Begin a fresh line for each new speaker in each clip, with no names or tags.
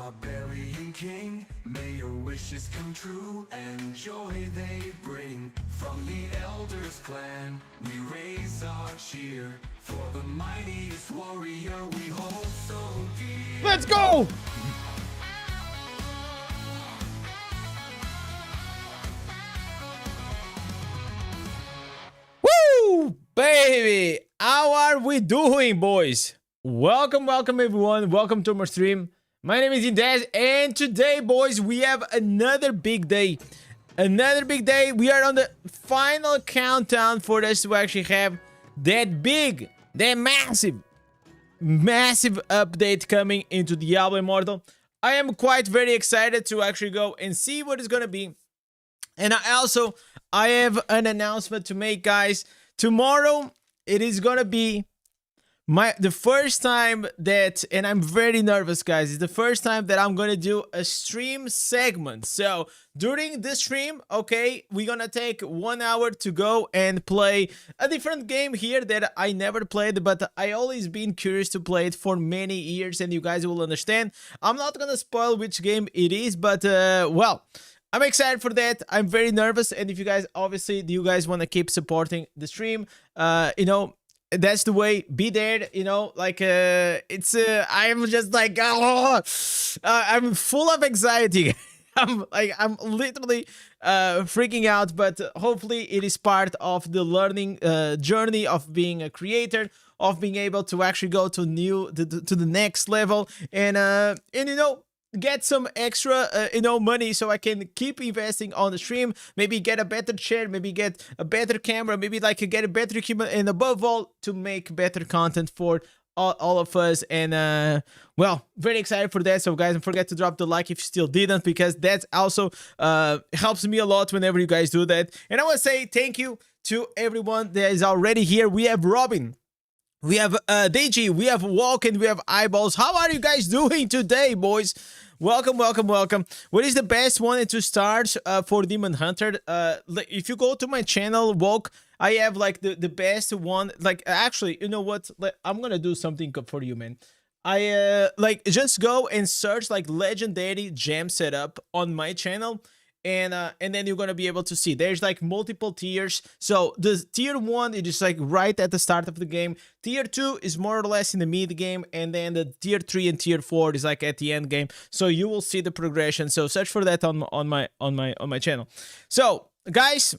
barbarian king. May your wishes come true and joy they bring. From the elders clan, we raise our cheer for the mightiest warrior we hold so dear.
Let's go! Woo! Baby! How are we doing, boys? Welcome everyone. Welcome to my stream. My name is Indez, and today, boys, we have another big day. Another big day. We are on the final countdown for us to actually have that big, that massive update coming into Diablo Immortal. I am quite very excited to actually go and see what it's gonna be. And I have an announcement to make, guys. Tomorrow, it is gonna be the first time that, and I'm very nervous, guys, it's the first time that I'm gonna do a stream segment. So during this stream, okay, we're gonna take 1 hour to go and play a different game here that I never played, but I always been curious to play it for many years, and you guys will understand. I'm not gonna spoil which game it is, but well, I'm excited for that. I'm very nervous, and if you guys, obviously, you guys want to keep supporting the stream, you know, that's the way. Be there, you know, like it's I'm just like, oh, I'm full of anxiety. I'm literally freaking out, but hopefully it is part of the learning journey of being a creator, of being able to actually go to the next level, and you know, get some extra you know, money so I can keep investing on the stream, maybe get a better chair, maybe get a better camera, maybe like get a better equipment, and above all, to make better content for all of us. And well, very excited for that. So guys, don't forget to drop the like if you still didn't, because that also helps me a lot whenever you guys do that. And I want to say thank you to everyone that is already here. We have Robin, we have Deji, we have Walk, and we have Eyeballs. How are you guys doing today, boys? Welcome. What is the best one to start for Demon Hunter? If you go to my channel, Walk, I have like the best one. Like, actually, you know what? I'm gonna do something for you, man. I like, just go and search like legendary gem setup on my channel. And then you're gonna be able to see there's like multiple tiers. So the tier 1 is just like right at the start of the game. Tier 2 is more or less in the mid game, and then the tier 3 and tier 4 is like at the end game. So you will see the progression. So search for that on my channel. So guys,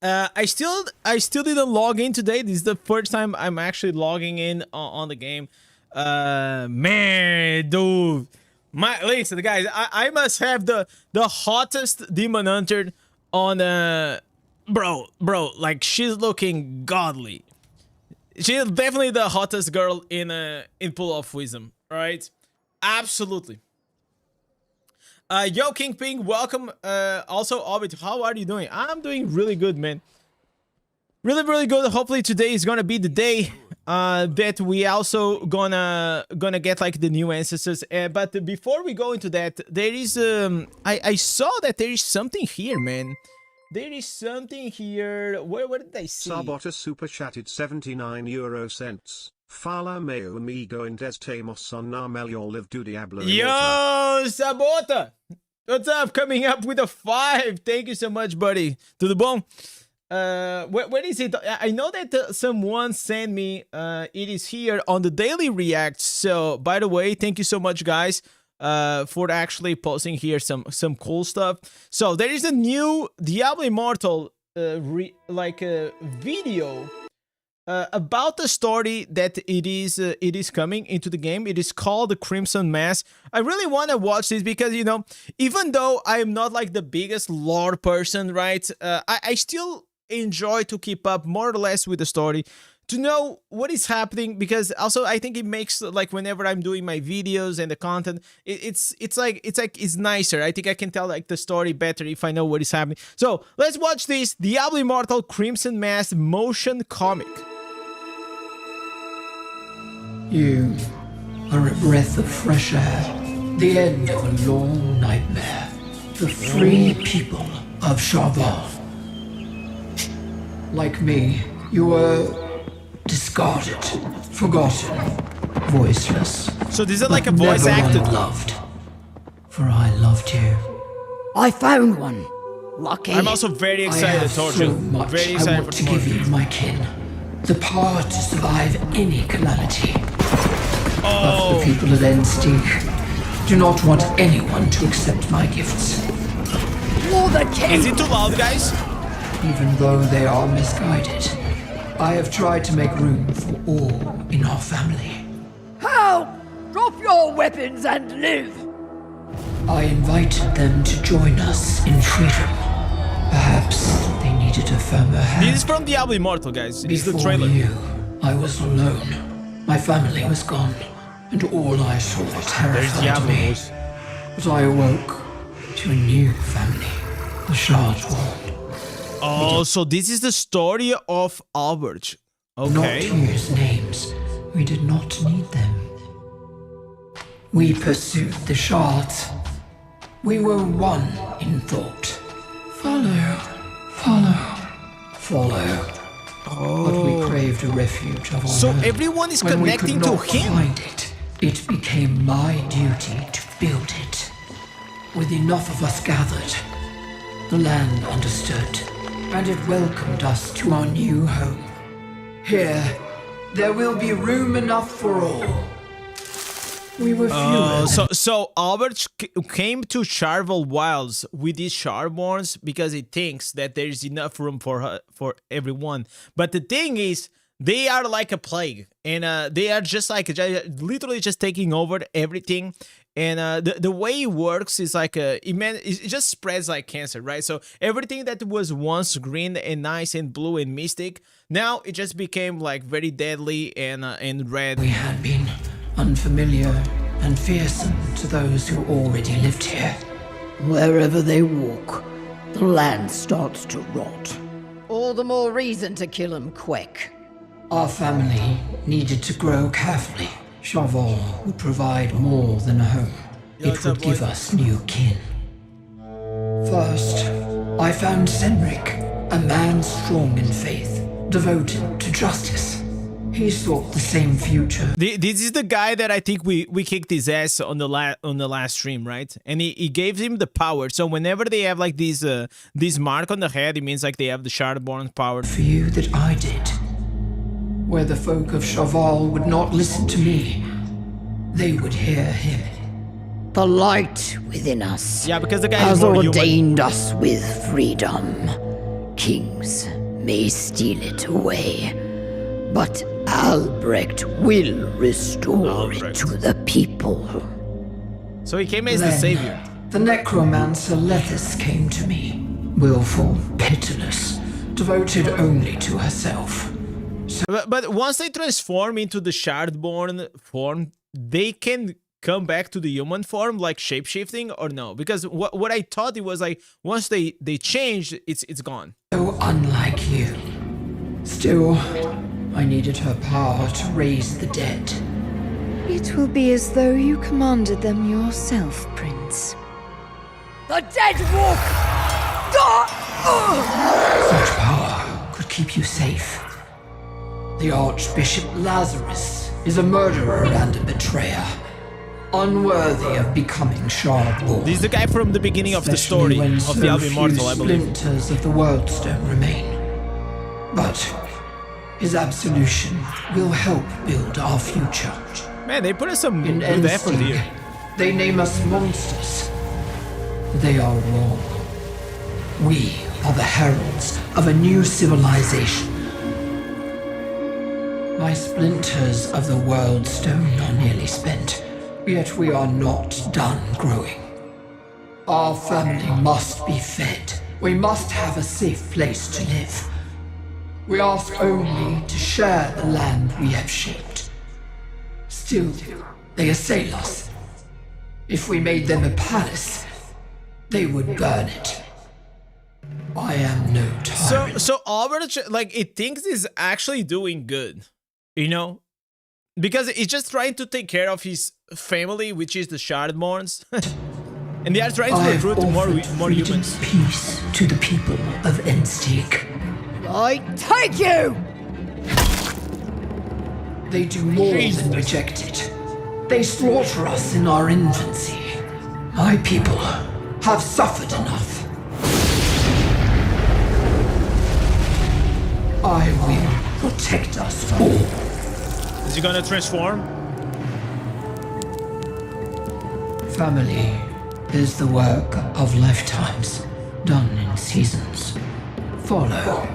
I still didn't log in today. This is the first time I'm actually logging in on the game. Man, dude. Listen, guys, I must have the hottest Demon Hunter on bro, like, she's looking godly. She's definitely the hottest girl in Pool of Wisdom, right? Absolutely. Yo, Kingping, welcome. Also, Orbit, how are you doing? I'm doing really good, man. Really good. Hopefully today is gonna be the day that we also gonna get like the new ancestors. But before we go into that, there is I saw that there is something here, man. There is something here. Where did I see?
Sabota super chatted 79 euro cents. Fala meu amigo Indez temos na melhor live do Diablo.
Yo, Sabota, what's up? Coming up with a 5. Thank you so much, buddy. To the bone. Where is it? I know that someone sent me it is here on the daily react. So by the way, thank you so much, guys, for actually posting here some cool stuff. So there is a new Diablo Immortal video about the story that it is coming into the game. It is called the Crimson Mass. I really want to watch this because, you know, even though I am not like the biggest lore person, right, I still enjoy to keep up more or less with the story, to know what is happening, because also I think it makes, like, whenever I'm doing my videos and the content, it's nicer. I think I can tell like the story better if I know what is happening. So let's watch this Diablo Immortal Crimson Mass motion comic.
You are a breath of fresh air, the end of a long nightmare. The free people of Charval. Like me, you were discarded, forgotten, voiceless.
So this is like a voice acted.
Loved for I loved you.
I found one. Lucky.
I'm also very
I
excited,
have
told
so
you.
much
Very
I
excited for
want to
tomorrow.
give you, my kin. The power to survive any calamity. But
Oh,
the people of Ensteak do not want anyone to accept my gifts.
For the king.
is it too loud, guys?
Even though they are misguided, I have tried to make room for all in our family.
Help! Drop your weapons and live.
I invited them to join us in freedom. Perhaps they needed a firmer hand.
This is from Diablo Immortal, guys. It's the
Before
trailer.
you, I was alone. My family was gone, and all I saw
There's
terrified
Diablo.
me.
boys.
But I awoke to a new family, the Shardborn.
Oh, so this is the story of Albert.
Not to
Okay.
use names. We did not need them. We pursued the shards. We were one in thought. Follow, follow, follow. But we craved a refuge of our
So
own.
everyone is
When we could
connecting to
not
him.
find it, it became my duty to build it. With enough of us gathered, the land understood, and it welcomed us to our new home. Here, there will be room enough for all. We were fewer
So Albert came to Charvel Wilds with these Shardborns because he thinks that there is enough room for everyone. But the thing is, they are like a plague, and they are just like literally just taking over everything. And the way it works is like it just spreads like cancer, right? So everything that was once green and nice and blue and mystic, now it just became like very deadly and red.
We had been unfamiliar and fearsome to those who already lived here.
Wherever they walk, the land starts to rot. All the more reason to kill them quick.
Our family needed to grow carefully. Charval would provide more than a home.
Yo,
It
what's up,
would give
boy?
us new kin. First, I found Senric, a man strong in faith, devoted to justice. He sought the same future.
This is the guy that I think we kicked his ass on the last stream, right? And he gave him the power. So whenever they have like this mark on the head, it means like they have the Shardborn power.
For you that I did. Where the folk of Charval would not listen to me, they would hear him.
The light within us
Yeah, because the guy
has
is more human.
ordained us with freedom. Kings may steal it away, but Albrecht will restore it
Albrecht.
to the people.
So he came as the
Then,
savior.
The necromancer Lethis came to me, willful, pitiless, devoted only to herself.
But once they transform into the Shardborn form, they can come back to the human form, like shapeshifting, or no? Because what I thought it was like once they changed, it's gone.
So unlike you. Still, I needed her power to raise the dead.
It will be as though you commanded them yourself, Prince.
The dead walk!
Such power could keep you safe. The Archbishop Lazarus is a murderer and a betrayer, unworthy of becoming Shardborn.
This is the guy from the beginning of the
Especially
story
when
of
so
the Alvin
few
Immortal, I believe.
splinters of the Worldstone remain. But his absolution will help build our future.
Man, they put in some
In
good effort
Ensteak,
here.
they name us monsters. They are wrong. We are the heralds of a new civilization. My splinters of the Worldstone are nearly spent, yet we are not done growing. Our family must be fed. We must have a safe place to live. We ask only to share the land we have shaped. Still, they assail us. If we made them a palace, they would burn it. I am no tyrant.
So Albert, like, it thinks is actually doing good, you know, because it's just trying to take care of his family, which is the Shardborns, and they are trying to
I have
recruit more
offered freedom,
humans.
peace to the people of Ensteak.
I take you!
They do more
Jesus.
than reject it. They slaughter us in our infancy. My people have suffered enough. I will protect us all.
Is he gonna transform?
Family is the work of lifetimes, done in seasons. Follow.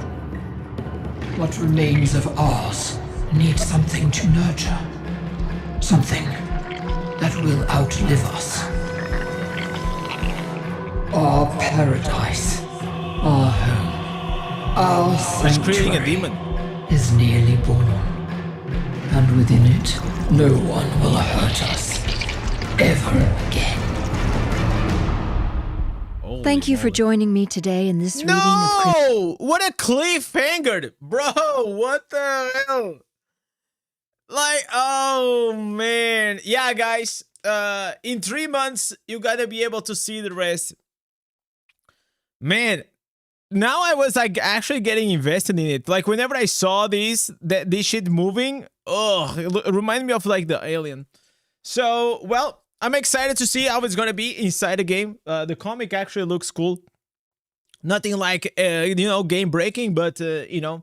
What remains of ours needs something to nurture. Something that will outlive us. Our paradise, our home, our
He's creating a
sanctuary
demon.
is nearly born. And within it, no one will hurt us ever again.
Holy
Thank you for
moly.
joining me today in this reading of Chris.
No! What a cliffhanger! Bro, what the hell? Like, oh man. Yeah, guys. In 3 months, you gotta be able to see the rest. Man, now I was like actually getting invested in it. Like whenever I saw this shit moving, oh, it reminded me of like the Alien. So, well, I'm excited to see how it's gonna be inside the game. The comic actually looks cool. Nothing like you know, game breaking, but you know,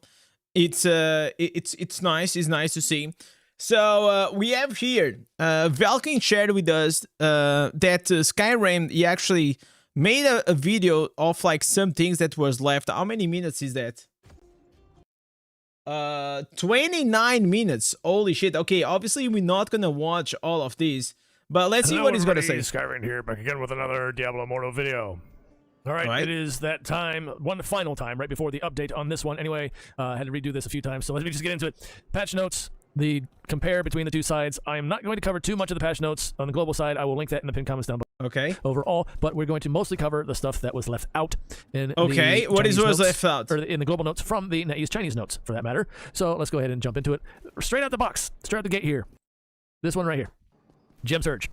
it's nice. It's nice to see. So we have here Valkyne shared with us that Skyrim, he actually made a video of like some things that was left. How many minutes is that? 29 minutes. Holy shit. Okay, obviously we're not gonna watch all of these, but let's see what he's gonna say.
Skyrim here, back again with another Diablo Immortal video. All right, it is that time, one final time, right before the update on this one. Anyway, I had to redo this a few times, so let me just get into it. Patch notes, the compare between the two sides. I am not going to cover too much of the patch notes on the global side. I will link that in the pinned comments down below.
Okay.
Overall, but we're going to mostly cover the stuff that was left out in
Okay,
the
what is
Chinese
was
notes,
left out?
or in the global notes from the NetEase Chinese notes, for that matter. So let's go ahead and jump into it. Straight out the box, straight out the gate here. This one right here, Gem Surge.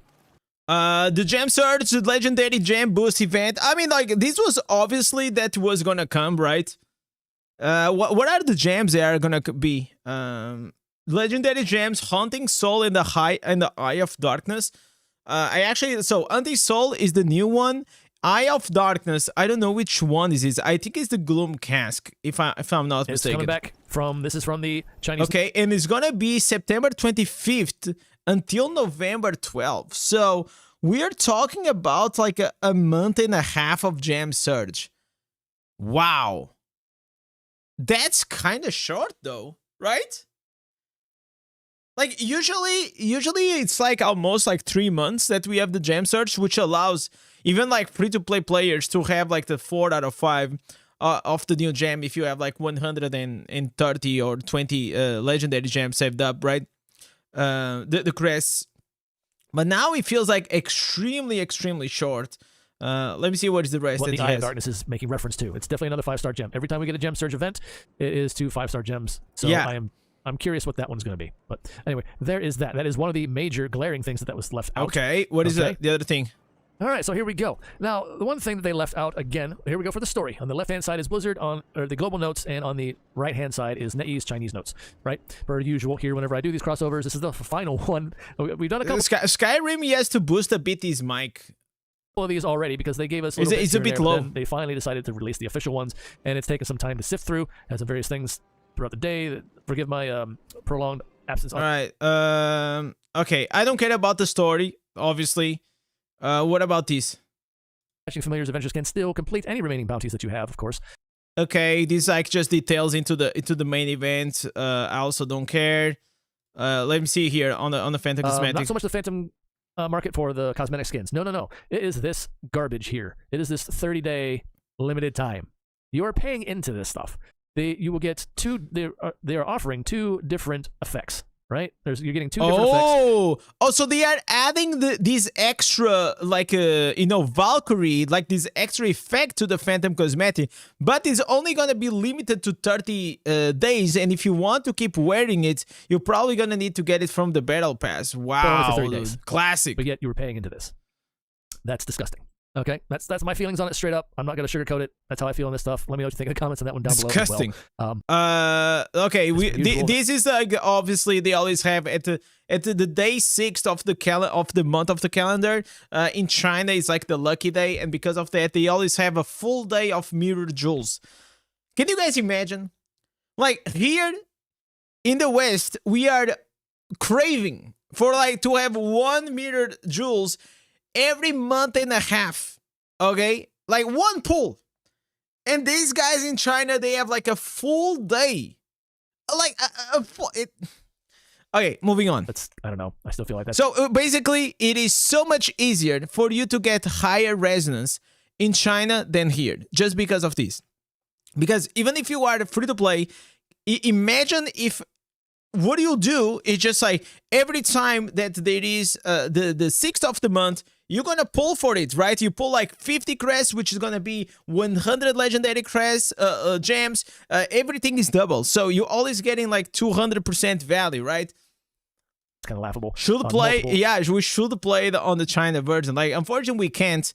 The Gem Surge, the Legendary Gem Boost event. I mean, like, this was obviously that was gonna come, right? What are the gems that are gonna be? Legendary Gems, Hunting Soul in the Eye of Darkness. So Hunting Soul is the new one. Eye of Darkness, I don't know which one this is. I think it's the Gloom Cask, if I'm not
It's
mistaken.
coming back from, this is from the Chinese.
Okay, and it's gonna be September 25th until November 12th. So we're talking about like a month and a half of Gem Surge. Wow. That's kind of short though, right? Like usually it's like almost like 3 months that we have the Gem Surge, which allows even like free-to-play players to have like the 4 out of 5 of the new gem if you have like 130 or 20 legendary gems saved up, right? The crests. But now it feels like extremely short. Let me see what is the rest
What
that
the
he
Eye
has.
of Darkness is making reference to. It's definitely another 5-star gem. Every time we get a Gem Surge event, it is 2 5-star gems. So
Yeah.
I'm curious what that one's going to be. But anyway, there is that. That is one of the major glaring things that was left out.
Okay, what is the other thing?
All right, so here we go. Now, the one thing that they left out, again, here we go for the story. On the left-hand side is Blizzard, or the global notes, and on the right-hand side is NetEase Chinese notes, right? Per usual here, whenever I do these crossovers, this is the final one. We've done a couple
Skyrim, he has to boost a bit his mic.
of these already because they gave us
It's a bit low.
They finally decided to release the official ones, and it's taken some time to sift through. Had some various things throughout the day. Forgive my prolonged absence.
All right. Okay, I don't care about the story, obviously. What about these?
Catching Familiar's adventures can still complete any remaining bounties that you have, of course.
Okay, these like just details into the main event. I also don't care. Let me see here on the Phantom
Not
Cosmetics.
so much the Phantom market for the cosmetic skins. No. It is this garbage here. It is this 30-day limited time. You are paying into this stuff. You will get they are offering 2 different effects, right? You're getting 2 different effects.
Oh, so they are adding these extra, like, Valkyrie, like this extra effect to the Phantom Cosmetic, but it's only gonna be limited to 30 days, and if you want to keep wearing it, you're probably gonna need to get it from the Battle Pass.
Only
Wow,
for 30 days.
classic.
But yet you were paying into this. That's disgusting. Okay, that's my feelings on it straight up. I'm not gonna sugarcoat it. That's how I feel on this stuff. Let me know what you think in the comments on that one down below.
Disgusting.
As well.
Okay,
usual.
this is like obviously they always have at the day 6th of the month of the calendar. In China, it's like the lucky day, and because of that, they always have a full day of mirror jewels. Can you guys imagine? Like here in the West, we are craving for like to have one mirrored jewels every month and a half, okay? Like one pull. And these guys in China, they have like a full day. Like a full... Okay, moving on.
I don't know. I still feel like that.
So basically, it is so much easier for you to get higher resonance in China than here, just because of this. Because even if you are free to play, imagine if what you do is just like every time that there is the 6th of the month, you're gonna pull for it, right? You pull like 50 crests, which is gonna be 100 legendary crests, gems. Everything is double, so you're always getting like 200% value, right?
It's kind of laughable.
Should play, yeah, we should play on the China version. Like, unfortunately, we can't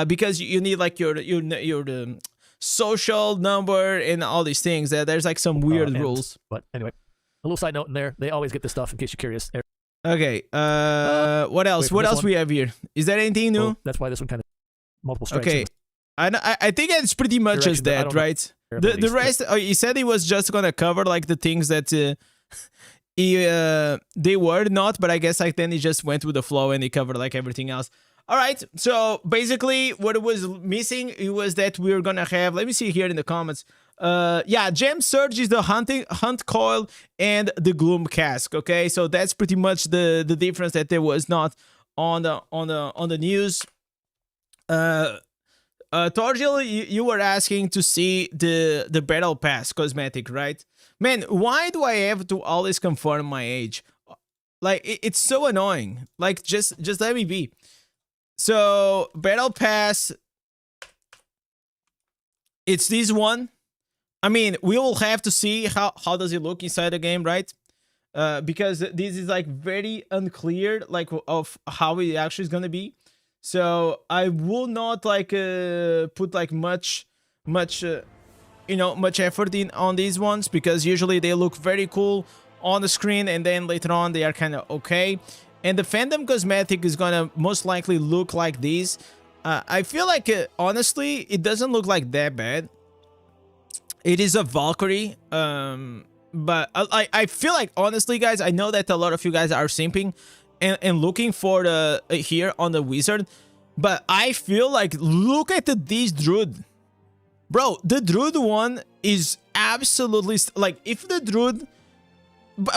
because you need like your social number and all these things. There's like some weird rules.
But anyway, a little side note in there. They always get this stuff in case you're curious.
Okay. What else? What else we have here? Is there anything new?
Well, that's why this one kind of multiple strikes.
Okay. I think it's pretty much as that, right? The rest, he said he was just gonna cover like the things that they were not, but I guess like then he just went with the flow and he covered like everything else. All right, so basically what was missing, it was that we're gonna have, let me see here in the comments. Yeah, Gem Surge is the Hunt Coil and the Gloom Cask, okay? So that's pretty much the difference that there was not on the news. Torgil, you were asking to see the Battle Pass cosmetic, right? Man, why do I have to always confirm my age? Like, it's so annoying. Like, just let me be. So, Battle Pass, it's this one. I mean, we will have to see how does it look inside the game, right? Because this is like very unclear, like of how it actually is gonna be. So I will not like put like much effort in on these ones, because usually they look very cool on the screen and then later on they are kind of okay. And the Phantom cosmetic is gonna most likely look like this. I feel like honestly it doesn't look like that bad. It is a Valkyrie, but I feel like honestly, guys, I know that a lot of you guys are simping and looking for the here on the wizard, but I feel like look at this druid, bro. The druid one is absolutely like, if the druid,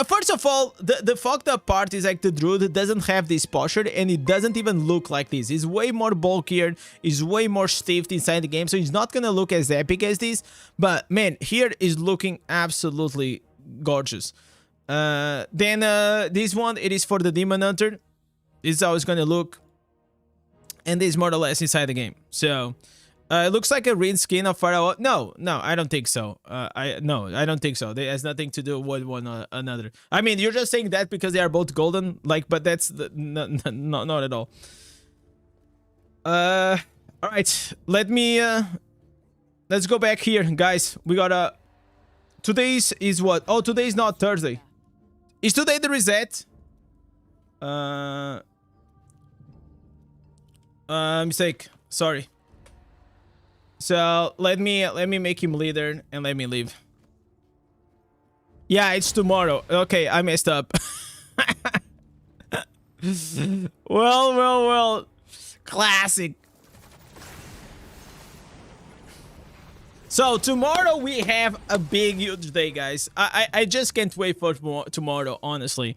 first of all, the fucked up part is like the druid doesn't have this posture and it doesn't even look like this. It's way more bulkier, is way more stiffed inside the game, so it's not gonna look as epic as this. But man, here is looking absolutely gorgeous. Then this one, it is for the Demon Hunter. This is how it's gonna look, and this is more or less inside the game. So it looks like a red skin of Pharaoh. No, I don't think so. I don't think so. It has nothing to do with one another. I mean, you're just saying that because they are both golden, like, but that's not at all. All right, let's go back here, guys. We got today's is what? Oh, today's not Thursday. Is today the reset? Mistake. Sorry. So let me make him leader and let me leave. Yeah, it's tomorrow. Okay, I messed up. Well. Classic. So tomorrow we have a big, huge day, guys. I just can't wait for tomorrow, honestly.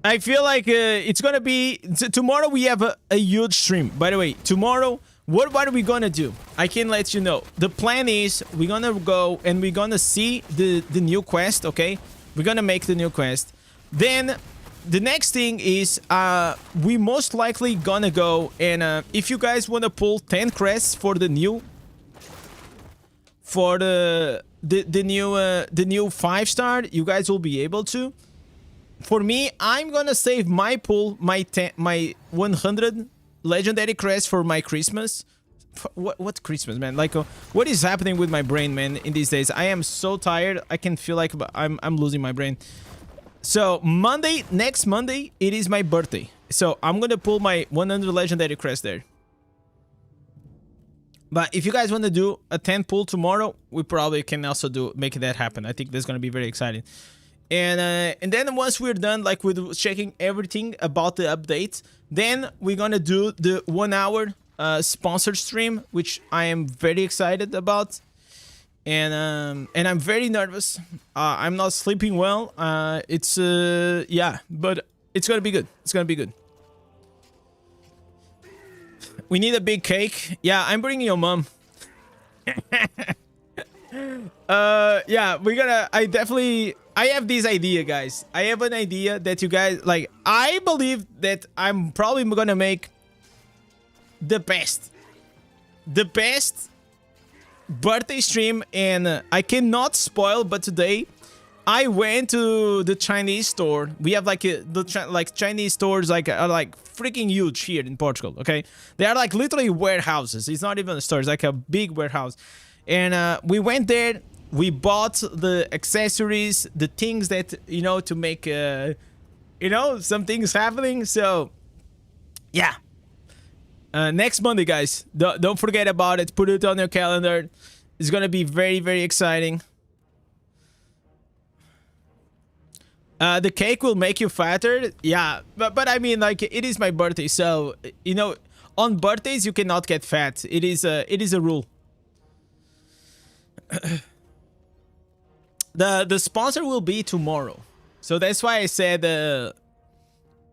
I feel like it's gonna be tomorrow. We have a huge stream. By the way, tomorrow, what are we gonna do? I can let you know. The plan is we're gonna go and we're gonna see the new quest. Okay, we're gonna make the new quest. Then the next thing is we most likely gonna go and if you guys wanna pull 10 crests for the new the new 5-star, you guys will be able to. for me, I'm gonna save my pool, my 100 legendary crest for my Christmas. What Christmas, man? Like, what is happening with my brain, man, in these days? I am so tired. I can feel like I'm losing my brain. So Monday, next Monday, it is my birthday. So I'm gonna pull my 100 legendary crest there. But if you guys want to do a 10 pull tomorrow, we probably can also make that happen. I think that's gonna be very exciting. And then once we're done, like with checking everything about the updates, then we're gonna do the 1 hour sponsored stream, which I am very excited about. And I'm very nervous. I'm not sleeping well. Yeah, but it's gonna be good. It's gonna be good. We need a big cake. Yeah, I'm bringing your mom. Yeah, we're gonna. I have this idea, guys. I have an idea that you guys like. I believe that I'm probably gonna make the best birthday stream, and I cannot spoil, but today I went to the Chinese store. We have like Chinese stores are like freaking huge here in Portugal. Okay, they are like literally warehouses. It's not even a store. It's like a big warehouse, and we went there. We bought the accessories, the things that to make some things happening. So yeah. Next Monday, guys. Don't forget about it. Put it on your calendar. It's gonna be very, very exciting. The cake will make you fatter. Yeah, but I mean, like, it is my birthday, so on birthdays you cannot get fat. It is a rule. The sponsor will be tomorrow, so that's why I said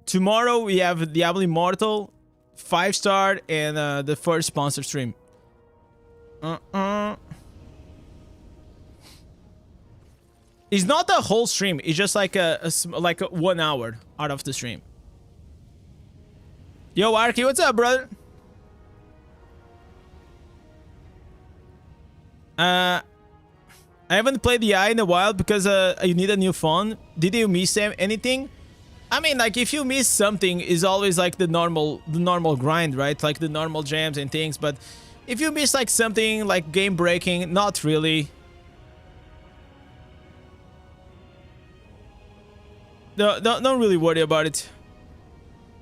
tomorrow we have Diablo Immortal 5-star and the first sponsor stream. It's not a whole stream. It's just like a 1 hour out of the stream. Yo, Arky, what's up, brother? I haven't played the eye in a while because you need a new phone. Did you miss anything? I mean, like, if you miss something, is always like the normal grind, right? Like the normal jams and things. But if you miss like something like game breaking, not really. Don't really worry about it.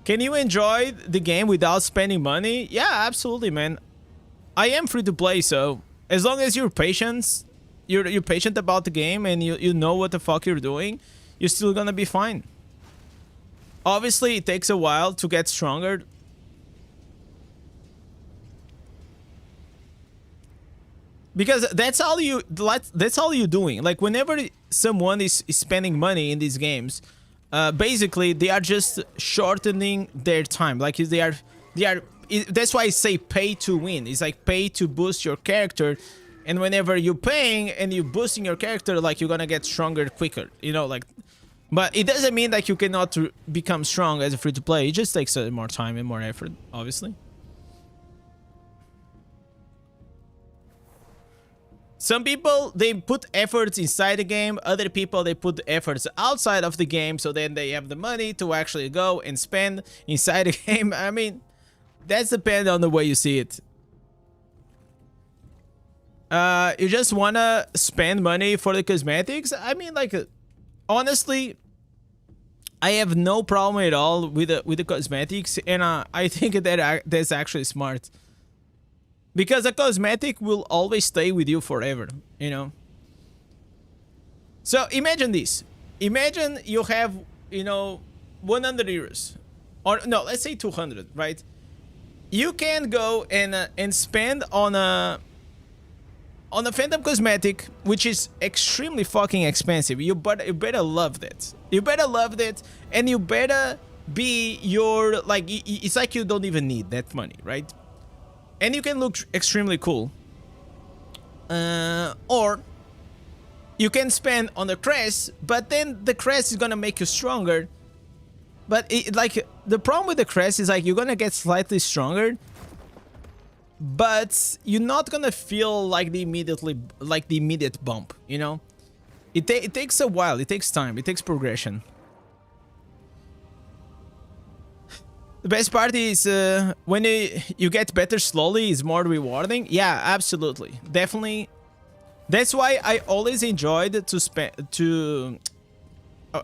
Can you enjoy the game without spending money? Yeah, absolutely, man. I am free to play, so as long as you're patient about the game and you know what the fuck you're doing, you're still gonna be fine. Obviously, it takes a while to get stronger. Because that's all you're doing. Like, whenever someone is spending money in these games, basically they are just shortening their time. Like, they are that's why I say pay to win. It's like pay to boost your character, and whenever you're paying and you're boosting your character, like, you're gonna get stronger quicker, like. But it doesn't mean that you cannot become strong as a free-to-play. It just takes more time and more effort, obviously. Some people, they put efforts inside the game. Other people, they put efforts outside of the game, so then they have the money to actually go and spend inside the game. I mean, that's dependent on the way you see it. You just want to spend money for the cosmetics? I mean, like, honestly, I have no problem at all with the cosmetics, and I think that's actually smart. Because a cosmetic will always stay with you forever, So imagine this. Imagine you have, 100 euros. Or, no, let's say 200, right? You can go and spend on a Phantom cosmetic, which is extremely fucking expensive. You better love that. You better love that, and you better be it's like you don't even need that money, right? And you can look extremely cool. Or you can spend on the crest, but then the crest is gonna make you stronger. But the problem with the crest is like you're gonna get slightly stronger, but you're not gonna feel like the immediate bump. It takes a while. It takes time. It takes progression. The best part is when you get better slowly, it's more rewarding. Yeah, absolutely, definitely. That's why I always enjoyed to spend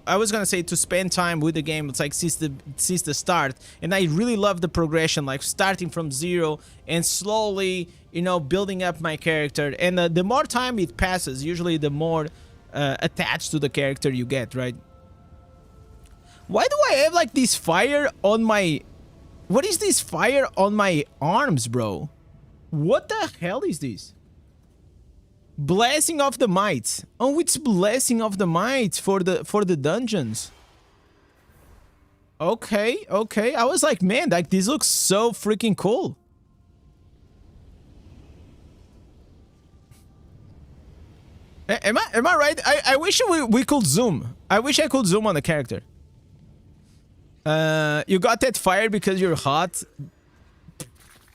I was gonna say to spend time with the game. It's like since the start, and I really love the progression, like starting from zero and slowly, you know, building up my character. And the more time it passes, usually the more attached to the character you get, right? Why do I have like this fire on my... What is this fire on my arms, bro? What the hell is this? Blessing of the Might. Oh, it's Blessing of the Might for the dungeons. Okay, okay. I was like, man, like this looks so freaking cool. Am I right? I wish we could zoom. I wish I could zoom on the character. You got that fire because you're hot.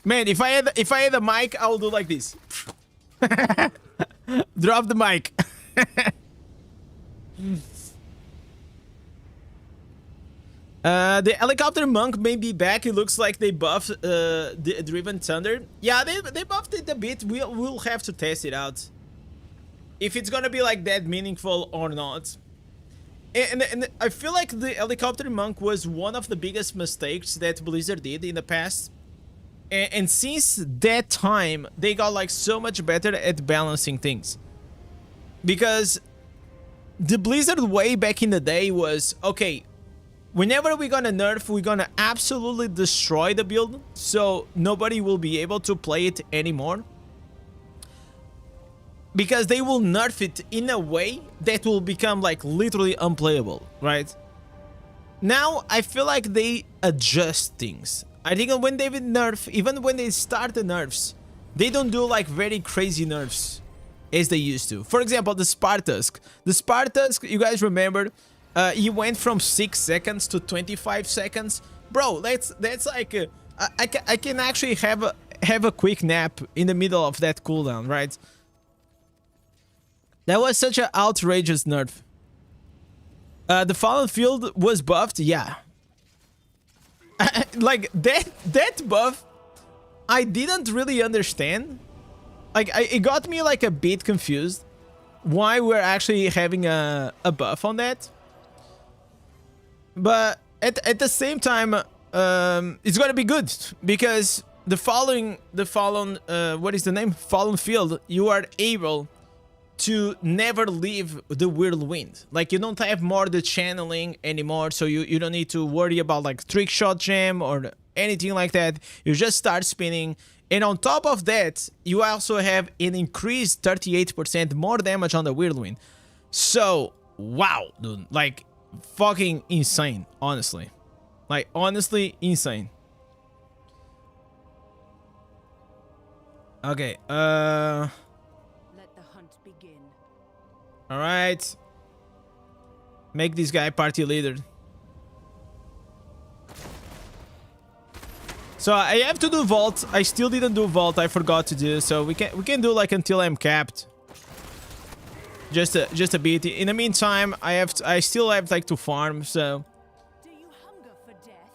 Man, if I had a mic, I would do like this. Drop the mic. The helicopter monk may be back. It looks like they buffed the Driven Thunder. Yeah, they buffed it a bit. We'll have to test it out. If it's gonna be like that meaningful or not. And I feel like the helicopter monk was one of the biggest mistakes that Blizzard did in the past. And since that time, they got like so much better at balancing things. Because the Blizzard way back in the day was, okay, whenever we're gonna nerf, we're gonna absolutely destroy the build, so nobody will be able to play it anymore. Because they will nerf it in a way that will become like literally unplayable, right? Now, I feel like they adjust things. I think when they nerf, even when they start the nerfs, they don't do like very crazy nerfs as they used to. For example, the Spartusk. The Spartusk, you guys remember, he went from 6 seconds to 25 seconds. Bro, that's like, I can actually have a quick nap in the middle of that cooldown, right? That was such an outrageous nerf. The Fallen Field was buffed, yeah. Like that buff, I didn't really understand. Like it got me like a bit confused why we're actually having a buff on that. But at the same time, it's gonna be good because the Fallen what is the name? Fallen Field, you are able to never leave the whirlwind. Like you don't have more the channeling anymore, so you don't need to worry about like trick shot gem or anything like that. You just start spinning, and on top of that you also have an increased 38% more damage on the whirlwind. So wow, dude, like fucking insane, honestly. Like honestly insane. Okay, alright. Make this guy party leader. So I have to do vault. I still didn't do vault. I forgot to do. So we can do like until I'm capped. Just a bit. In the meantime, I still have like to farm. So.
Do you hunger for death?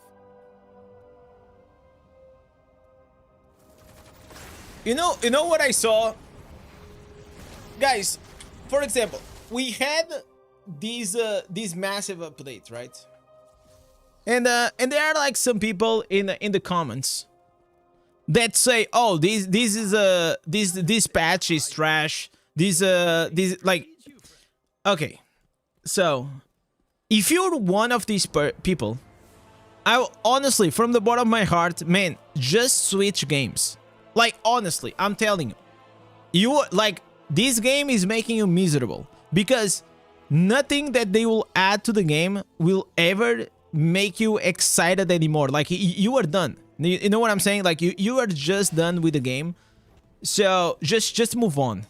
You know what I saw, guys. For example, we had these massive updates, right? And there are like some people in the comments that say, "Oh, this patch is trash. This like." Okay, so if you're one of these people, I honestly, from the bottom of my heart, man, just switch games. Like honestly, I'm telling you, like. This game is making you miserable because nothing that they will add to the game will ever make you excited anymore. Like you are done. You know what I'm saying? Like you are just done with the game. So just move on.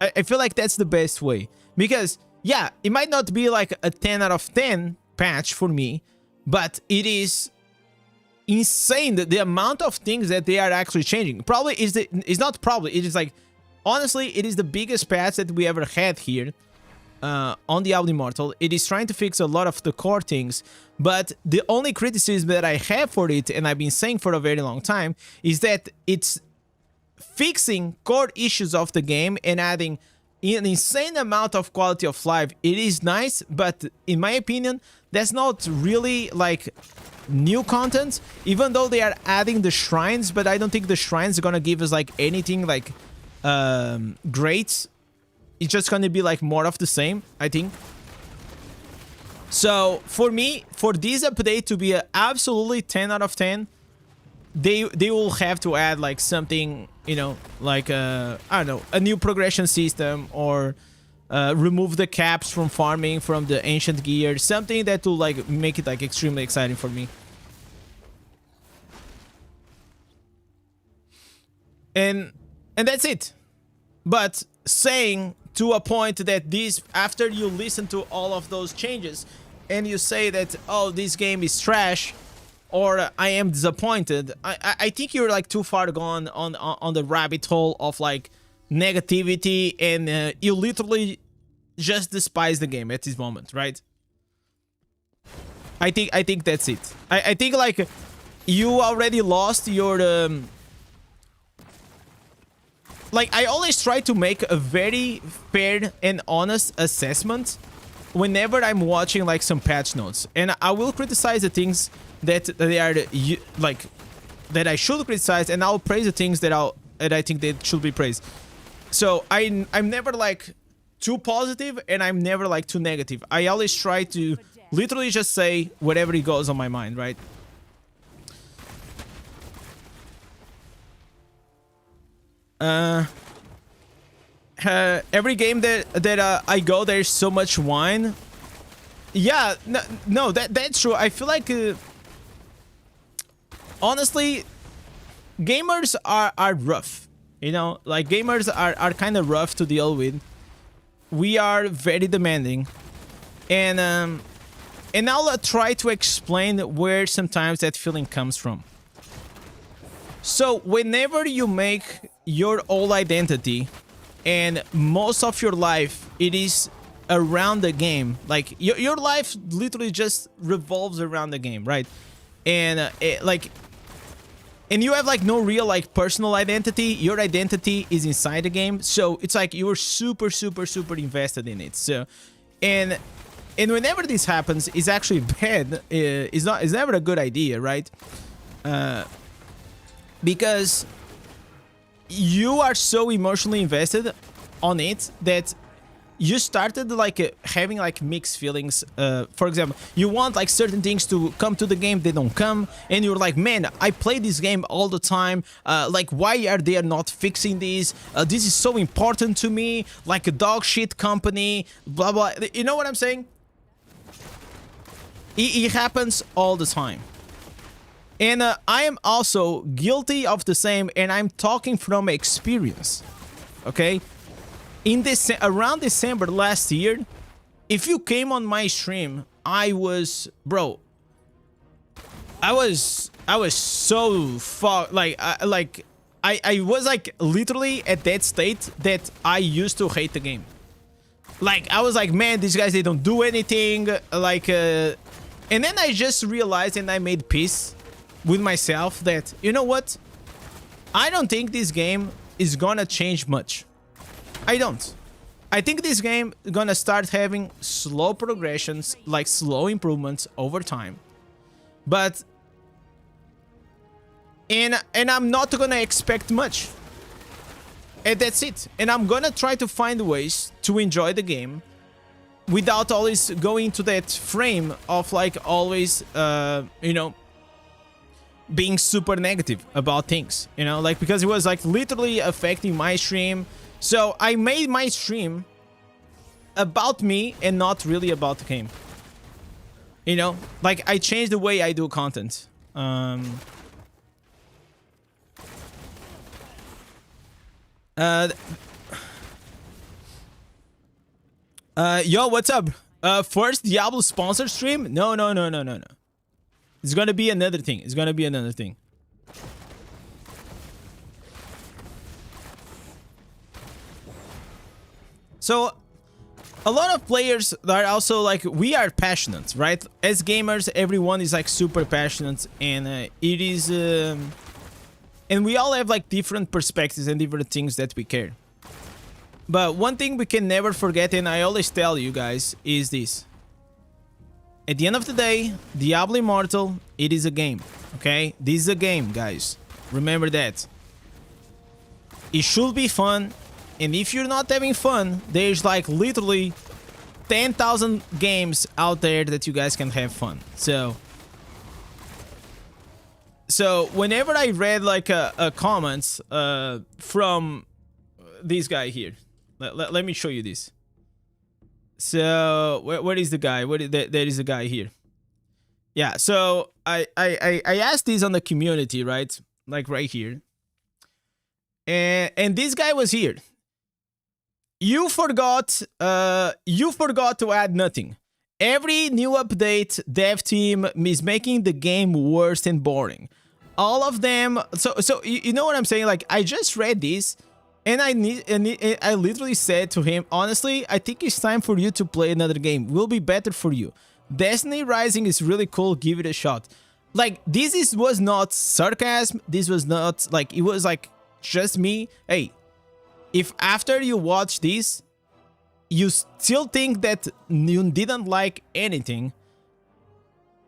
I feel like that's the best way because yeah, it might not be like a 10 out of 10 patch for me, but it is insane the amount of things that they are actually changing. Probably it's not probably, it is like honestly, it is the biggest patch that we ever had here. on Diablo Immortal. It is trying to fix a lot of the core things, but the only criticism that I have for it, and I've been saying for a very long time, is that it's fixing core issues of the game and adding an insane amount of quality of life. It is nice, but in my opinion, that's not really like new content, even though they are adding the shrines, but I don't think the shrines are gonna give us like anything like great. It's just gonna be like more of the same, I think. So for me, for this update to be a absolutely 10 out of 10, they will have to add like something, you know, like I don't know, a new progression system, or remove the caps from farming from the ancient gear, something that will like make it like extremely exciting for me. And that's it. But saying to a point that this, after you listen to all of those changes and you say that, oh, this game is trash, or I am disappointed, I think you're like too far gone on the rabbit hole of like negativity, and you literally just despise the game at this moment, right? I think that's it. I think like you already lost your like, I always try to make a very fair and honest assessment whenever I'm watching like some patch notes, and I will criticize the things that they are like that I should criticize, and I'll praise the things that I think they should be praised. So I'm never like too positive, and I'm never like too negative. I always try to literally just say whatever it goes on my mind, right? Every game that I go, there's so much wine. Yeah, no, that's true. I feel like honestly, gamers are rough. You know, like gamers are kind of rough to deal with. We are very demanding, and I'll try to explain where sometimes that feeling comes from. So whenever you make your whole identity and most of your life it is around the game, like your life literally just revolves around the game, right? And and you have like no real like personal identity. Your identity is inside the game, so it's like you're super invested in it. So and whenever this happens, it's actually bad. It's never a good idea, right? Because you are so emotionally invested on it that you started like having like mixed feelings. For example, you want like certain things to come to the game, they don't come, and you're like, man, I play this game all the time, like why are they not fixing this? This is so important to me, like a dog shit company, blah blah. You know what I'm saying? It happens all the time. And I am also guilty of the same, and I'm talking from experience, okay? In this, around December last year, if you came on my stream, I was so fucked. I was like literally at that state that I used to hate the game. Like I was like, man, these guys, they don't do anything. Like, and then I just realized, and I made peace with myself that, you know what? I don't think this game is gonna change much. I don't. I think this game is gonna start having slow progressions, like slow improvements over time. But and I'm not gonna expect much. And that's it. And I'm gonna try to find ways to enjoy the game without always going to that frame of like always you know, being super negative about things, you know, like because it was like literally affecting my stream. So I made my stream about me and not really about the game, you know, like I changed the way I do content. Yo, what's up? First Diablo sponsor stream? No. It's gonna be another thing. It's gonna be another thing. So, a lot of players are also like, we are passionate, right? As gamers, everyone is like super passionate, and it is and we all have like different perspectives and different things that we care. But one thing we can never forget, and I always tell you guys, is this: at the end of the day, Diablo Immortal, it is a game, okay? This is a game, guys. Remember that. It should be fun. And if you're not having fun, there's like literally 10,000 games out there that you guys can have fun. So whenever I read like a comments from this guy here, let me show you this. So where is the guy? There is a guy here. Yeah. So I asked this on the community, right? Like right here. And this guy was here. You forgot to add nothing. Every new update, dev team is making the game worse and boring. All of them. So you know what I'm saying? Like, I just read this, and I literally said to him, honestly, I think it's time for you to play another game. Will be better for you. Destiny Rising is really cool. Give it a shot. Like, was not sarcasm. This was not like, it was like just me. Hey. If after you watch this, you still think that you didn't like anything,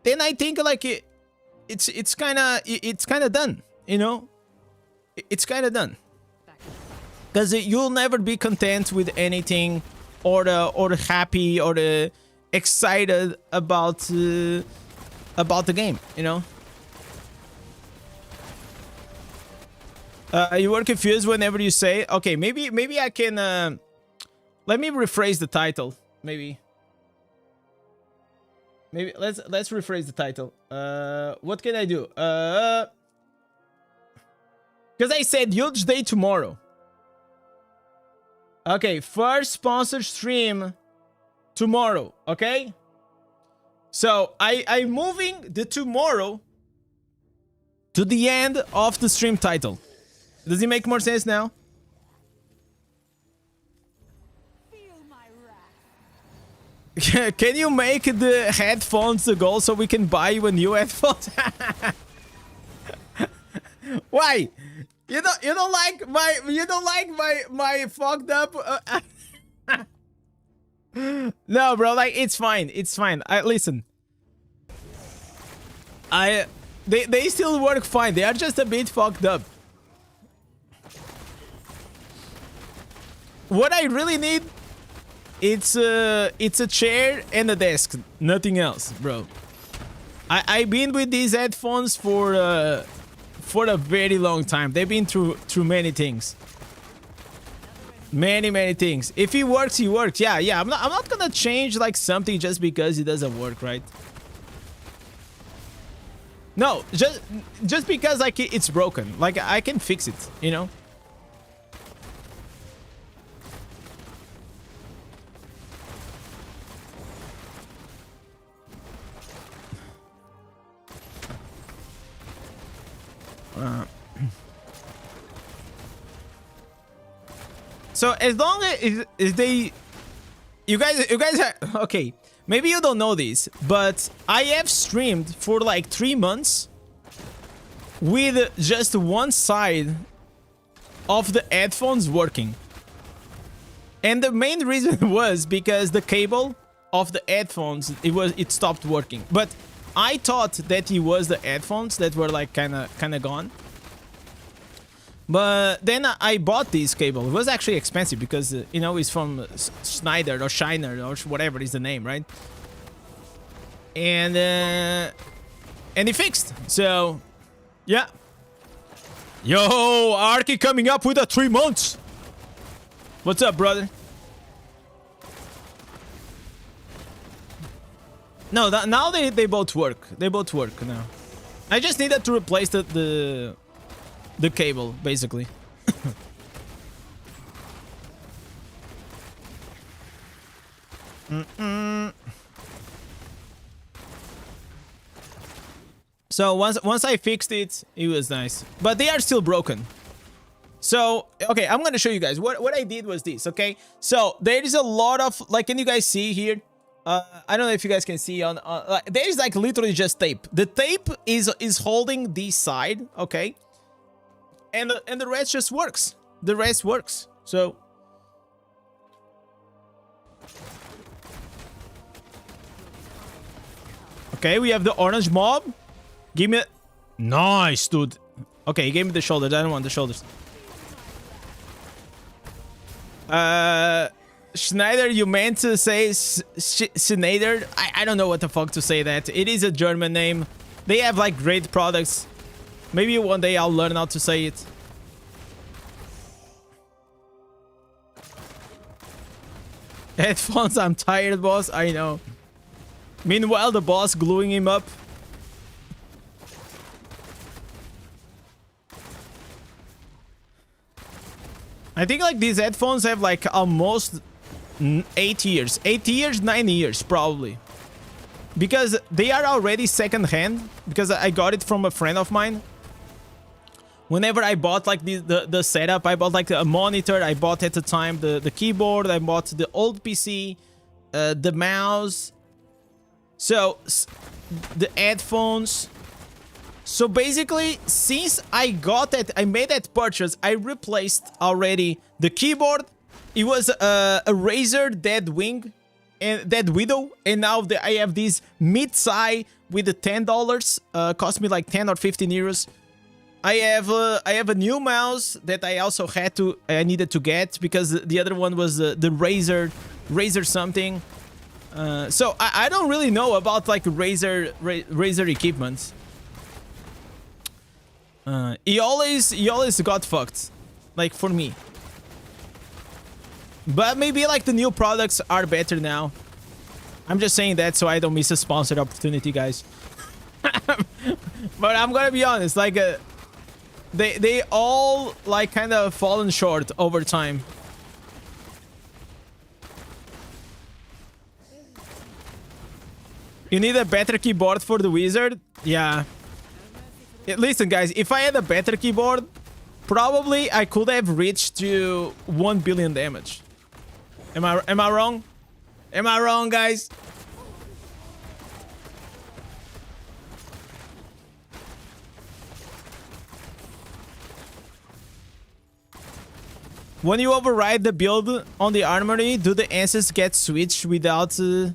then I think like it's kind of done, you know? It's kind of done. Because you'll never be content with anything, or happy, or excited about the game, you know? You were confused whenever you say, okay, maybe I can, let me rephrase the title, maybe let's rephrase the title. What can I do? Because I said huge day tomorrow. Okay, first sponsored stream tomorrow, okay? So I'm moving the tomorrow to the end of the stream title. Does it make more sense now?
Feel my wrath.
Can you make the headphones the goal so we can buy you a new headphones? Why? You don't like my fucked up. No, bro. Like, it's fine. It's fine. Listen. They still work fine. They are just a bit fucked up. What I really need, it's a chair and a desk, nothing else, bro. I've been with these headphones for a very long time. They've been through many things, many things. If it works, it works. Yeah. I'm not gonna change like something just because it doesn't work, right? No, just because like it's broken. Like, I can fix it, you know. So as long as you guys are, okay, maybe you don't know this, but I have streamed for like 3 months with just one side of the headphones working. And the main reason was because the cable of the headphones, it stopped working. But I thought that it was the headphones that were like kind of gone. But then I bought this cable. It was actually expensive because, you know, it's from Schneider or Shiner or whatever is the name, right? And it fixed. So, yeah. Yo, Arky coming up with a 3 months. What's up, brother? No, now they both work. They both work now. I just needed to replace the cable, basically. So once I fixed it, it was nice. But they are still broken. So, okay, I'm gonna show you guys. What I did was this, okay? So, there is a lot of, like, can you guys see here? I don't know if you guys can see on there is like literally just tape. The tape is holding this side, okay? And the rest just works. The rest works. So, okay, we have the orange mob. Give me... Nice, dude. Okay, he gave me the shoulders. I don't want the shoulders. Schneider, you meant to say Schneider? I don't know what the fuck to say that. It is a German name. They have like great products. Maybe one day I'll learn how to say it. Headphones, I'm tired, boss. I know. Meanwhile, the boss gluing him up. I think like these headphones have like almost 8 years. 8 years, 9 years probably. Because they are already second hand. Because I got it from a friend of mine. Whenever I bought like the setup, I bought like a monitor. I bought at the time the keyboard. I bought the old PC. The mouse. So, the headphones. So basically, since I got it, I made that purchase, I replaced already the keyboard. It was a Razer Dead Wing and Dead Widow, and now I have this mid-size with the $10. Cost me like 10 or 15 euros. I have a new mouse that I also I needed to get because the other one was the Razer something. So I don't really know about like Razer equipment. He always got fucked, like for me. But maybe like the new products are better now. I'm just saying that so I don't miss a sponsored opportunity, guys. But I'm gonna be honest, like they all like kind of fallen short over time. You need a better keyboard for the wizard? Yeah. Listen, guys, if I had a better keyboard, probably I could have reached to 1 billion damage. Am I wrong? Am I wrong, guys? When you override the build on the armory, do the answers get switched without... do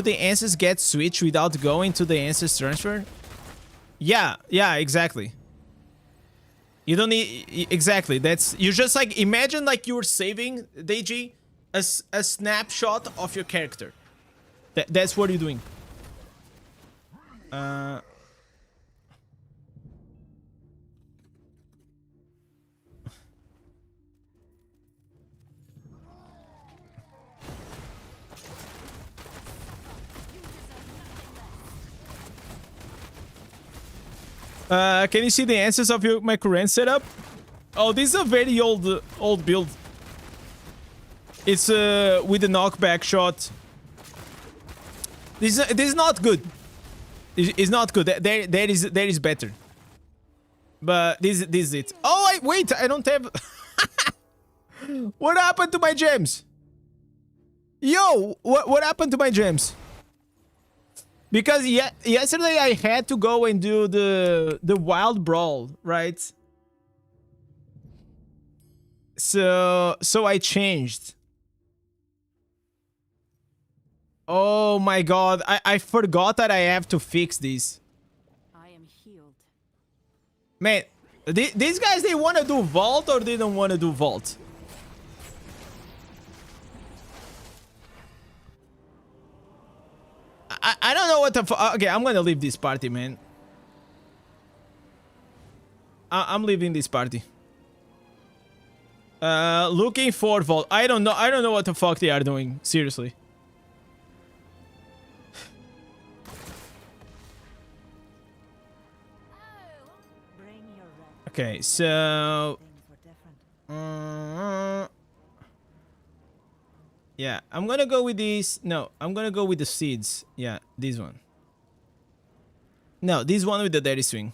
the answers get switched without going to the answers transfer? Yeah, exactly. You don't need... Exactly, that's... You just like... Imagine like you were saving, DG, a snapshot of your character. That's what you're doing. Can you see the answers of my current setup? Oh, this is a very old build. It's with the knockback shot. This is not good. It's not good. There is better. But this is it. Oh wait, I don't have. What happened to my gems? Yo, what happened to my gems? Because yesterday I had to go and do the wild brawl, right? So I changed. Oh my god, I forgot that I have to fix this.
I am healed.
Man, these guys, they want to do vault or they don't want to do vault? I don't know what the fuck. Okay, I'm gonna leave this party, man. I'm leaving this party. Looking for vault. I don't know what the fuck they are doing. Seriously. Okay, so... yeah, I'm gonna go with these. No, I'm gonna go with the seeds. Yeah, this one. No, this one with the daddy swing.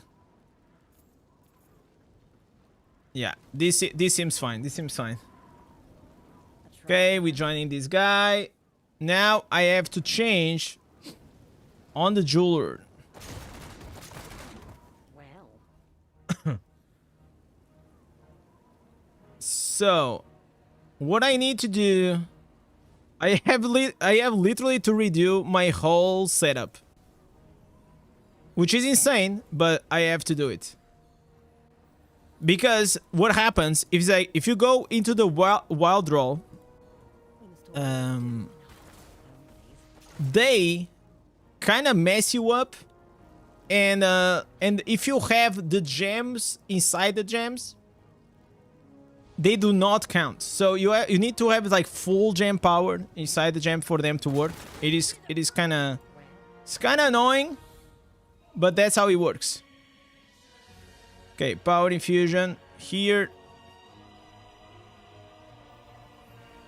Yeah, this seems fine. This seems fine. Okay, we're joining this guy. Now I have to change on the jeweler.
Well,
So, what I need to do, I have literally to redo my whole setup, which is insane, but I have to do it. Because what happens if you go into the wild roll, they kind of mess you up, and if you have the gems inside the gems, they do not count. So you need to have like full gem power inside the gem for them to work. It's kind of annoying, but that's how it works. Okay, power infusion here.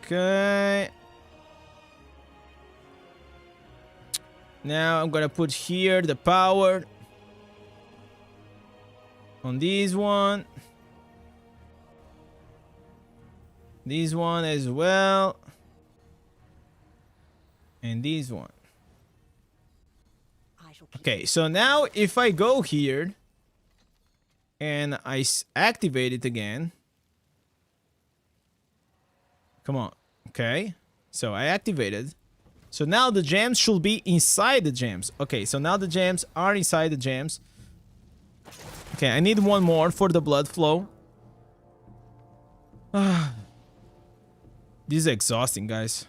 Okay. Now I'm gonna put here the power on this one. This one as well. And this one.
I shall keep
Okay, so now if I go here and I activate it again. Come on. Okay. So I activated. So now the gems should be inside the gems. Okay, so now the gems are inside the gems. Okay, I need one more for the blood flow. This is exhausting, guys.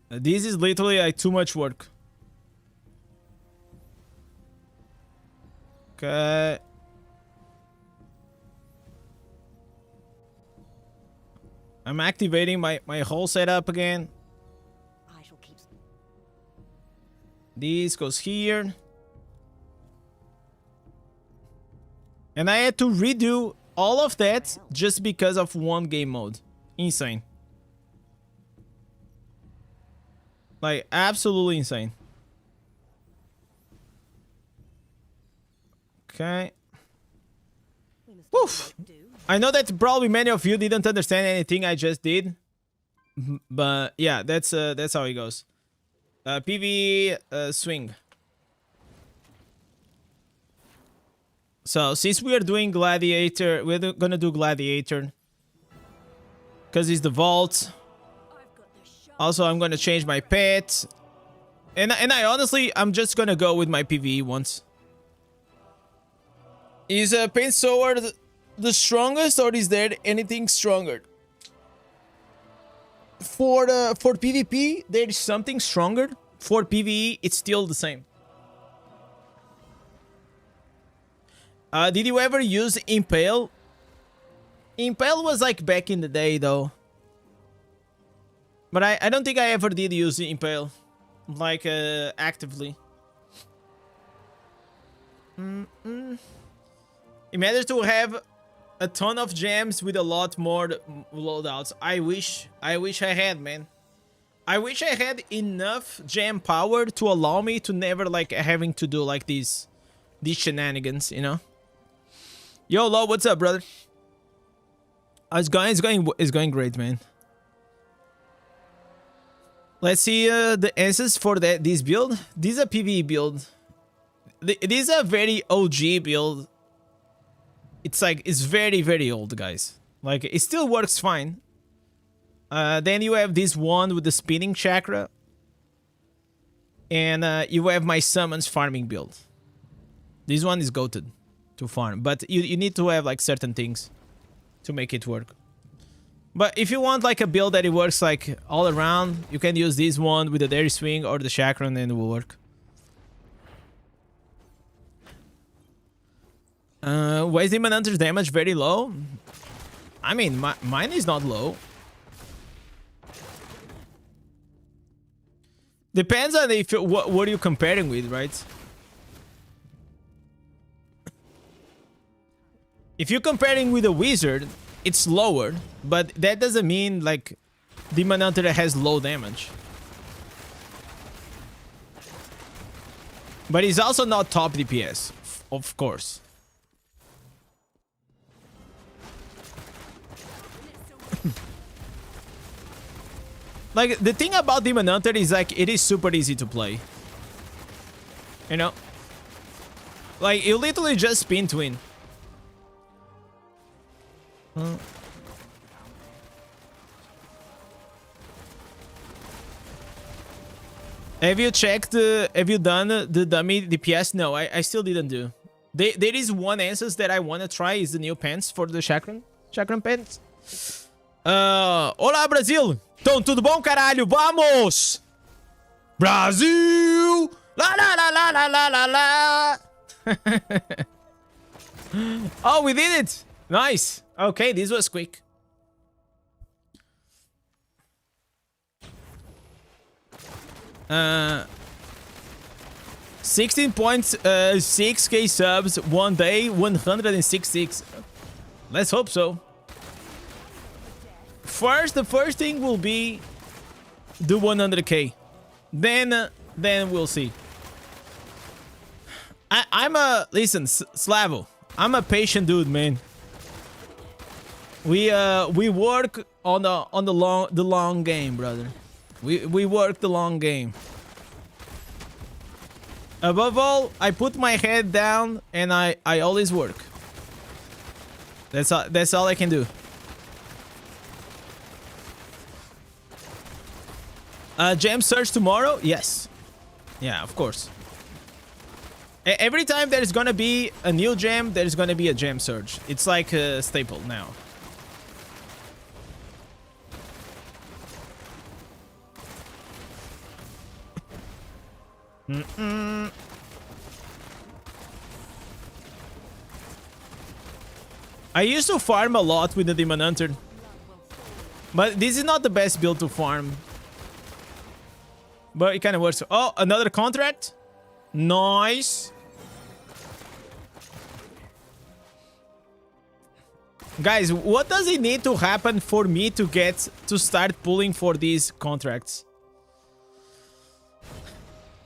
This is literally like too much work. Okay. I'm activating my whole setup again.
I shall keep
This goes here. And I had to redo all of that just because of one game mode. Insane. Like, absolutely insane. Okay. Woof. I know that probably many of you didn't understand anything I just did. But yeah, that's how it goes. PvE swing. So since we are doing gladiator, we're gonna do gladiator because it's the vault. Also, I'm gonna change my pet, and I honestly, I'm just gonna go with my PvE once. Is Paint Sword the strongest, or is there anything stronger? For PvP, there is something stronger. For PvE, it's still the same. Did you ever use Impale? Impale was like back in the day, though. But I don't think I ever did use Impale, like actively. It matters to have a ton of gems with a lot more loadouts. I wish I had, man. I wish I had enough gem power to allow me to never like having to do like these shenanigans, you know. Yo, Lo, what's up, brother? It's going great, man. Let's see the answers for this build. This is a PvE build. This is a very OG build. It's like, it's very, very old, guys. Like, it still works fine. Then you have this one with the spinning chakra. And you have my summons farming build. This one is goated to farm. But you need to have like certain things to make it work. But if you want like a build that it works like all around, you can use this one with the Dairy Swing or the chakra and it will work. Why is Demon Hunter's damage very low? I mean, mine is not low. Depends on if what are you comparing with, right? If you're comparing with a wizard, it's lower, but that doesn't mean like Demon Hunter has low damage. But he's also not top DPS, of course. Like, the thing about Demon Hunter is, like, it is super easy to play. You know? Like, you literally just spin twin. Have you checked, have you done the dummy DPS? No, I still didn't do. There is one answer that I want to try, is the new pants for the Chakram pants. Olá, Brasil! Então, tudo bom, caralho? Vamos! Brasil! La la la la la la la la! Oh, we did it! Nice! Okay, this was quick. Uh, 16.6k subs, 1 day, 166. Let's hope so. The first thing will be the 100k. Then we'll see. Listen, Slavo. I'm a patient dude, man. We work on the long game, brother. We work the long game. Above all, I put my head down and I always work. That's all I can do. Gem search tomorrow? Yes. Yeah, of course. Every time there's gonna be a new gem, there's gonna be a gem search. It's like a staple now. I used to farm a lot with the Demon Hunter, but this is not the best build to farm. But it kind of works. Oh, another contract. Nice. Guys, what does it need to happen for me to start pulling for these contracts?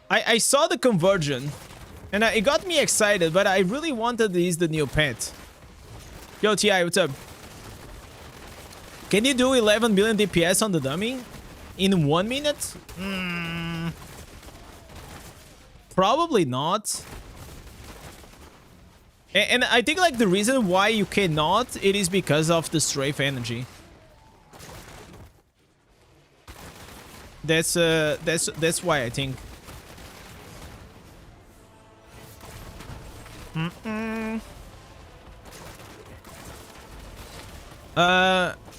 I saw the conversion and it got me excited, but I really wanted the new pet. Yo, TI, what's up? Can you do 11 million DPS on the dummy in 1 minute? Probably not. And I think like the reason why you cannot, it is because of the strafe energy. That's why I think.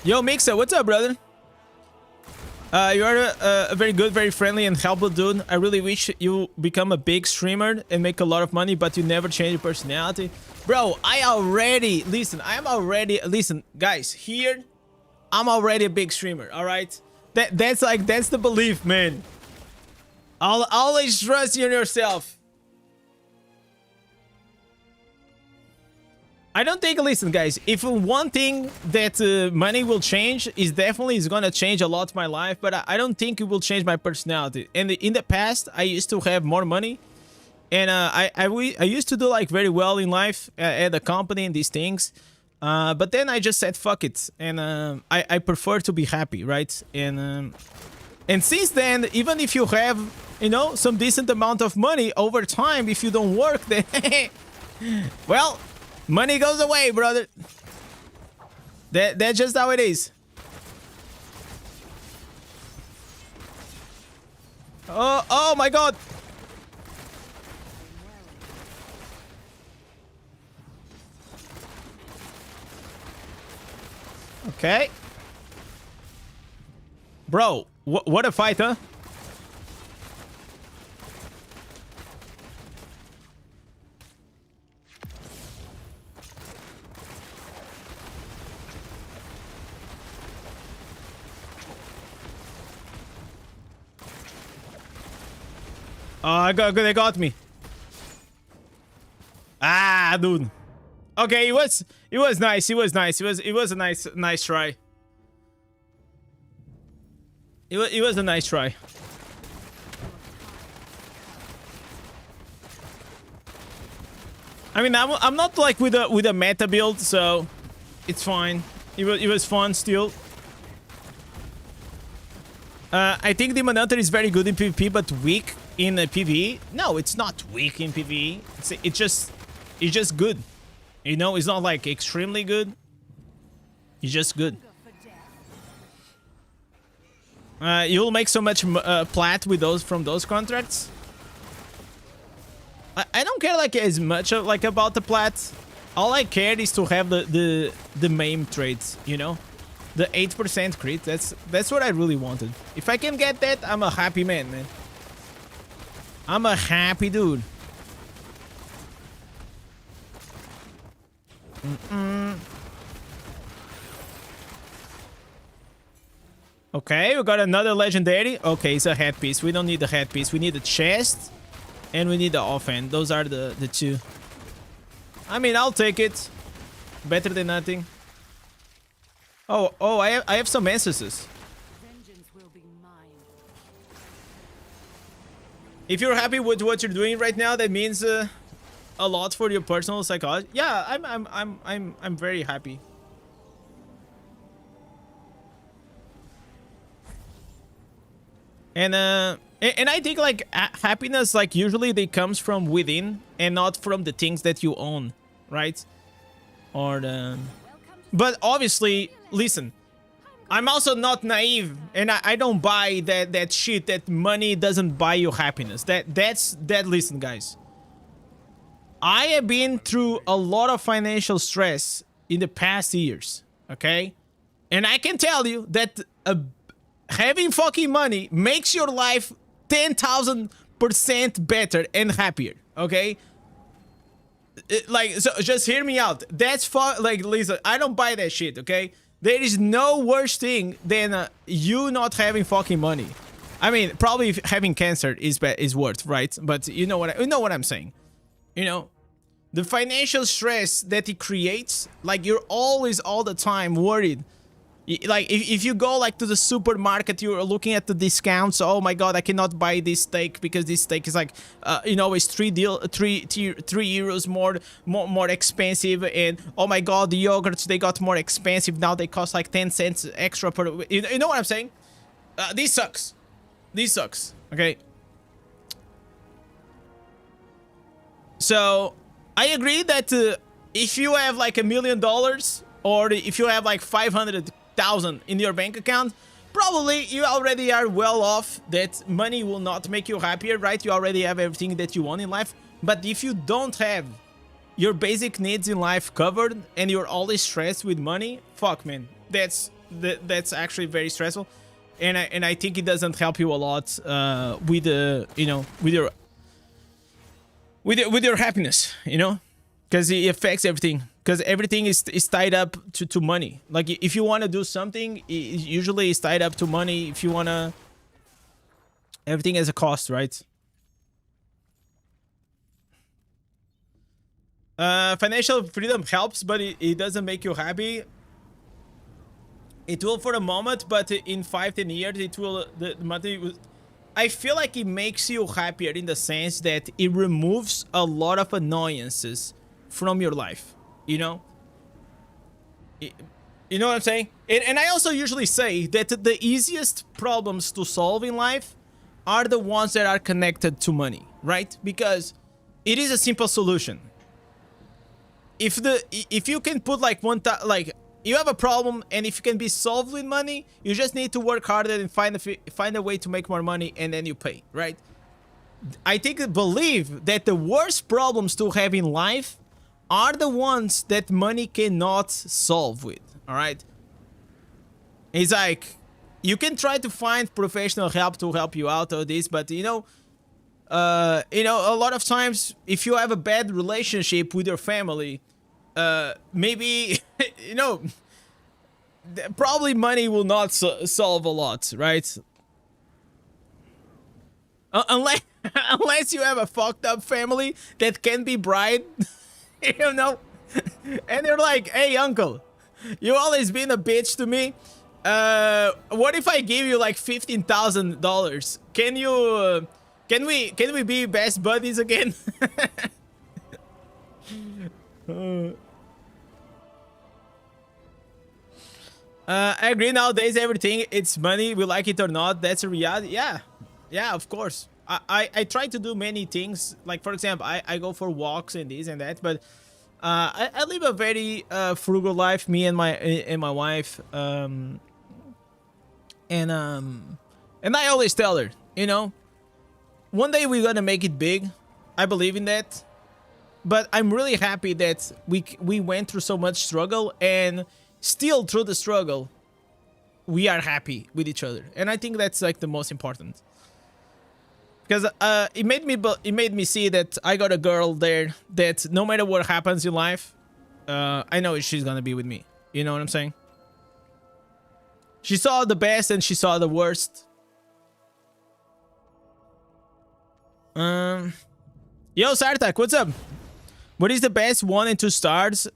Yo, Mixer, what's up, brother? You are a very good, very friendly and helpful dude. I really wish you become a big streamer and make a lot of money, but you never change your personality. Bro, listen, guys, here, I'm already a big streamer, alright? That's the belief, man. I'll always trust you in yourself. I don't think, listen, guys, if one thing that money will change is definitely gonna change a lot my life, but I don't think it will change my personality. And in the past, I used to have more money, and I used to do like very well in life at the company and these things, but then I just said fuck it, and I prefer to be happy, right? And since then, even if you have, you know, some decent amount of money over time, if you don't work, then well. Money goes away, brother. That's just how it is. Oh my god. Okay. Bro, what a fight, huh? Oh, they got me. Ah, dude. Okay, it was nice. It was nice. It was a nice try. It was a nice try. I mean, I'm not like with a meta build, so it's fine. It was fun still. I think Demon Hunter is very good in PvP, but weak in PvE. No, it's not weak in PvE. It's just good. You know, it's not like extremely good. It's just good. You'll make so much plat with those from those contracts. I don't care like as much like about the plat. All I care is to have the main traits, you know, the 8% crit. That's what I really wanted. If I can get that, I'm a happy man. I'm a happy dude. Okay, we got another legendary. Okay, it's a headpiece. We don't need the headpiece. We need the chest. And we need the offhand. Those are the two. I mean, I'll take it. Better than nothing. Oh, I have some ancestors.
Vengeance will be mine.
If you're happy with what you're doing right now, that means a lot for your personal psychology. Yeah, I'm very happy. And I think like happiness, like usually they comes from within and not from the things that you own, right? Or the... But obviously, listen, I'm also not naive, and I don't buy that shit that money doesn't buy you happiness. Listen, guys. I have been through a lot of financial stress in the past years, okay? And I can tell you that having fucking money makes your life 10,000% better and happier, okay? Like, so just hear me out. That's like, listen, I don't buy that shit, okay? There is no worse thing than you not having fucking money. I mean, probably having cancer is worth, right? But you know what I'm saying. You know, the financial stress that it creates, like you're always all the time worried. Like if you go like to the supermarket, you're looking at the discounts. Oh my god, I cannot buy this steak because this steak is like you know, it's 3 euros more expensive. And oh my god, the yogurts, they got more expensive now. They cost like 10 cents extra per. You know what I'm saying? This sucks. This sucks. Okay. So I agree that if you have like $1 million or if you have like 500,000 in your bank account, probably you already are well off. That money will not make you happier, right? You already have everything that you want in life. But if you don't have your basic needs in life covered and you're always stressed with money, fuck, man, that's actually very stressful. And I think it doesn't help you a lot with you know, with your happiness, you know, because it affects everything. Because everything is tied up to money. Like, if you want to do something, it usually is tied up to money. If you want to... Everything has a cost, right? Financial freedom helps, but it doesn't make you happy. It will for a moment, but in 5-10 years, it will... The money will... I feel like it makes you happier in the sense that it removes a lot of annoyances from your life. You know? You know what I'm saying? And I also usually say that the easiest problems to solve in life are the ones that are connected to money, right? Because it is a simple solution. If you can put like you have a problem, and if you can be solved with money, you just need to work harder and find a way to make more money, and then you pay, right? I believe that the worst problems to have in life are the ones that money cannot solve with, all right? It's like, you can try to find professional help to help you out of this, but you know, a lot of times, if you have a bad relationship with your family, maybe, you know, probably money will not solve a lot, right? Unless you have a fucked up family that can be bribed. You know, and they're like, hey, uncle, you always been a bitch to me. What if I give you like $15,000? Can we be best buddies again? I agree. Nowadays, everything it's money. We like it or not. That's a reality. Yeah, yeah, of course. I try to do many things. Like for example, I go for walks and this and that. But I live a very frugal life. Me and my wife. And I always tell her, you know, one day we're gonna make it big. I believe in that. But I'm really happy that we went through so much struggle, and still through the struggle, we are happy with each other. And I think that's like the most important. Because it made me see that I got a girl there that no matter what happens in life, I know she's gonna be with me. You know what I'm saying? She saw the best and she saw the worst. Yo, Sartak, what's up? What is the best 1 and 2 stars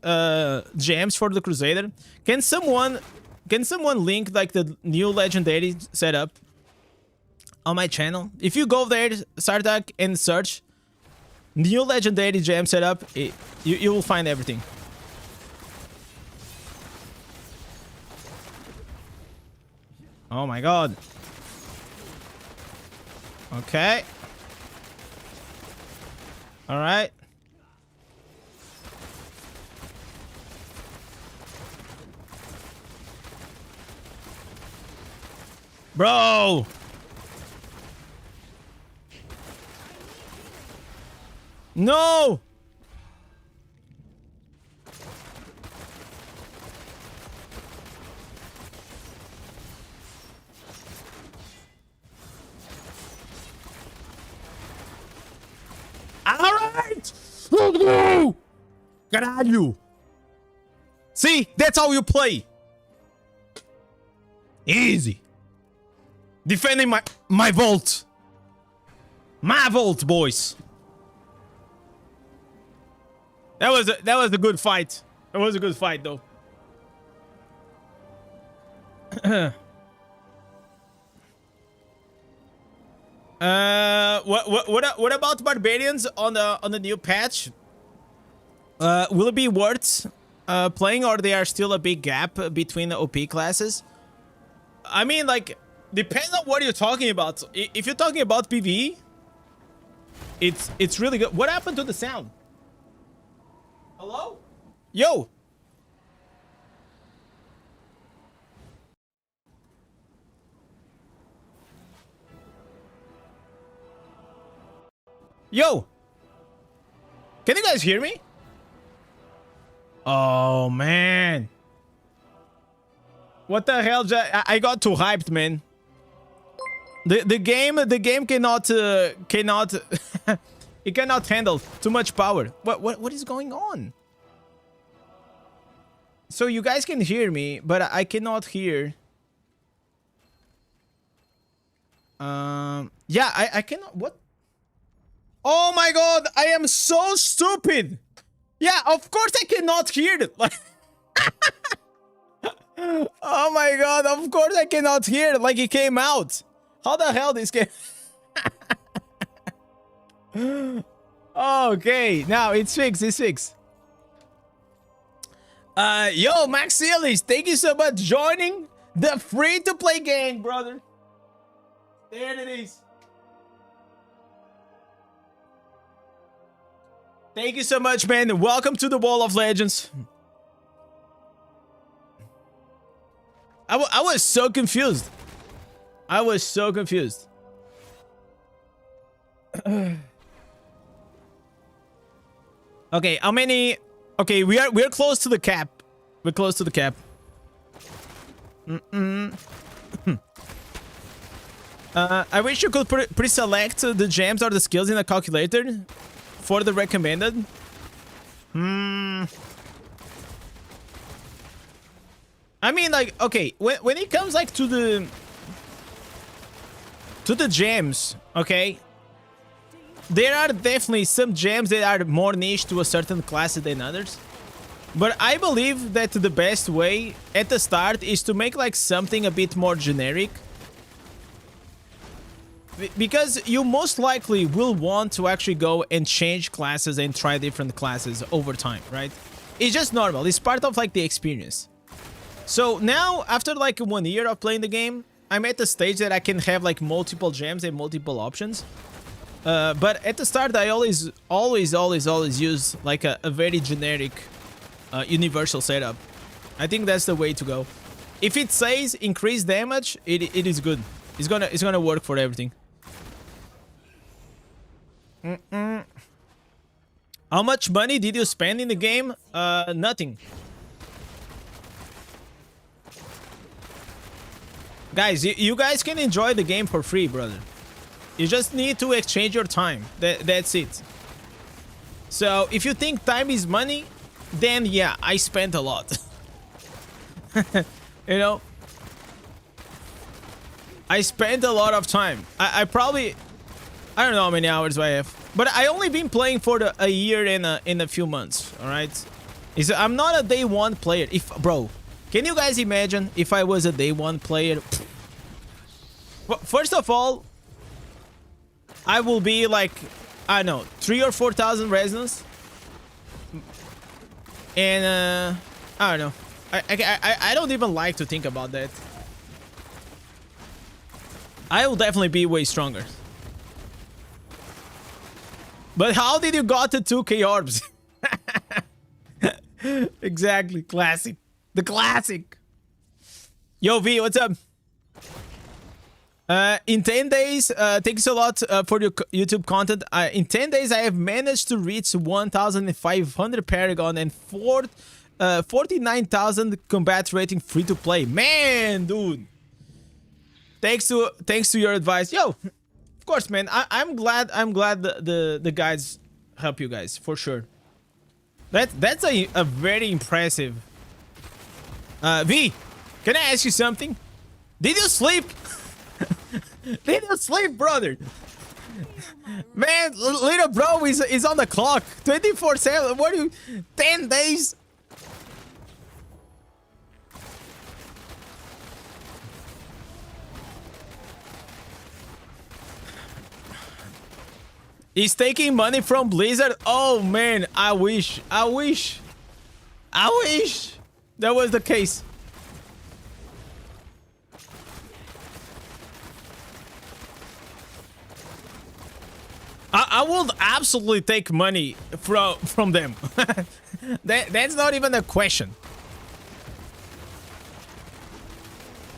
gems for the Crusader? Can someone link like the new legendary setup on my channel? If you go there, Sartak, and search new legendary gem setup, you will find everything. Oh my god. Okay. All right. Bro! No! Alright! No! Caralho! See? That's how you play! Easy! Defending my vault. My vault, boys. That was a good fight. That was a good fight, though. What about barbarians on the new patch? Will it be worth playing, or there are still a big gap between the OP classes? I mean, like, depends on what you're talking about. If you're talking about PvE, it's really good. What happened to the sound? Hello? Yo! Yo! Can you guys hear me? Oh, man. What the hell? I got too hyped, man. The game cannot it cannot handle too much power. What is going on? So you guys can hear me, but I cannot hear. Yeah, I cannot. What? Oh my god, I am so stupid. Yeah, of course I cannot hear it. Like, oh my god, of course I cannot hear it. Like, it came out. How the hell this game? Okay, now it's fixed. It's fixed. Yo, Max Illich, thank you so much joining the free-to-play gang, brother. There it is. Thank you so much, man. Welcome to the Wall of Legends. I was so confused. I was so confused. Okay, how many? Okay, we're close to the cap. We're close to the cap. I wish you could pre-select the gems or the skills in a calculator for the recommended. I mean, like, okay, when it comes like to the gems, okay, there are definitely some gems that are more niche to a certain class than others. But I believe that the best way at the start is to make like something a bit more generic. because you most likely will want to actually go and change classes and try different classes over time, right? It's just normal. It's part of like the experience. So now, after like 1 year of playing the game, I'm at the stage that I can have like multiple gems and multiple options. But at the start, I always use like a very generic universal setup. I think that's the way to go. If it says increase damage, it is good. It's gonna work for everything. How much money did you spend in the game? Nothing. Guys, you guys can enjoy the game for free, brother. You just need to exchange your time. That's it. So if you think time is money, then yeah, I spent a lot. You know, I spent a lot of time. I probably, I don't know how many hours I have, but I only been playing for a year and in a few months. All right, I'm not a day one player. Bro, can you guys imagine if I was a day one player? Well, first of all, I will be like, I don't know, 3,000 or 4,000 resonance, and I don't know. I don't even like to think about that. I will definitely be way stronger. But how did you got to 2k orbs? Exactly, classic. The classic. Yo, V, what's up? In 10 days, thanks a lot for your YouTube content. In 10 days, I have managed to reach 1,500 Paragon and 49,000 combat rating free to play. Man, dude. Thanks to your advice. Yo, of course, man. I'm glad the guides help you guys, for sure. That's a very impressive. V, can I ask you something? Did you sleep? Did you sleep, brother? Man, little bro is on the clock 24/7. What do you 10 days? He's taking money from Blizzard. Oh man, I wish that was the case. I will absolutely take money from them. That's not even a question.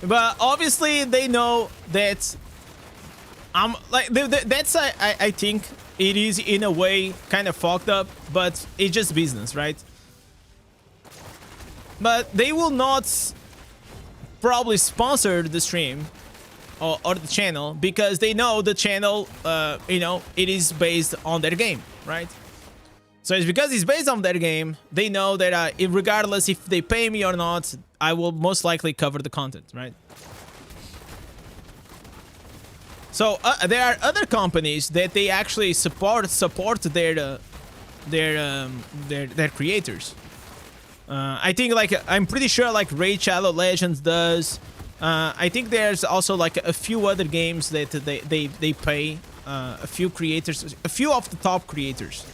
But obviously they know that I'm like that's I think it is in a way kind of fucked up, but it's just business, right? But they will not probably sponsor the stream or the channel because they know the channel, you know, it is based on their game, right? So it's because it's based on their game, they know that regardless if they pay me or not, I will most likely cover the content, right? So there are other companies that they actually support their creators. I think like I'm pretty sure like Raid Shadow Legends does. I think there's also like a few other games that they pay a few creators, a few of the top creators.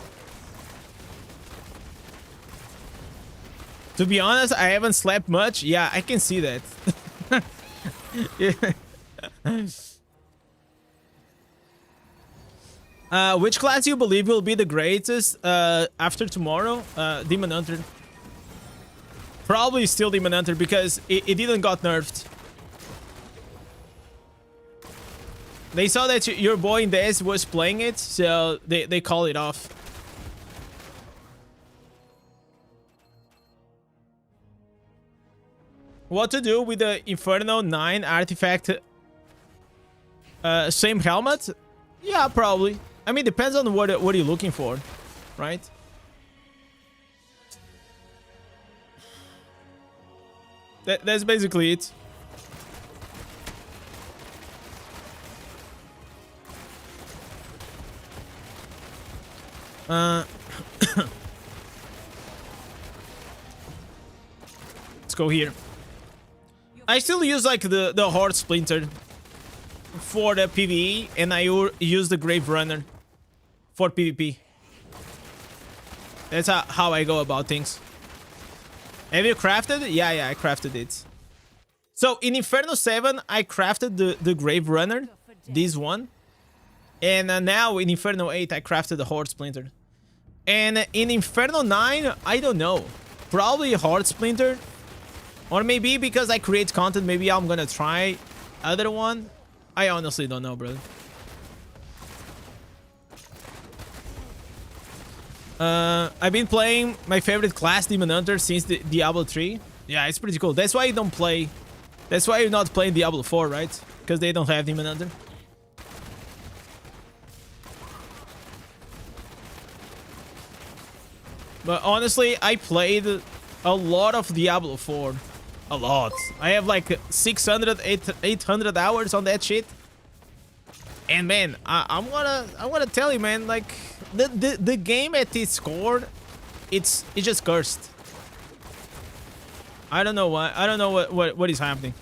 To be honest, I haven't slept much. Yeah, I can see that. Yeah. Which class you believe will be the greatest after tomorrow? Demon Hunter. Probably still Demon Hunter because it didn't got nerfed. They saw that your boy Indez was playing it, so they call it off. What to do with the Inferno 9 artifact? Same helmet? Yeah, probably. I mean, depends on what you're looking for, right? That's basically it. Let's go here. I still use like the Horde Splinter. for the PvE, and I use the Grave Runner for PvP. That's how I go about things. Have you crafted it? Yeah, I crafted it. So in Inferno 7, I crafted the Grave Runner, this one. And now in Inferno 8, I crafted the Horde Splinter. And in Inferno 9, I don't know. Probably Horde Splinter. Or maybe because I create content, maybe I'm gonna try other one. I honestly don't know, brother. I've been playing my favorite class, Demon Hunter, since the Diablo 3. Yeah, it's pretty cool. That's why you don't play... That's why you're not playing Diablo 4, right? Because they don't have Demon Hunter. But honestly, I played a lot of Diablo 4. A lot. I have like 600, 800 hours on that shit. And man, I'm gonna tell you, man, like the game at its core, it's just cursed. I don't know why. I don't know what is happening.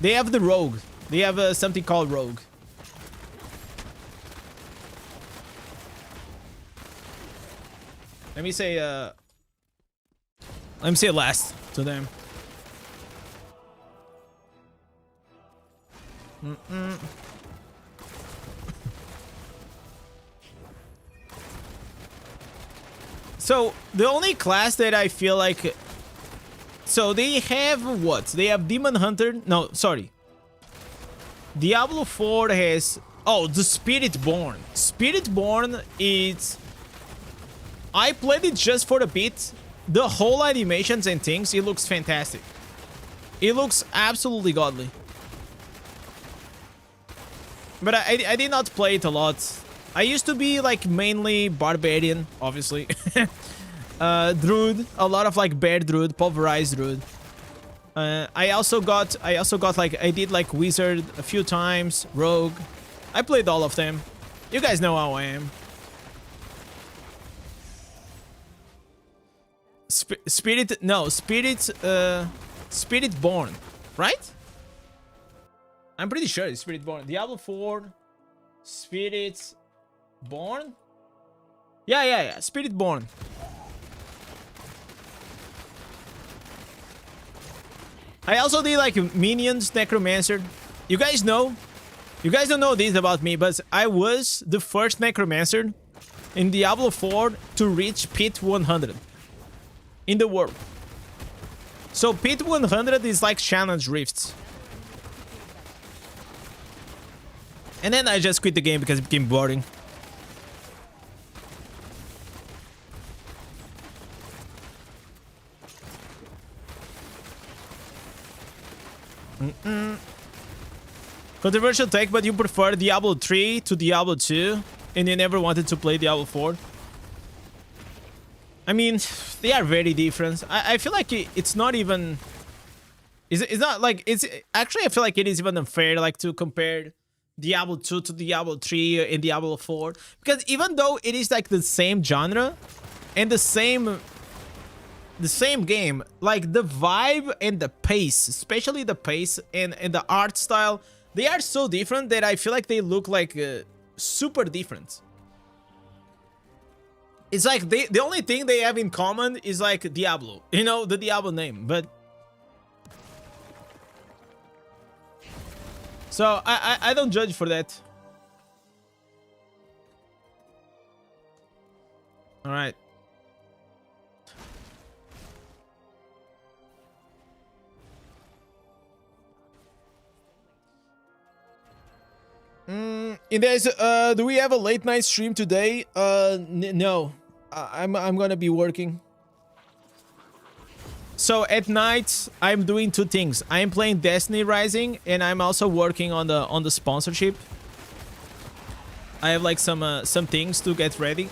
They have the rogue. They have something called rogue. Let me say last to them. So the only class that I feel like, so they have what? They have Demon Hunter. No, sorry. Diablo 4 has, oh, the Spiritborn. Spiritborn is, I played it just for a bit. The whole animations and things, it looks fantastic. It looks absolutely godly. But I did not play it a lot. I used to be like mainly barbarian, obviously. Druid, a lot of like bear druid, pulverized druid. I also got like, I did like wizard a few times, rogue. I played all of them. You guys know how I am. Spiritborn, right? I'm pretty sure it's Spiritborn. Diablo 4, Spiritborn. Yeah, Spiritborn. I also did like minions, necromancer. You guys don't know this about me, but I was the first necromancer in Diablo 4 to reach Pit 100 in the world. So Pit 100 is like challenge rifts. And then I just quit the game because it became boring. Controversial take, but you prefer Diablo 3 to Diablo 2 and you never wanted to play Diablo 4? I mean, they are very different. I feel like it's not even... It's not like... It's actually, I feel like it is even unfair like to compare Diablo 2 to Diablo 3 and Diablo 4. Because even though it is like the same genre and the same game, like the vibe and the pace, especially the pace and the art style, they are so different that I feel like they look like super different. It's like the only thing they have in common is like Diablo, you know, the Diablo name, but so I don't judge for that. All right. Indez, do we have a late night stream today? No. I'm gonna be working. So at night, I'm doing two things. I'm playing Destiny Rising, and I'm also working on the sponsorship. I have like some things to get ready.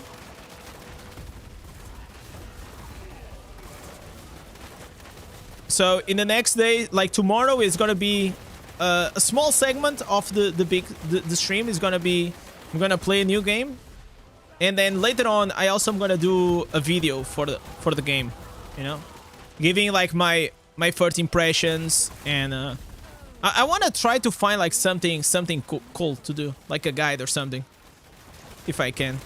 So in the next day, like tomorrow, is gonna be a small segment of the stream is gonna be, I'm gonna play a new game, and then later on I also am gonna do a video for the game. you know, giving like my first impressions, and I want to try to find like something cool to do, like a guide or something, if I can.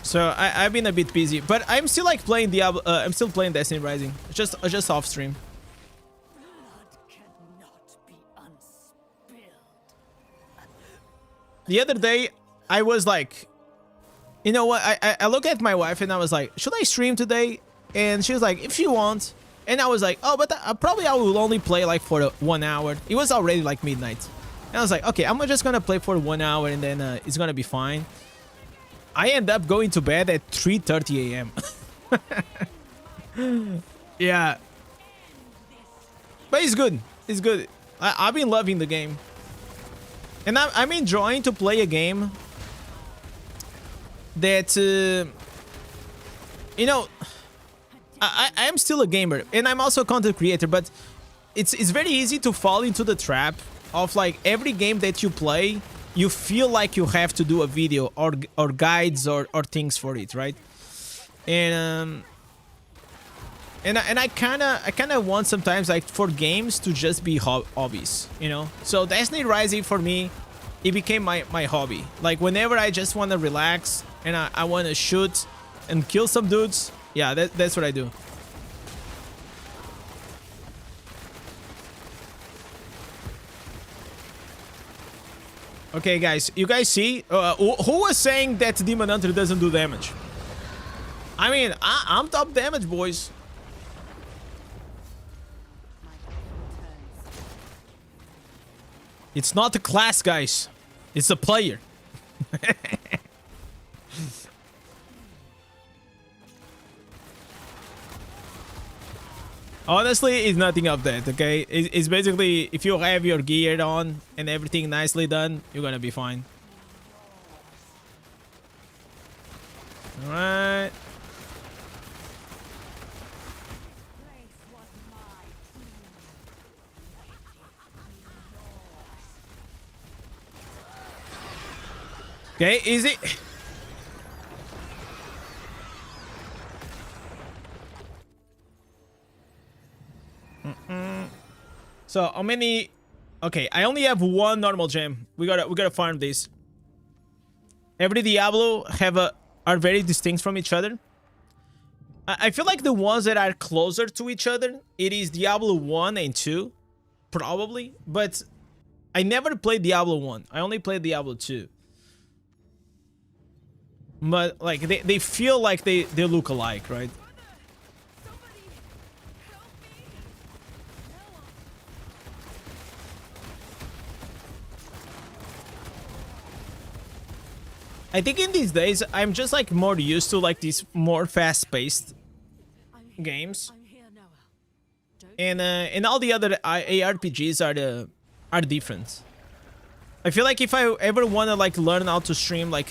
So I've been a bit busy, but I'm still like playing Diablo. I'm still playing Destiny Rising, just off stream. The other day, I was like, you know what? I look at my wife and I was like, should I stream today? And she was like, if you want. And I was like, oh, but probably I will only play like for 1 hour. It was already like midnight. And I was like, okay, I'm just gonna play for 1 hour and then it's gonna be fine. I end up going to bed at 3:30 a.m. Yeah. But it's good. It's good. I've been loving the game. And I'm enjoying to play a game that, you know, I'm still a gamer and I'm also a content creator, but it's very easy to fall into the trap of like every game that you play, you feel like you have to do a video or guides or things for it, right? And I kind of want sometimes like for games to just be hobbies, you know. So Destiny Rising for me, it became my hobby. Like whenever I just want to relax and I want to shoot and kill some dudes, yeah, that's what I do. Okay, guys, you guys see? Who was saying that Demon Hunter doesn't do damage? I mean, I'm top damage, boys. It's not a class, guys. It's a player. Honestly, it's nothing of that, okay? It's basically, if you have your gear on and everything nicely done, you're gonna be fine. Alright. Okay, easy. So how many? Okay, I only have one normal gem. We gotta farm this. Every Diablo are very distinct from each other. I feel like the ones that are closer to each other, it is Diablo 1 and 2, probably. But I never played Diablo 1. I only played Diablo 2. But like they feel like they look alike, right? I think in these days I'm just like more used to like these more fast-paced games, and all the other ARPGs are different. I feel like if I ever want to like learn how to stream like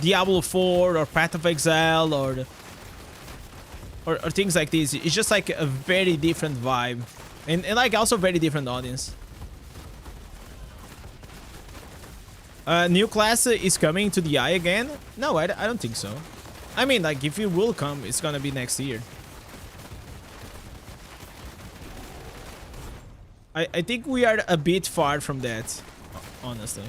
Diablo 4 or Path of Exile or things like this, it's just like a very different vibe, and like also very different audience. New class is coming to the eye again? No, I don't think so. I mean, like, if it will come, it's gonna be next year. I think we are a bit far from that, honestly.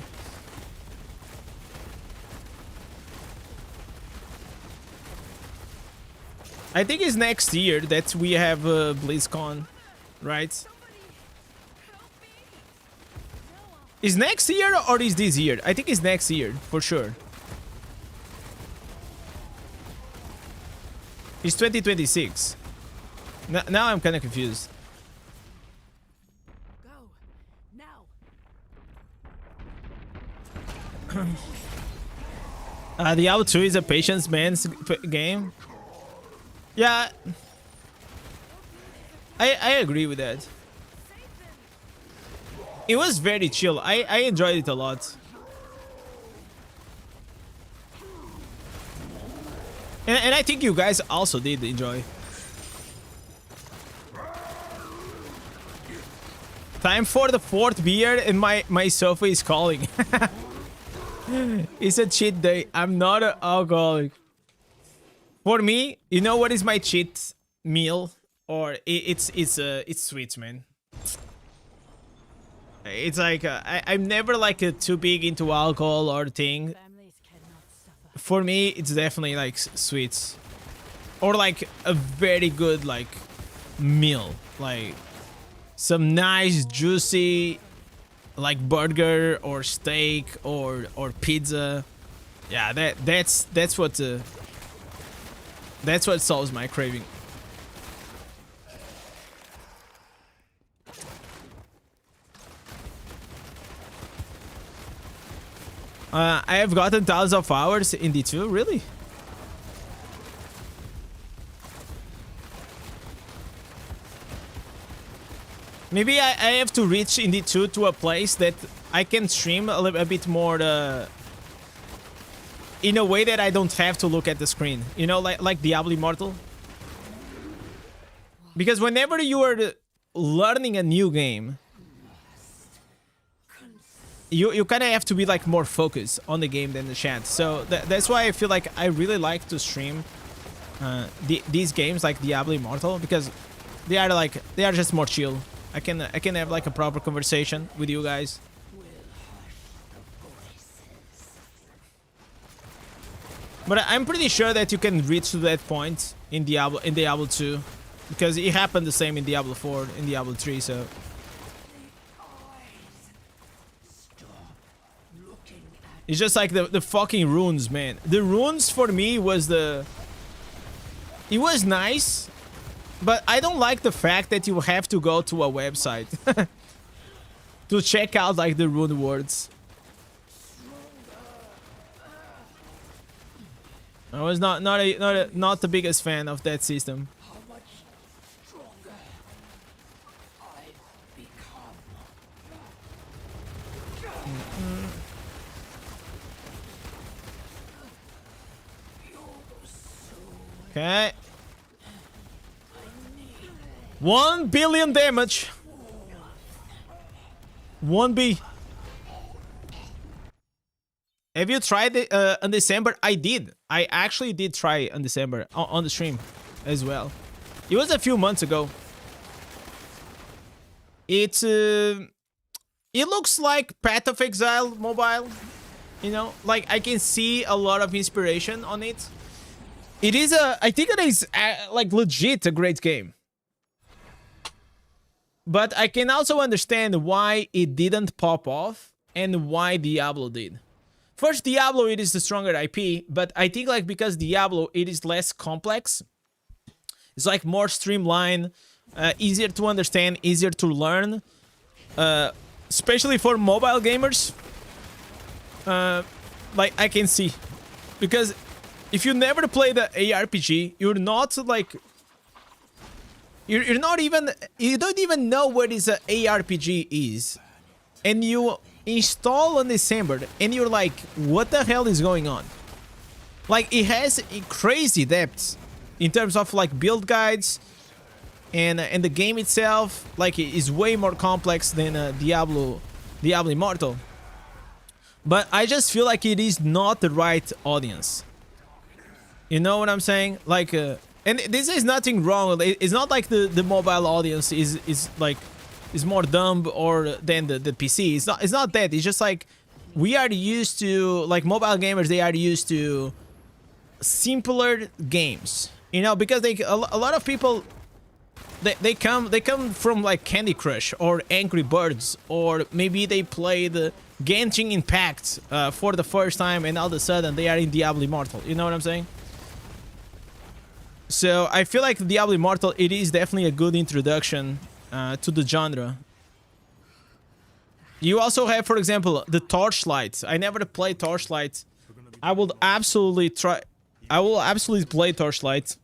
I think it's next year that we have BlizzCon, right? Is next year or is this year? I think it's next year, for sure. It's 2026. Now I'm kind of confused.
Go now.
Diablo 2 is a patience man's game. Yeah, I agree with that. It was very chill. I enjoyed it a lot. And I think you guys also did enjoy. Time for the 4th beer and my sofa is calling. It's a cheat day. I'm not an alcoholic. For me, you know what is my cheat meal? Or it's sweets, man. It's like I'm never like too big into alcohol or thing. For me, it's definitely like sweets, or like a very good like meal, like some nice juicy like burger or steak or pizza. Yeah, that's what solves my craving. I have gotten thousands of hours in D2, really? Maybe I have to reach in D2 to a place that I can stream a bit more in a way that I don't have to look at the screen. You know, like Diablo Immortal. Because whenever you are learning a new game, you kind of have to be like more focused on the game than the chat. So that's why I feel like I really like to stream these games like Diablo Immortal, because they are just more chill. I can have like a proper conversation with you guys. But I'm pretty sure that you can reach to that point in Diablo 2, because it happened the same in Diablo 4, in Diablo 3. So it's just like the fucking runes, man. The runes for me was it was nice, but I don't like the fact that you have to go to a website to check out like the rune words. I was not the biggest fan of that system. Okay. 1 billion damage. 1B. Have you tried it on December? I did. I actually did try on December on the stream as well. It was a few months ago. It looks like Path of Exile mobile. You know, like I can see a lot of inspiration on it. It is I think it is like legit a great game. But I can also understand why it didn't pop off and why Diablo did. First, Diablo, it is the stronger IP, but I think like because Diablo, it is less complex. It's like more streamlined, easier to understand, easier to learn, especially for mobile gamers. Like I can see, because if you never play the ARPG, you're not like you don't even know what is a ARPG is, and you install on December and you're like, what the hell is going on? Like it has crazy depths in terms of like build guides, and the game itself like is way more complex than Diablo Immortal. But I just feel like it is not the right audience. You know what I'm saying? Like and this is nothing wrong. It's not like the mobile audience is more dumb or than the PC. It's not that. It's just like we are used to, like mobile gamers, they are used to simpler games. You know, because a lot of people they come from like Candy Crush or Angry Birds, or maybe they played Genshin Impact for the first time, and all of a sudden they are in Diablo Immortal. You know what I'm saying? So I feel like Diablo Immortal, it is definitely a good introduction to the genre. You also have, for example, the Torchlight. I never played Torchlight. I will absolutely play Torchlight.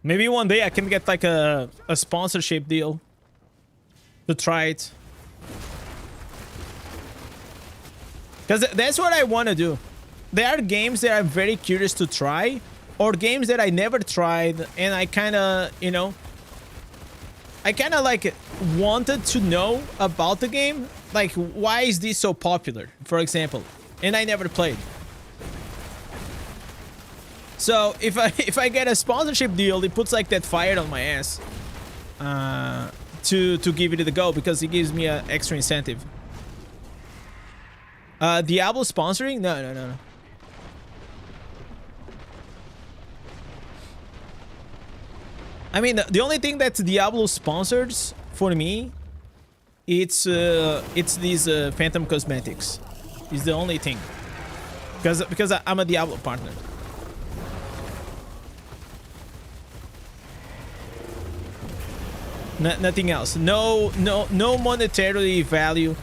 Maybe one day I can get like a sponsorship deal to try it. Because that's what I want to do. There are games that I'm very curious to try, or games that I never tried, and I kind of, you know, I kind of like wanted to know about the game. Like, why is this so popular, for example? And I never played. So if I get a sponsorship deal, it puts like that fire on my ass to give it a go, because it gives me an extra incentive. Diablo sponsoring? No. I mean, the only thing that Diablo sponsors for me, it's these Phantom Cosmetics. Is the only thing. Because I'm a Diablo partner. Nothing else. No monetary value.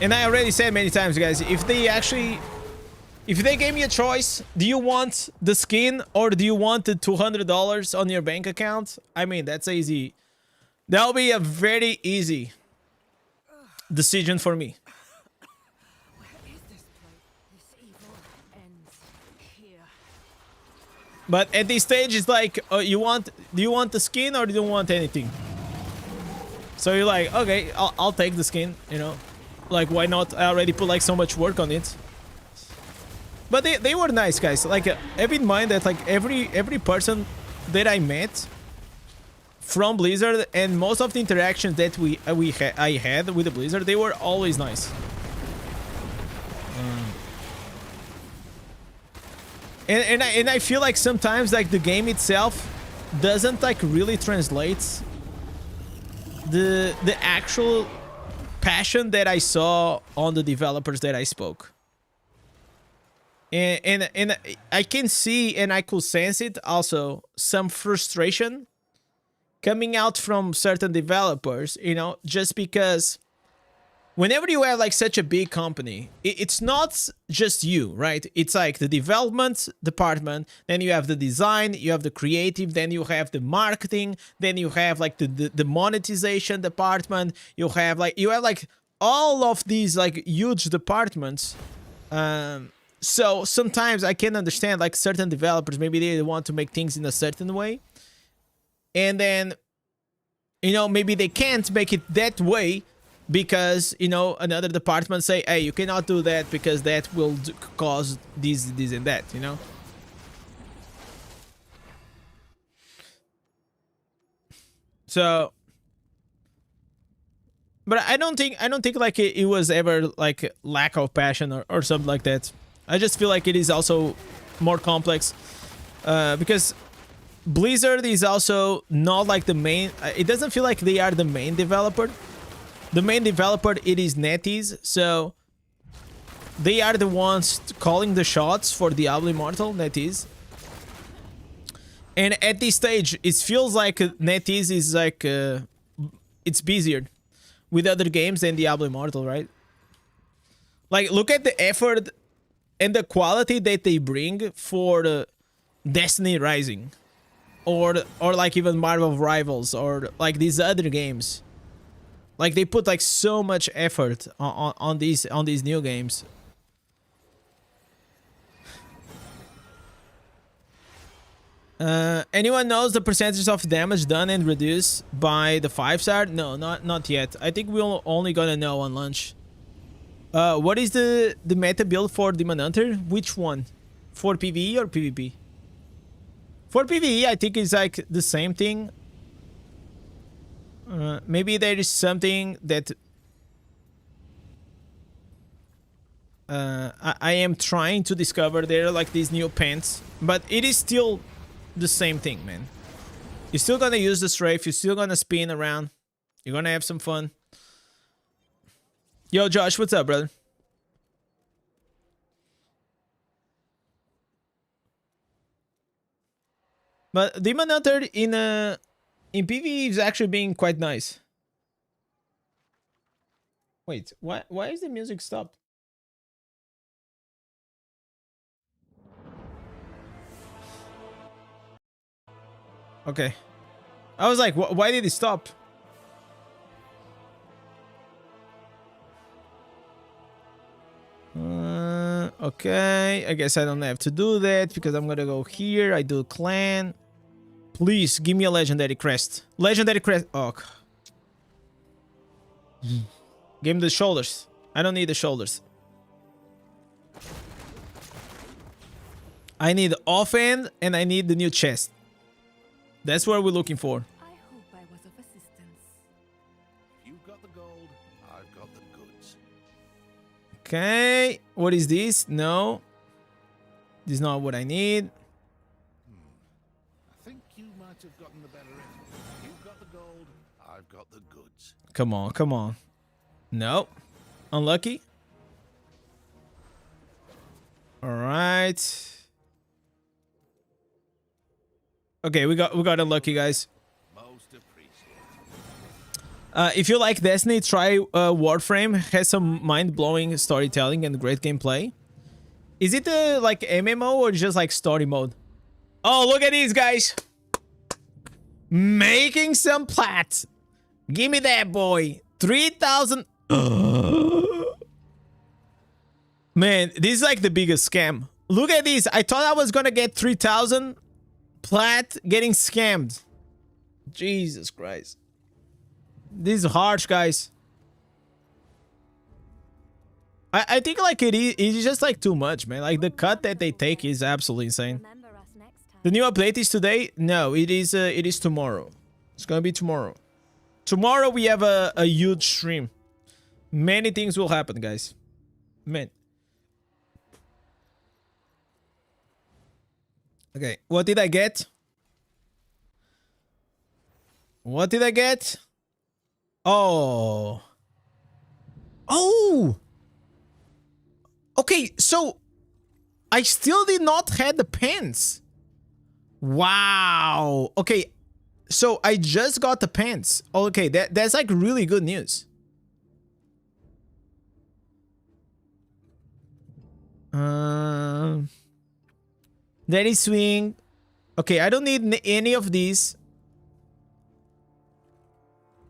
And I already said many times, guys, if they gave me a choice, do you want the skin or do you want the $200 on your bank account? I mean, that's easy. That'll be a very easy decision for me. But at this stage, it's like, do you want the skin or do you want anything? So you're like, okay, I'll take the skin, you know. Like, why not? I already put like so much work on it. But they were nice, guys. Like, have in mind that like every person that I met from Blizzard, and most of the interactions that I had with the Blizzard, they were always nice. And I feel like sometimes like the game itself doesn't like really translate the actual passion that I saw on the developers that I spoke. And I can see and I could sense it also, some frustration coming out from certain developers, you know, just because whenever you have like such a big company, it's not just you, right? It's like the development department, then you have the design, you have the creative, then you have the marketing, then you have like the monetization department, you have like all of these like huge departments. So sometimes I can understand like certain developers, maybe they want to make things in a certain way, and then, you know, maybe they can't make it that way because, you know, another department say, hey, you cannot do that because that will cause this and that, you know. So, but I don't think like it was ever like lack of passion or something like that. I just feel like it is also more complex because Blizzard is also not like the main. It doesn't feel like they are the main developer. The main developer, it is NetEase, so they are the ones calling the shots for Diablo Immortal, NetEase. And at this stage, it feels like NetEase is like it's busier with other games than Diablo Immortal, right? Like, look at the effort and the quality that they bring for the Destiny Rising, or like even Marvel Rivals, or like these other games. Like, they put like so much effort on these new games. Anyone knows the percentage of damage done and reduced by the 5-star? No, not yet. I think we're only gonna know on launch. What is the meta build for Demon Hunter? Which one? For PvE or PvP? For PvE, I think it's like the same thing. Maybe there is something that I am trying to discover. There are like these new pants, but it is still the same thing, man. You're still gonna use the strafe. You're still gonna spin around. You're gonna have some fun. Yo, Josh, what's up, brother? But Demon Hunter in PvE is actually being quite nice. Wait, why is the music stopped? Okay. I was like, why did it stop? Okay, I guess I don't have to do that because I'm gonna go here. I do clan. Please give me a legendary crest. Legendary crest. Oh, Give him the shoulders. I don't need the shoulders. I need offhand and I need the new chest. That's what we're looking for.
I hope I was of assistance.
If you've got the gold, I've got the goods.
Okay. What is this? No. This is not what I need.
I think you might have gotten the better end. If you've got the gold, I've got the goods.
Come on, come on. No. Unlucky. All right. Okay, we got unlucky, guys.
Most appreciated.
If you like Destiny, try Warframe. Has some mind-blowing storytelling and great gameplay. Is it like MMO or just like story mode? Oh, look at these guys. Making some plats. Give me that, boy. 3,000. Man, this is like the biggest scam. Look at this. I thought I was gonna get 3,000 plat, getting scammed. Jesus Christ. This is harsh, guys. I think like it's just like too much, man. Like the cut that they take is absolutely insane.
Remember us next time.
The new update is today? No, it is tomorrow. It's gonna be tomorrow. Tomorrow we have a huge stream. Many things will happen, guys. Man. Okay, what did I get? What did I get? Oh. Oh! Okay, so I still did not have the pants. Wow. Okay, so I just got the pants. Okay, that's like really good news. That is swing. Okay, I don't need any of these.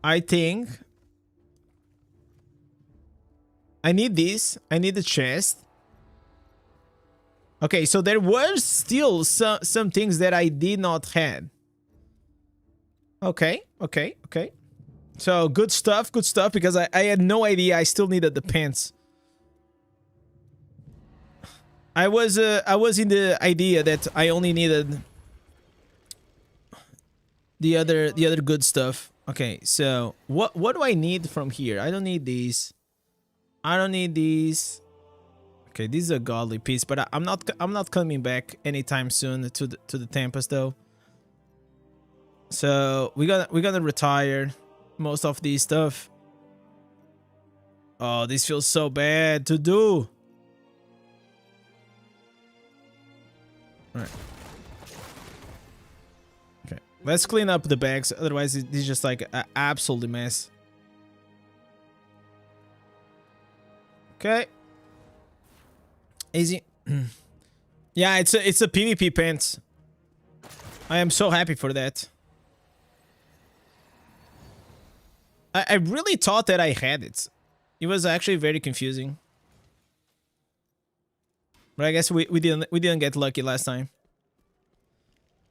I think I need this. I need the chest. Okay, so there were still some things that I did not have. Okay. So good stuff, because I had no idea I still needed the pants. I was in the idea that I only needed the other good stuff. Okay, so what do I need from here? I don't need these. I don't need these. Okay, this is a godly piece, but I'm not coming back anytime soon to the Tempest though. So we're gonna retire most of these stuff. Oh, this feels so bad to do. Alright. Okay, let's clean up the bags, otherwise it's just like an absolute mess. Okay. Easy. Yeah, it's a PvP pants. I am so happy for that. I really thought that I had it. It was actually very confusing. But I guess we didn't get lucky last time.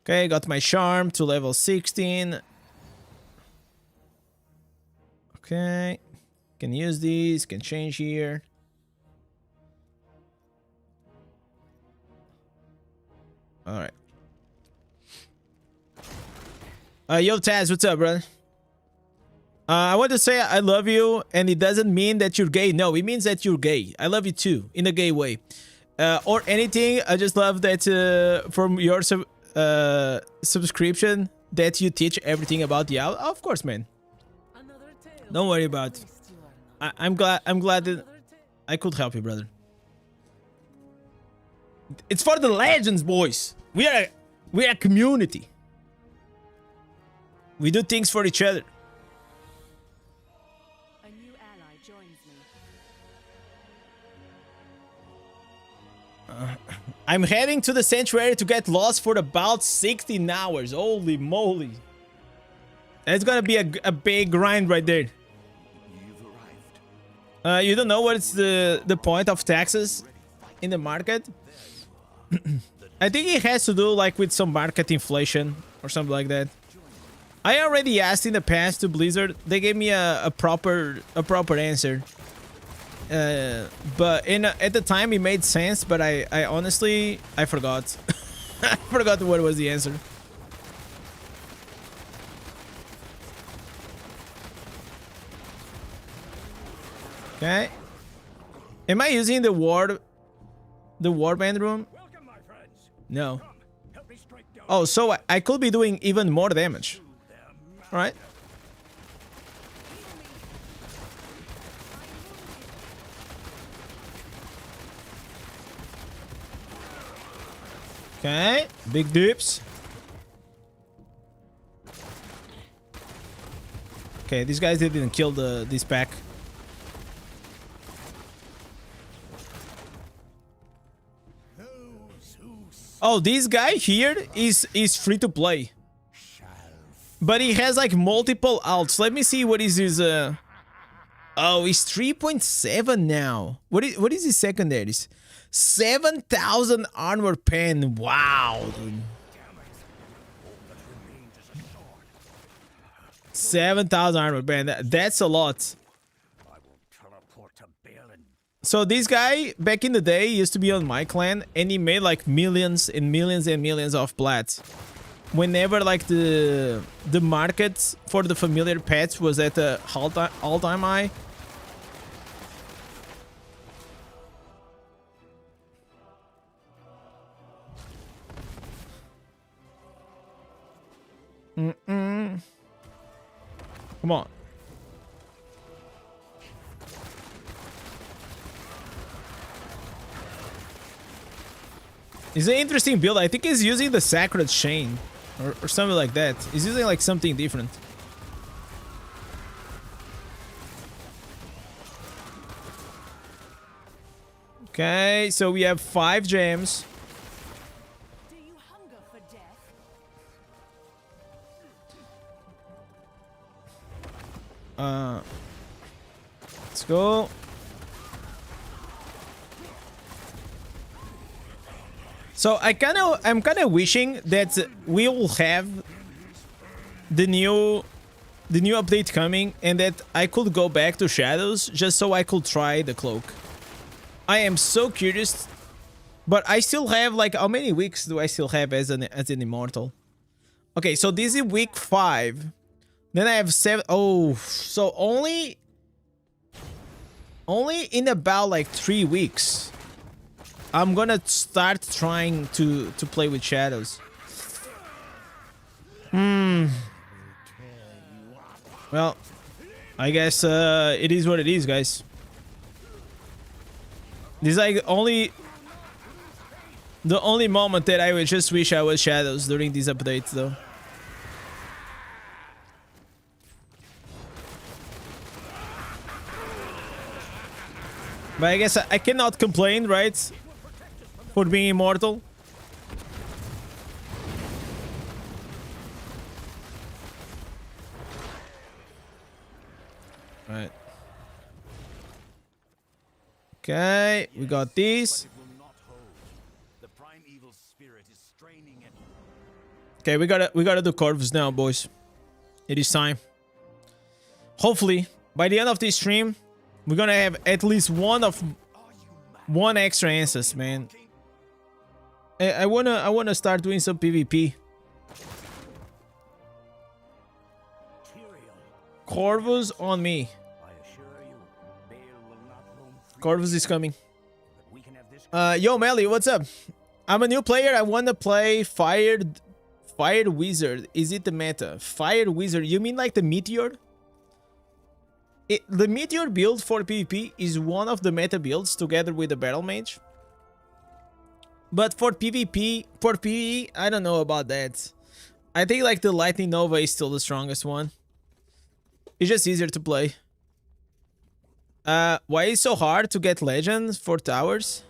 Okay, got my charm to level 16. Okay. Can use these, can change here. Alright. Yo Taz, what's up, brother? I want to say I love you, and it doesn't mean that you're gay. No, it means that you're gay. I love you too, in a gay way. Or anything. I just love that from your subscription that you teach everything about the owl. Of course, man. Don't worry about it. I'm glad that I could help you, brother. It's for the legends, boys. We are a community. We do things for each other.
A new ally joins me.
I'm heading to the sanctuary to get lost for about 16 hours. Holy moly. That's gonna be a big grind right there.
You've arrived.
You don't know what's the point of taxes in the market? I think it has to do like with some market inflation or something like that. I already asked in the past to Blizzard. They gave me a proper answer. But at the time it made sense, but I honestly forgot. I forgot what was the answer. Okay. Am I using the warband room? No. Oh, so I could be doing even more damage. All right. Okay, big dips. Okay, these guys didn't kill this pack. Oh, this guy here is free to play. But he has like multiple alts. Let me see what is his oh, he's 3.7 now. What is his secondaries? 7,000 armor pen. Wow, dude. 7,000 armor pen. That's a lot. So this guy back in the day used to be on my clan, and he made like millions and millions and millions of plats. Whenever like the market for the familiar pets was at the all-time high. Come on. It's an interesting build. I think he's using the Sacred Chain or something like that. He's using like something different. Okay, so we have 5 gems.
Do you hunger for death?
Let's go. So I'm kind of wishing that we will have the new update coming, and that I could go back to Shadows just so I could try the cloak. I am so curious, but I still have like, how many weeks do I still have as an immortal? Okay, so this is week 5. Then I have 7. Oh, so only in about like 3 weeks I'm gonna start trying to play with Shadows. Well, I guess it is what it is, guys. This is like the only moment that I would just wish I was Shadows during these updates, though. But I guess I cannot complain, right? For being immortal. Right. Okay, we got these. Okay, we gotta do corvus now, boys. It is time. Hopefully, by the end of this stream, we're gonna have at least one extra Ancest, man. I wanna start doing some PvP. Corvus on me. Corvus is coming. Yo, Melly, what's up? I'm a new player. I wanna play Fired Wizard. Is it the meta? Fired Wizard. You mean like the Meteor? The Meteor build for PvP is one of the meta builds together with the Battle Mage. But for PvE, I don't know about that. I think like the Lightning Nova is still the strongest one. It's just easier to play. Why is it so hard to get legends for towers?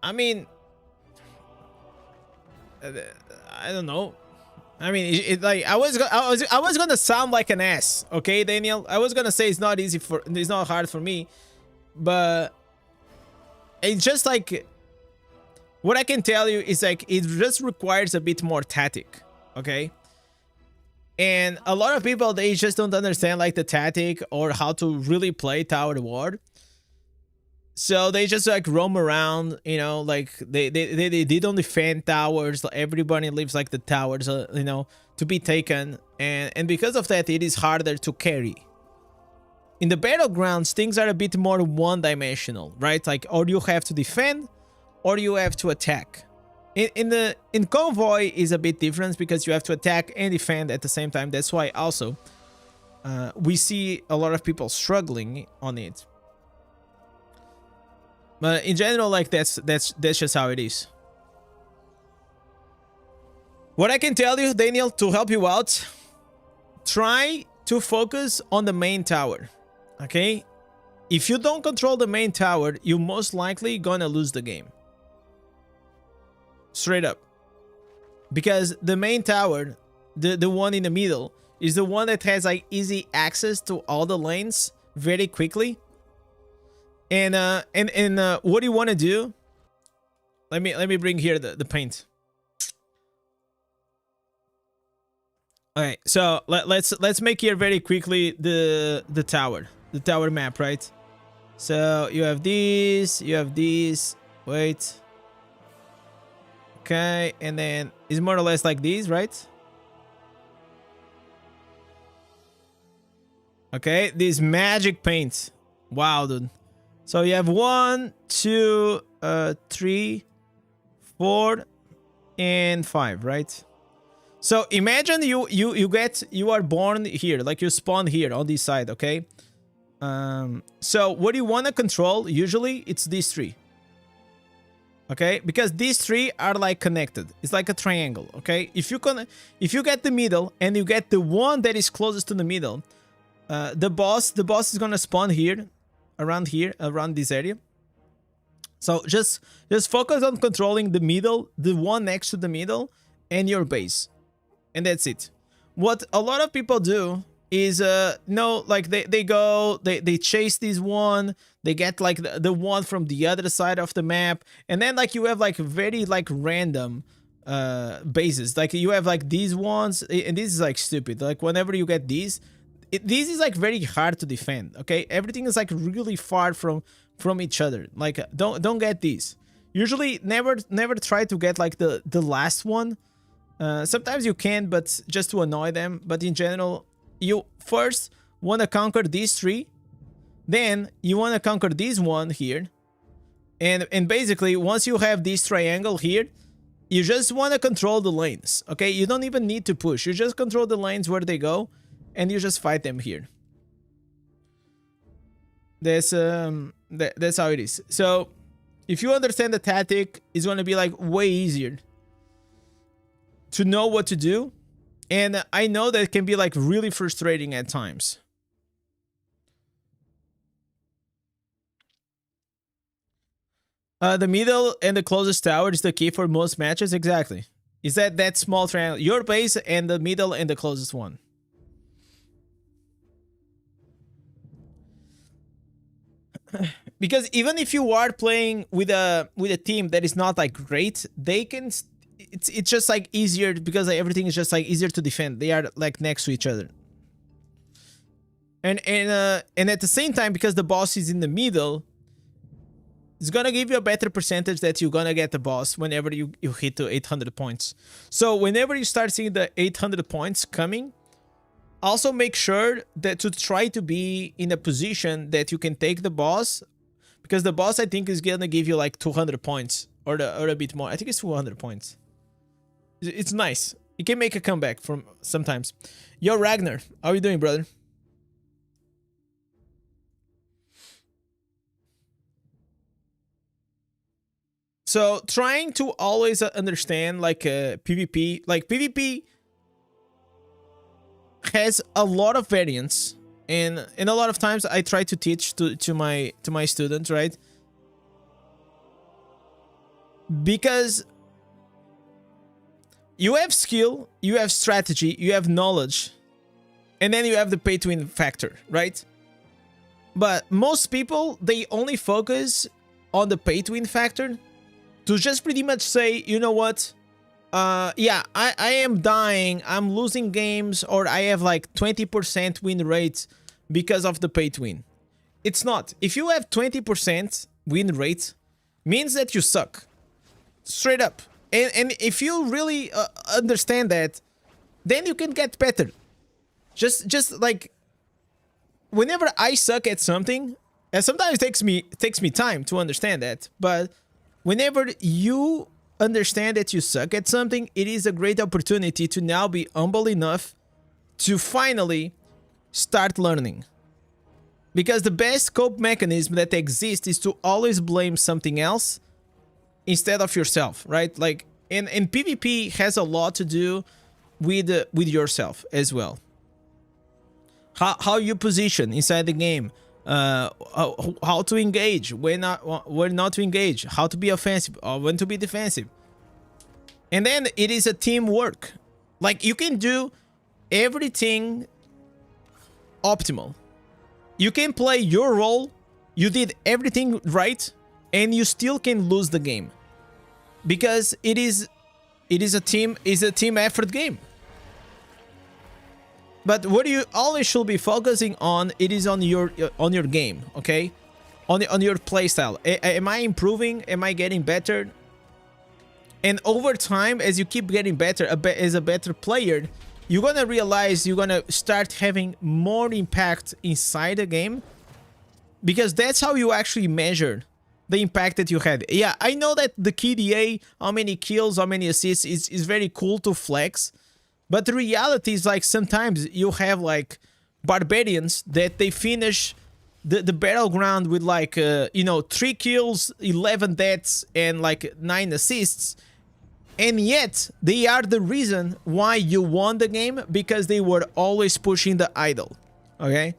I mean, I don't know. I mean, it like I was gonna sound like an ass, okay, Daniel? I was gonna say it's not hard for me, but it's just like what I can tell you is like it just requires a bit more tactic. okay? And a lot of people, they just don't understand like the tactic or how to really play Tower War. So they just like roam around, you know, like they don't defend towers. Everybody leaves like the towers, you know, to be taken. And because of that, it is harder to carry. In the battlegrounds, things are a bit more one-dimensional, right? Like, or you have to defend, or you have to attack. In Convoy is a bit different because you have to attack and defend at the same time. That's why also we see a lot of people struggling on it. But in general, like that's just how it is. What I can tell you, Daniel, to help you out, try to focus on the main tower. Okay? If you don't control the main tower, you're most likely gonna lose the game. Straight up. Because the main tower, the one in the middle, is the one that has like easy access to all the lanes very quickly. And what do you want to do? Let me bring here the paint. Okay, so let's make here very quickly the tower map, right? So you have these, wait. Okay, and then it's more or less like these, right? Okay, these magic paints. Wow, dude. So you have 1, 2, 3, 4, and 5, right? So imagine you are born here, like you spawn here on this side, okay? So what you want to control, usually it's these three. Okay, because these three are like connected. It's like a triangle, okay? If you get the middle and you get the one that is closest to the middle, the boss is gonna spawn here, around this area. So just focus on controlling the middle, the one next to the middle, and your base, and that's it. What a lot of people do is no, like they chase this one, they get like the one from the other side of the map, and then like you have like very like random bases. Like you have like these ones, and this is like stupid. Like whenever you get these, this is like very hard to defend. Okay, everything is like really far from each other. Like don't get these. Usually never try to get like the last one. Sometimes you can, but just to annoy them. But in general, you first want to conquer these three, then you want to conquer this one here, and basically once you have this triangle here, you just want to control the lanes. Okay, you don't even need to push, you just control the lanes where they go, and you just fight them here. That's how it is. So if you understand the tactic, it's going to be like way easier to know what to do. And I know that it can be like really frustrating at times. The middle and the closest tower is the key for most matches. Exactly. Is that small triangle, your base and the middle and the closest one. Because even if you are playing with a team that is not like great, they can. It's just like easier because like, everything is just like easier to defend. They are like next to each other. And at the same time, because the boss is in the middle, it's gonna give you a better percentage that you're gonna get the boss whenever you hit the 800 points. So whenever you start seeing the 800 points coming, also make sure that to try to be in a position that you can take the boss, because the boss I think is gonna give you like 200 points or a bit more. I think it's 200 points. It's nice. You can make a comeback from sometimes. Yo, Ragnar, how are you doing, brother? So trying to always understand like PvP, like PvP has a lot of variants, and a lot of times I try to teach to my students, right? Because you have skill, you have strategy, you have knowledge, and then you have the pay to win factor, right? But most people, they only focus on the pay to win factor to just pretty much say, you know what, Yeah, I am dying. I'm losing games, or I have like 20% win rates because of the pay to win. It's not. If you have 20% win rate, means that you suck. Straight up. And if you really understand that, then you can get better. Just like whenever I suck at something, and sometimes it takes me time to understand that, but whenever you understand that you suck at something, it is a great opportunity to now be humble enough to finally start learning. Because the best cope mechanism that exists is to always blame something else instead of yourself, right? Like, and PvP has a lot to do with yourself as well. How you position inside the game, how to engage, when not to engage, how to be offensive or when to be defensive. And then it is a teamwork. Like, you can do everything optimal. You can play your role, you did everything right, and you still can lose the game. Because it is a team effort game. But what you always should be focusing on, it is on your game, okay? On your playstyle. Am I improving? Am I getting better? And over time, as you keep getting better as a better player, you're gonna realize you're gonna start having more impact inside the game, because that's how you actually measure the impact that you had. Yeah, I know that the KDA, how many kills, how many assists, is very cool to flex, but the reality is, like, sometimes you have like barbarians that they finish the battleground with like 3 kills, 11 deaths, and like 9 assists. And yet, they are the reason why you won the game, because they were always pushing the idol. Okay?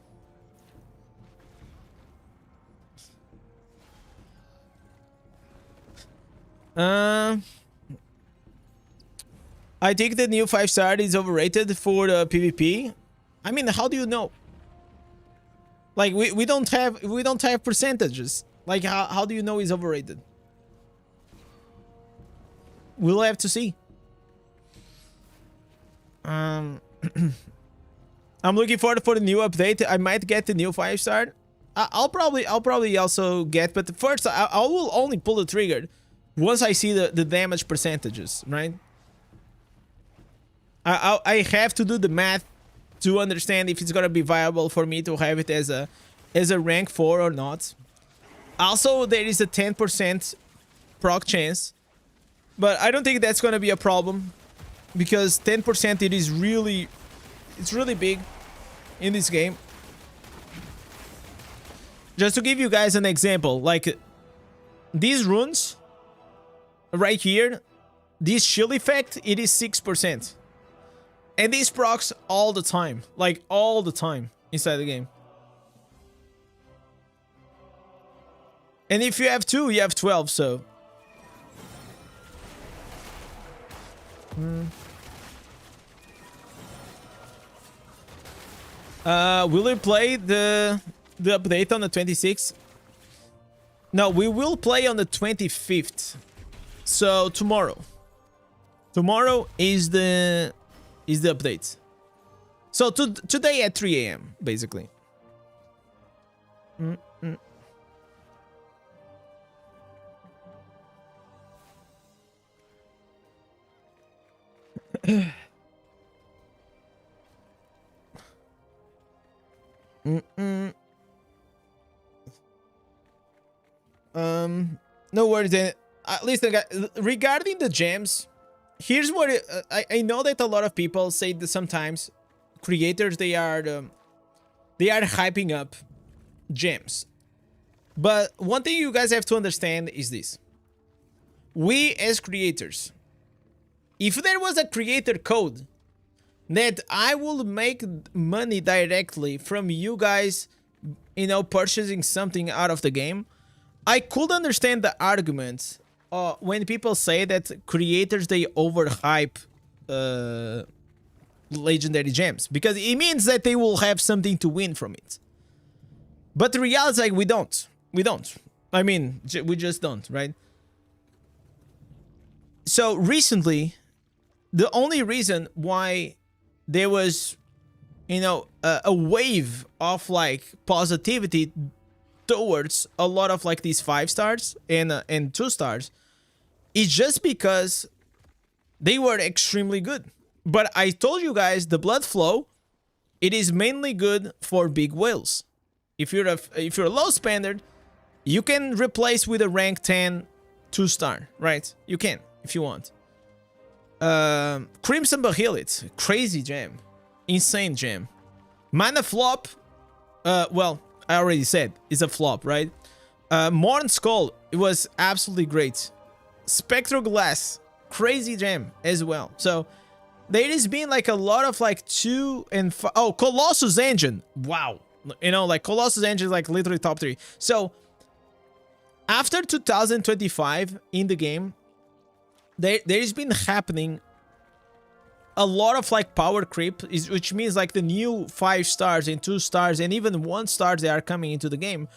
I think the new 5-star is overrated for the PvP. I mean, how do you know? Like, we don't have percentages. Like, how do you know it's overrated? We'll have to see. I'm looking forward for the new update. I might get the new 5-star. I'll probably also get, but first I will only pull the trigger once I see the damage percentages, right? I have to do the math to understand if it's gonna be viable for me to have it as a rank 4 or not. Also, there is a 10% proc chance. But I don't think that's gonna be a problem, because 10% it's really big in this game. Just to give you guys an example, like these runes right here, this shield effect, it is 6%. And these procs all the time, like all the time inside the game. And if you have 2, you have 12, so will we play the update on the 26th? No, we will play on the 25th. So tomorrow. Tomorrow is the update. So today at 3 AM basically. No worries. Listen, guys, regarding the gems, here's what I know that a lot of people say that sometimes creators they are hyping up gems, but one thing you guys have to understand is this: we as creators, if there was a creator code that I will make money directly from you guys, purchasing something out of the game, I could understand the argument when people say that creators, they overhype legendary gems, because it means that they will have something to win from it. But the reality is, like, we don't. I mean, we just don't, right? So recently, the only reason why there was, you know, a wave of like positivity towards a lot of like these 5 stars and 2 stars is just because they were extremely good. But I told you guys the blood flow, it is mainly good for big whales. If you're a low spender, you can replace with a rank 10 2 star, right? You can if you want. Crimson Bahilit, crazy gem, insane gem. Mana flop, well, I already said it's a flop, right? Morn Skull, it was absolutely great. Spectral Glass, crazy gem as well. So there has been like a lot of like 2 and 5. Oh, Colossus Engine, wow. You know, like Colossus Engine is like literally top 3. So after 2025 in the game, there's been happening a lot of like power creep, which means like the new 5 stars and 2 stars and even 1 stars that are coming into the game,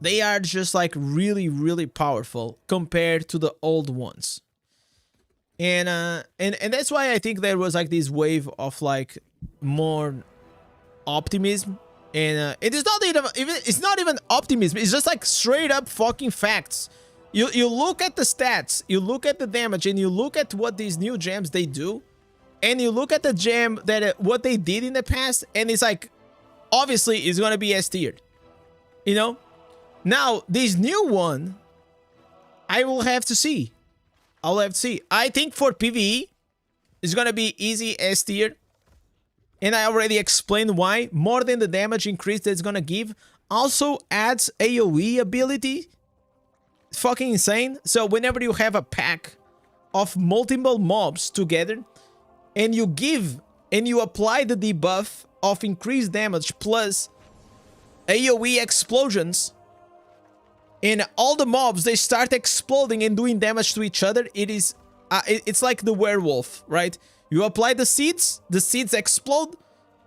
they are just like really, really powerful compared to the old ones. And that's why I think there was like this wave of like more optimism. And it is not even it's not even optimism, it's just like straight up fucking facts. You look at the stats, you look at the damage, and you look at what these new gems they do, and you look at the gem that what they did in the past, and it's like obviously it's gonna be S tiered, you know. Now this new one, I will have to see. I'll have to see. I think for PvE, it's gonna be easy S tier. And I already explained why. More than the damage increase that it's gonna give. Also adds AoE ability. It's fucking insane. So whenever you have a pack of multiple mobs together, and you give and you apply the debuff of increased damage plus AoE explosions, and all the mobs, they start exploding and doing damage to each other, it's like the werewolf, right? You apply the seeds explode,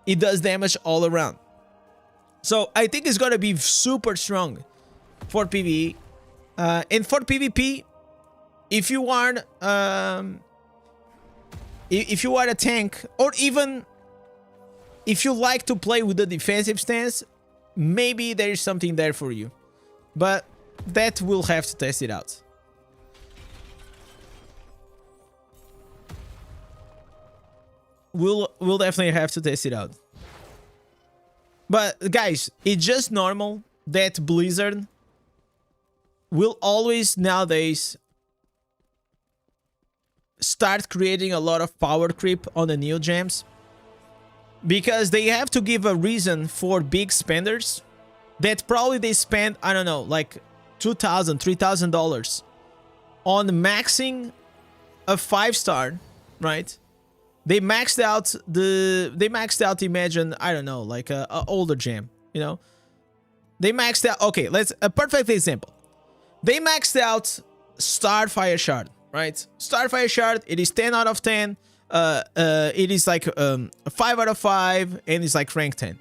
it does damage all around. So I think it's gonna be super strong for PvE. And for PvP, if you are a tank, or even if you like to play with the defensive stance, maybe there is something there for you. But that we'll have to test it out. We'll definitely have to test it out. But guys, it's just normal that Blizzard will always nowadays start creating a lot of power creep on the new gems, because they have to give a reason for big spenders that probably they spend, I don't know, like $2,000, $3,000 on maxing a 5-star, right? They maxed out, imagine, I don't know, like a older gem, you know? They maxed out, okay, a perfect example. They maxed out Starfire Shard, right? Starfire Shard, it is 10 out of 10. It is like a 5 out of 5, and it's like rank 10.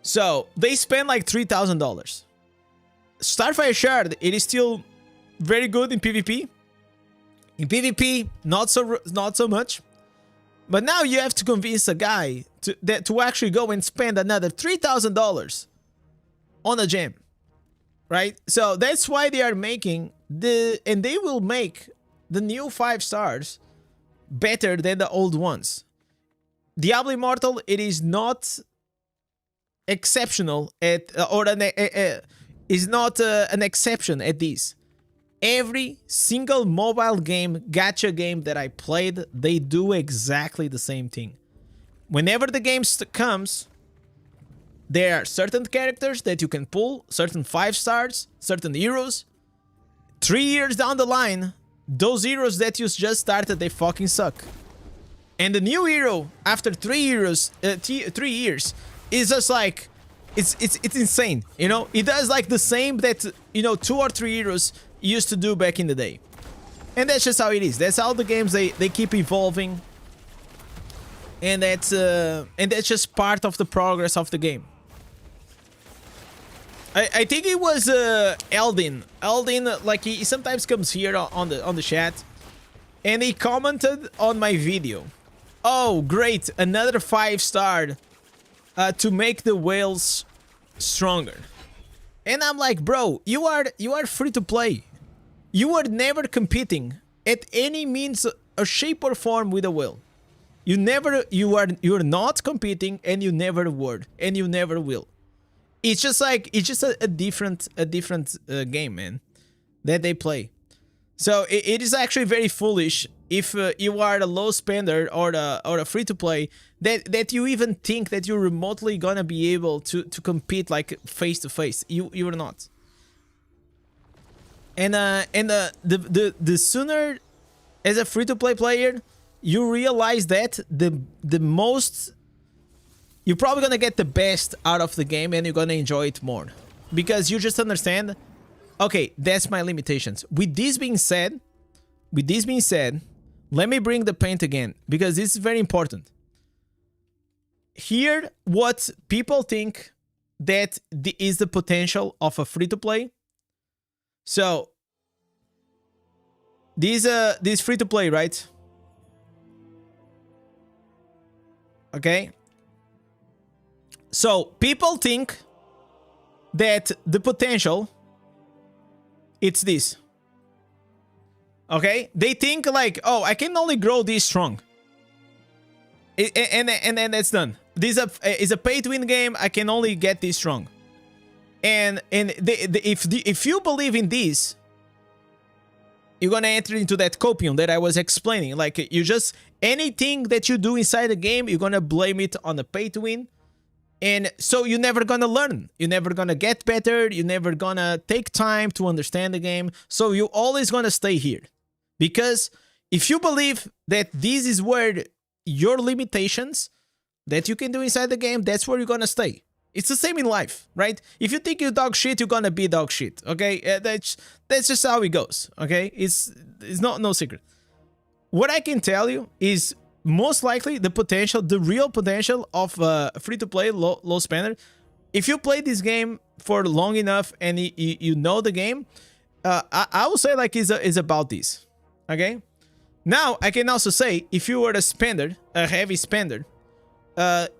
So they spend like $3,000. Starfire Shard, it is still very good in PvP. In PvP, not so much. But now you have to convince a guy to actually go and spend another $3,000 on a gem, right? So that's why they are making and they will make the new 5 stars better than the old ones. Diablo Immortal, it is not exceptional at, is not an exception at this. Every single mobile game, gacha game that I played, they do exactly the same thing. Whenever the game comes, there are certain characters that you can pull, certain 5 stars, certain heroes. 3 years down the line, those heroes that you just started, they fucking suck. And the new hero, after 3 years, 3 years, is just like, it's insane, you know? It does like the same that, you know, 2 or 3 heroes used to do back in the day. And that's just how it is. That's how the games, they keep evolving. And that's just part of the progress of the game. I think it was Eldin. Eldin, like, he sometimes comes here on the chat, and he commented on my video. oh, great, another 5-star to make the whales stronger. And I'm like, bro, you are free to play. You are never competing at any means or shape or form with a whale. You're not competing, and you never were, and you never will. It's just a different game, man, that they play. So it is actually very foolish if you are a low spender or a free to play that you even think that you're remotely gonna be able to compete like face to face. You're not. And the sooner as a free to play player you realize that the most you're probably gonna get the best out of the game, and you're gonna enjoy it more because you just understand, okay, that's my limitations. With this being said, let me bring the paint again, because this is very important. Here, what people think that is the potential of a free-to-play. So, this free-to-play, right? Okay? So, people think that the potential, it's this. Okay? They think like, oh, I can only grow this strong. And then that's done. This is a pay-to-win game. I can only get this strong. And if you believe in this, you're gonna enter into that copium that I was explaining. Like, you just, anything that you do inside the game, you're gonna blame it on the pay-to-win. And so you're never gonna learn. You're never gonna get better. You're never gonna take time to understand the game. So you're always gonna stay here. Because if you believe that this is where your limitations that you can do inside the game, that's where you're gonna stay. It's the same in life, right? If you think you're dog shit, you're gonna be dog shit, okay? That's just how it goes, okay? It's no secret. What I can tell you is, most likely the potential, the real potential of free-to-play, low spender, if you play this game for long enough and you know the game, I will say like is about this, okay? Now, I can also say, if you were a spender, a heavy spender, like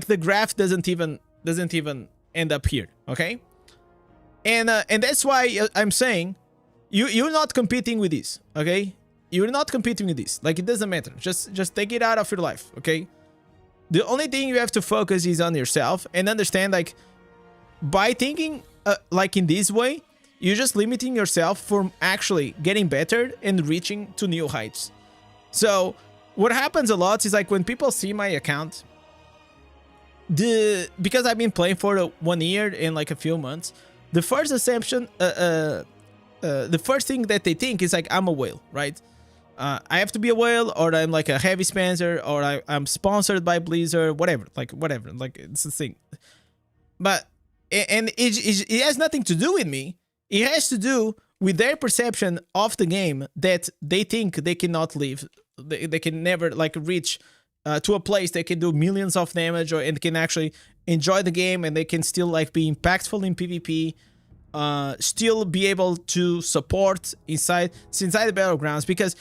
the graph doesn't even end up here, okay? And that's why I'm saying, you're not competing with this, okay? You're not competing with this. Like, it doesn't matter. Just take it out of your life, okay? The only thing you have to focus is on yourself and understand, like, by thinking like in this way, you're just limiting yourself from actually getting better and reaching to new heights. So what happens a lot is, like, when people see my account, because I've been playing for 1 year and like a few months, the first assumption, the first thing that they think is like, I'm a whale, right? I have to be a whale, or I'm like a heavy spender, or I'm sponsored by Blizzard, whatever, like it's the thing. But, and it has nothing to do with me. It has to do with their perception of the game, that they think they cannot live, they can never like reach to a place they can do millions of damage, and can actually enjoy the game, and they can still like be impactful in PvP, still be able to support inside the battlegrounds. Because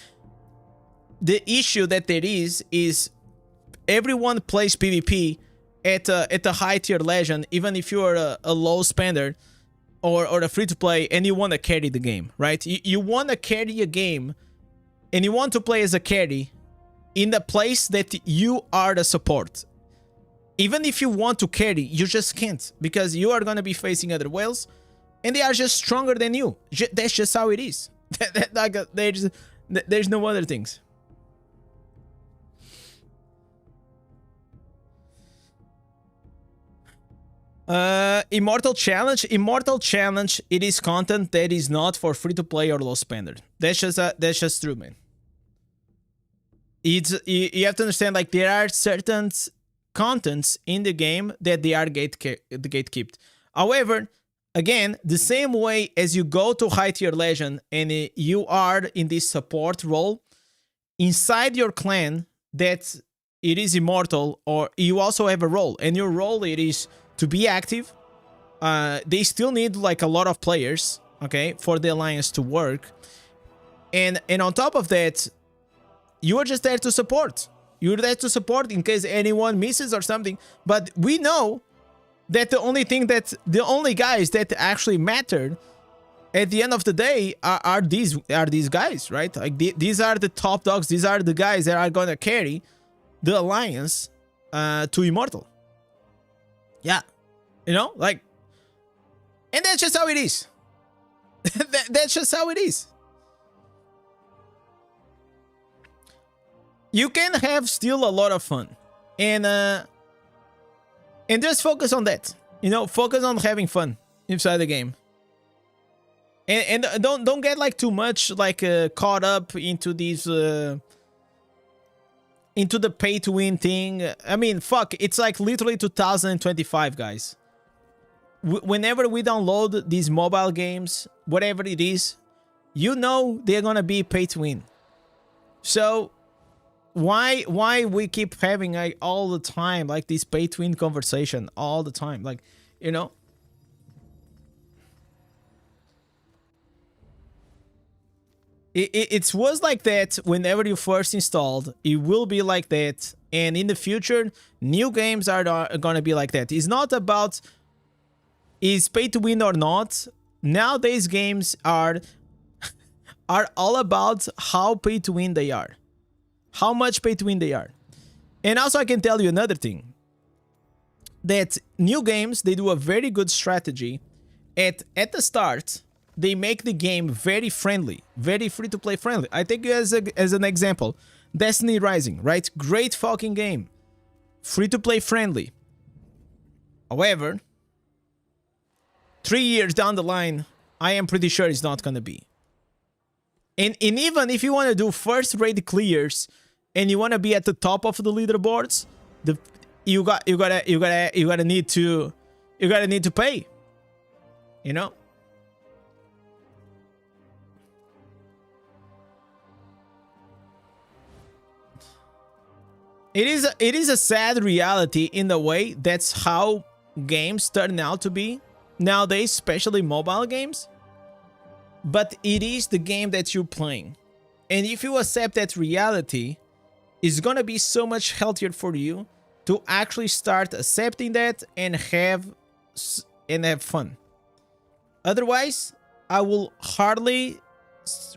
the issue that there is everyone plays PvP at a high tier legend, even if you're a low spender or a free to play, and you want to carry the game, right? You want to carry a game, and you want to play as a carry in the place that you are the support. Even if you want to carry, you just can't, because you are going to be facing other whales, and they are just stronger than you. That's just how it is. There's no other things. Immortal Challenge, it is content that is not for free to play or low spender. That's just true, man. You have to understand, like, there are certain contents in the game that they are gatekept. However, again, the same way as you go to high tier legend and you are in this support role inside your clan, that it is immortal, or you also have a role, and your role it is to be active. They still need like a lot of players, okay, for the alliance to work. And on top of that, you are just there to support. You're there to support in case anyone misses or something. But we know that the only guys that actually mattered at the end of the day are these guys, right? Like these are the top dogs. These are the guys that are gonna carry the alliance to Immortal. Yeah, you know, like, and that's just how it is. That's just how it is. You can have still a lot of fun, and just focus on that. You know, focus on having fun inside the game. And don't get like too much like caught up into these into the pay to win thing. I mean, fuck, it's like literally 2025, guys. Whenever we download these mobile games, whatever it is, you know they're gonna be pay to win. So why we keep having like all the time like this pay to win conversation all the time, like, you know? It was like that whenever you first installed. It will be like that, and in the future, new games are gonna be like that. It's not about is pay to win or not. Nowadays, games are all about how pay to win they are, how much pay to win they are. And also, I can tell you another thing, that new games, they do a very good strategy at the start. They make the game very friendly, very free-to-play friendly. I take you as an example, Destiny Rising, right? Great fucking game, free-to-play friendly. However, 3 years down the line, I am pretty sure it's not gonna be. And even if you want to do first raid clears and you want to be at the top of the leaderboards, you gotta need to pay, you know. It is a sad reality in the way. That's how games turn out to be nowadays, especially mobile games. But it is the game that you're playing. And if you accept that reality, it's gonna be so much healthier for you to actually start accepting that and have fun. Otherwise, I will hardly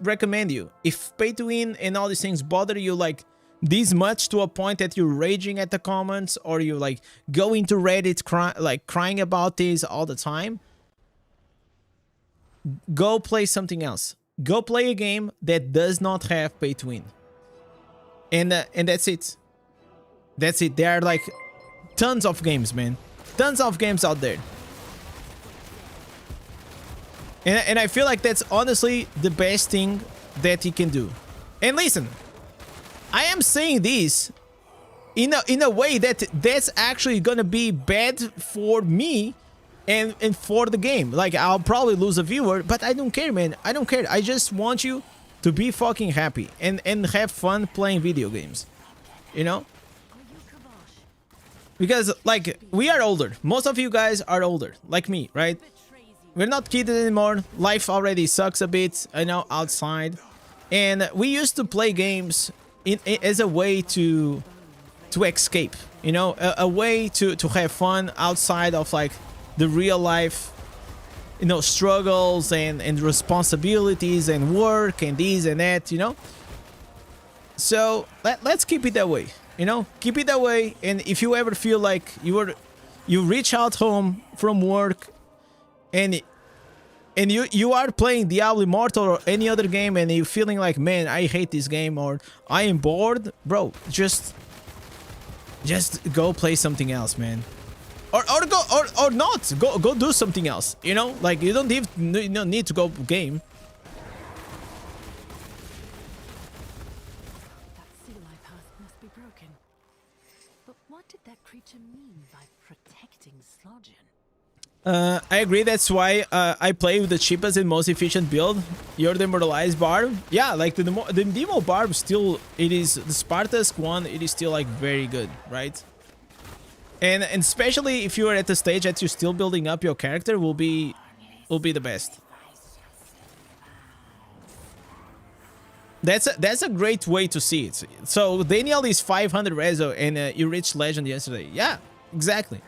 recommend you. If pay to win and all these things bother you like this much to a point that you're raging at the comments, or you like go into Reddit crying about this all the time, go play something else. Go play a game that does not have pay to win. And that's it. That's it. There are like tons of games, man. Tons of games out there. And I feel like that's honestly the best thing that you can do. And listen, I am saying this in a way that's actually gonna be bad for me and for the game. Like, I'll probably lose a viewer, but I don't care, man. I don't care. I just want you to be fucking happy and have fun playing video games, you know? Because like, we are older. Most of you guys are older, like me, right? We're not kids anymore. Life already sucks a bit, I know, outside. And we used to play games as a way to escape, you know, a way to have fun outside of like the real life, you know, struggles and responsibilities and work and this and that, you know. So let's keep it that way, you know, keep it that way. And if you ever feel like you reach out home from work and you are playing Diablo Immortal or any other game and you're feeling like, man, I hate this game, or I am bored, bro, just go play something else, man. Or not go do something else, you know. Like, you don't need to go game.
That sea life path must be broken. But what did that creature mean by protecting Slogian?
I agree. That's why I play with the cheapest and most efficient build. You're the immortalized barb. Yeah, like the demo barb still, it is the Spartask one. It is still like very good, right? And especially if you are at the stage that you're still building up your character, will be the best. That's a great way to see it. So Daniel is 500 rezo and you reached legend yesterday. Yeah, exactly.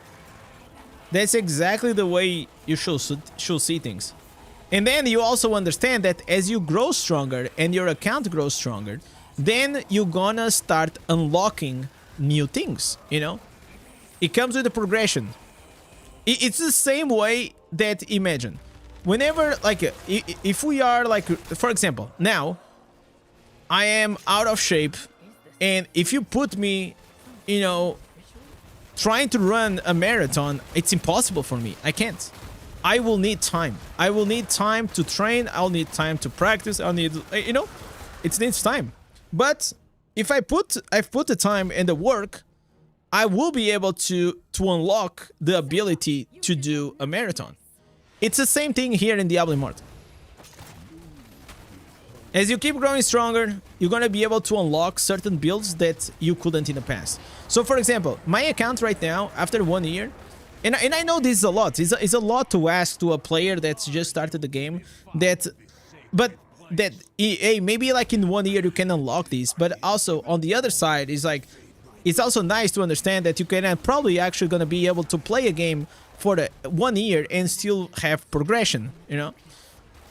That's exactly the way you should see things. And then you also understand that as you grow stronger and your account grows stronger, then you're gonna start unlocking new things, you know? It comes with a progression. It's the same way that, imagine, whenever, like, if we are, like, for example, now, I am out of shape, and if you put me, you know, trying to run a marathon, it's impossible for me. I can't. I will need time. I will need time to train. I'll need time to practice. I'll need, you know, it needs time. But if I've put the time and the work, I will be able to unlock the ability to do a marathon. It's the same thing here in Diablo Immortal. As you keep growing stronger, you're gonna be able to unlock certain builds that you couldn't in the past. So, for example, my account right now, after 1 year, and I know this is a lot. It's a lot to ask to a player that's just started the game. But hey, maybe like in 1 year you can unlock these. But also on the other side is like, it's also nice to understand that you can probably actually gonna be able to play a game for the 1 year and still have progression, you know.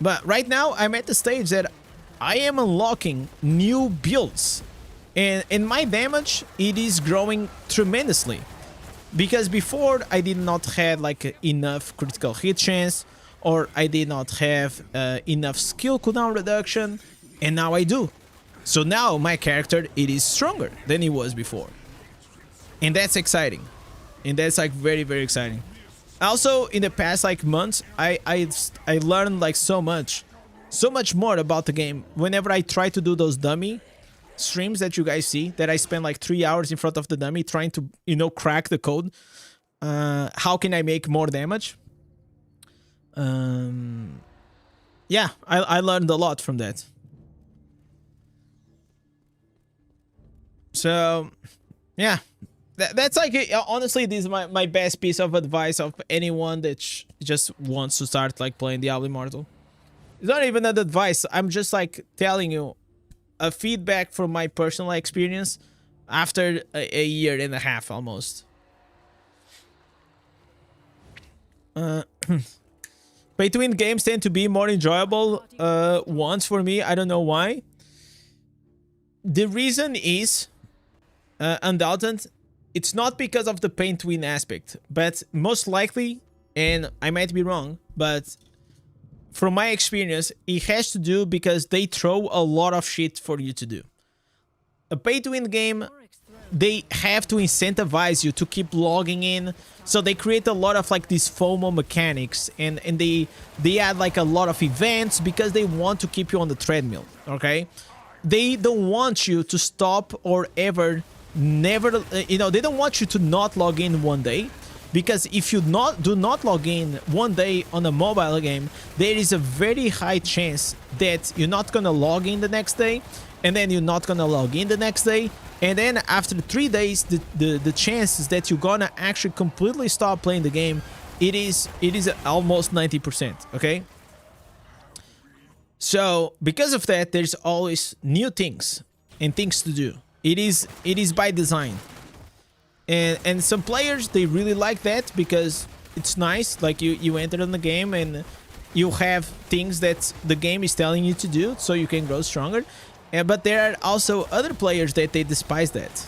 But right now I'm at the stage that I am unlocking new builds, and my damage, it is growing tremendously, because before I did not have like enough critical hit chance, or I did not have enough skill cooldown reduction, and now I do. So now my character, it is stronger than it was before, and that's exciting, and that's like very, very exciting. Also, in the past like months, I learned like so much more about the game. Whenever I try to do those dummy streams that you guys see, that I spend like 3 hours in front of the dummy trying to, you know, crack the code. How can I make more damage? Yeah, I learned a lot from that. So, yeah. That's like, honestly, this is my best piece of advice of anyone that just wants to start like playing Diablo Immortal. It's not even an advice. I'm just like telling you a feedback from my personal experience after a year and a half almost. Pay to win games tend to be more enjoyable ones for me. I don't know why. The reason is undoubted. It's not because of the pay to win aspect, but most likely, and I might be wrong, but from my experience, it has to do because they throw a lot of shit for you to do. A pay-to-win game, they have to incentivize you to keep logging in, so they create a lot of like these FOMO mechanics, and they add like a lot of events because they want to keep you on the treadmill, okay? They don't want you to stop or never, you know, they don't want you to not log in one day. Because if you do not log in one day on a mobile game, there is a very high chance that you're not gonna log in the next day, and then you're not gonna log in the next day, and then after 3 days, the chances that you're gonna actually completely stop playing the game, it is almost 90%. Okay. So because of that, there's always new things and things to do. It is by design. And some players, they really like that because it's nice. Like you enter in the game and you have things that the game is telling you to do so you can grow stronger. But there are also other players that they despise that.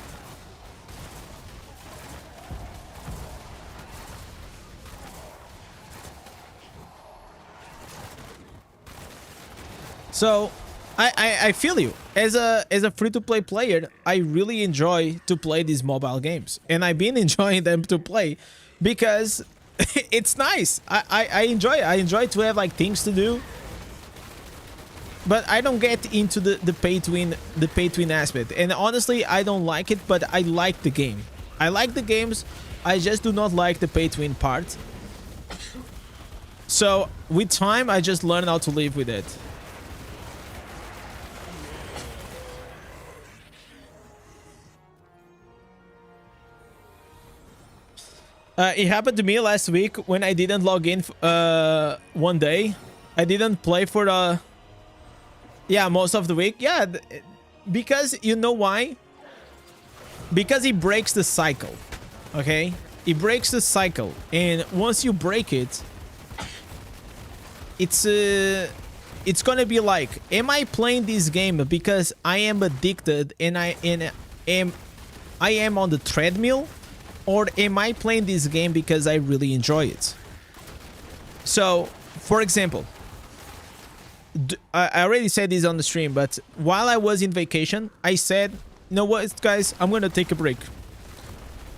So I feel you. As a free-to-play player, I really enjoy to play these mobile games, and I've been enjoying them to play because it's nice. I enjoy to have like things to do, but I don't get into the pay to win aspect. And honestly, I don't like it, but I like the game. I like the games. I just do not like the pay to win part. So with time, I just learn how to live with it. It happened to me last week when I didn't log in one day. I didn't play for Yeah, most of the week. Yeah, because you know why? Because he breaks the cycle. Okay? He breaks the cycle. And once you break it, it's gonna be like, am I playing this game because I am addicted and I am on the treadmill, or am I playing this game because I really enjoy it? So, for example, I already said this on the stream, but while I was in vacation, I said, you know what, guys, I'm gonna take a break.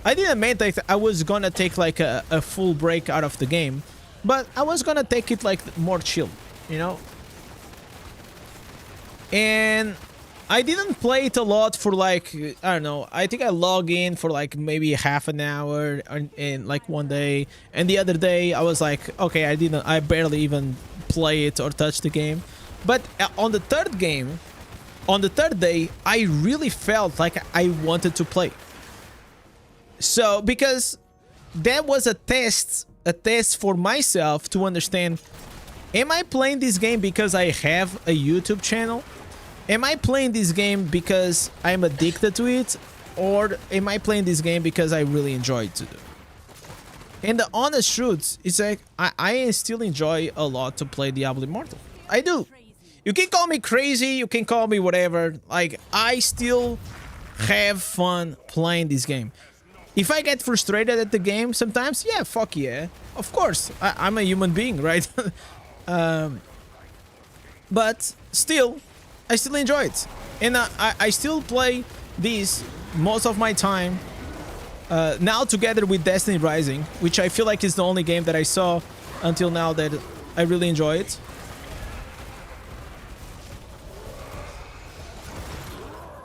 I didn't mean that I was gonna take like a full break out of the game, but I was gonna take it like more chill, you know? And I didn't play it a lot for like, I don't know, I think I log in for like maybe half an hour in like one day, and the other day I was like, okay, I barely even play it or touch the game. But on the third day, I really felt like I wanted to play. So, because that was a test for myself to understand, am I playing this game because I have a YouTube channel? Am I playing this game because I'm addicted to it? Or am I playing this game because I really enjoy it to do? And the honest truth is like, I still enjoy a lot to play Diablo Immortal. I do. You can call me crazy, you can call me whatever. Like, I still have fun playing this game. If I get frustrated at the game sometimes, yeah, fuck yeah. Of course, I'm a human being, right? But still, I still enjoy it. And I still play this most of my time. Now together with Destiny Rising, which I feel like is the only game that I saw until now that I really enjoy it.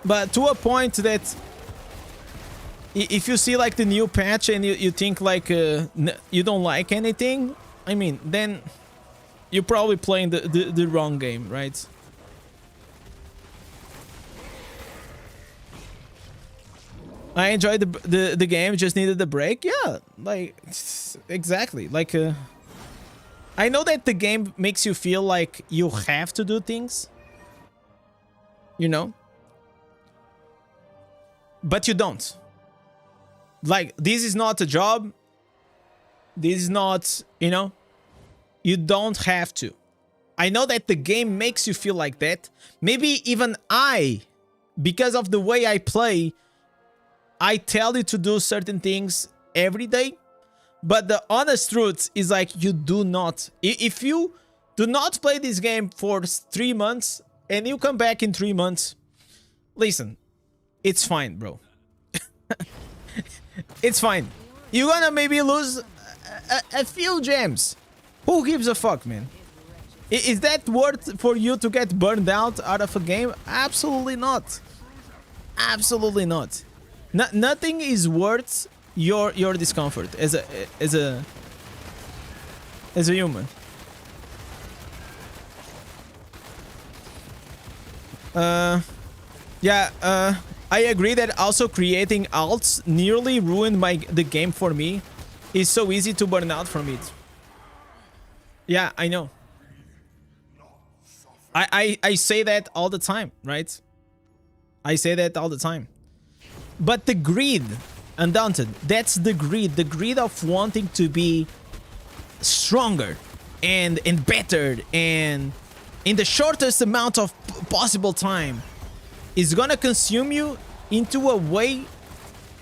But to a point that if you see like the new patch and you think like you don't like anything, I mean, then you're probably playing the wrong game, right? I enjoyed the game, just needed the break. Yeah, like, exactly. Like, I know that the game makes you feel like you have to do things, you know? But you don't. Like, this is not a job. This is not, you know? You don't have to. I know that the game makes you feel like that. Maybe even because of the way I play, I tell you to do certain things every day, but the honest truth is like, you do not. If you do not play this game for 3 months and you come back in 3 months, listen, it's fine, bro. It's fine. You're gonna maybe lose a few gems. Who gives a fuck, man? Is that worth for you to get burned out of a game? Absolutely not. Absolutely not. Nothing is worth your discomfort as a human. Yeah, I agree that also creating alts nearly ruined the game for me. It's so easy to burn out from it. Yeah, I know. I say that all the time, right? I say that all the time. But the greed, Undaunted, that's the greed of wanting to be stronger and better and in the shortest amount of possible time is gonna consume you into a way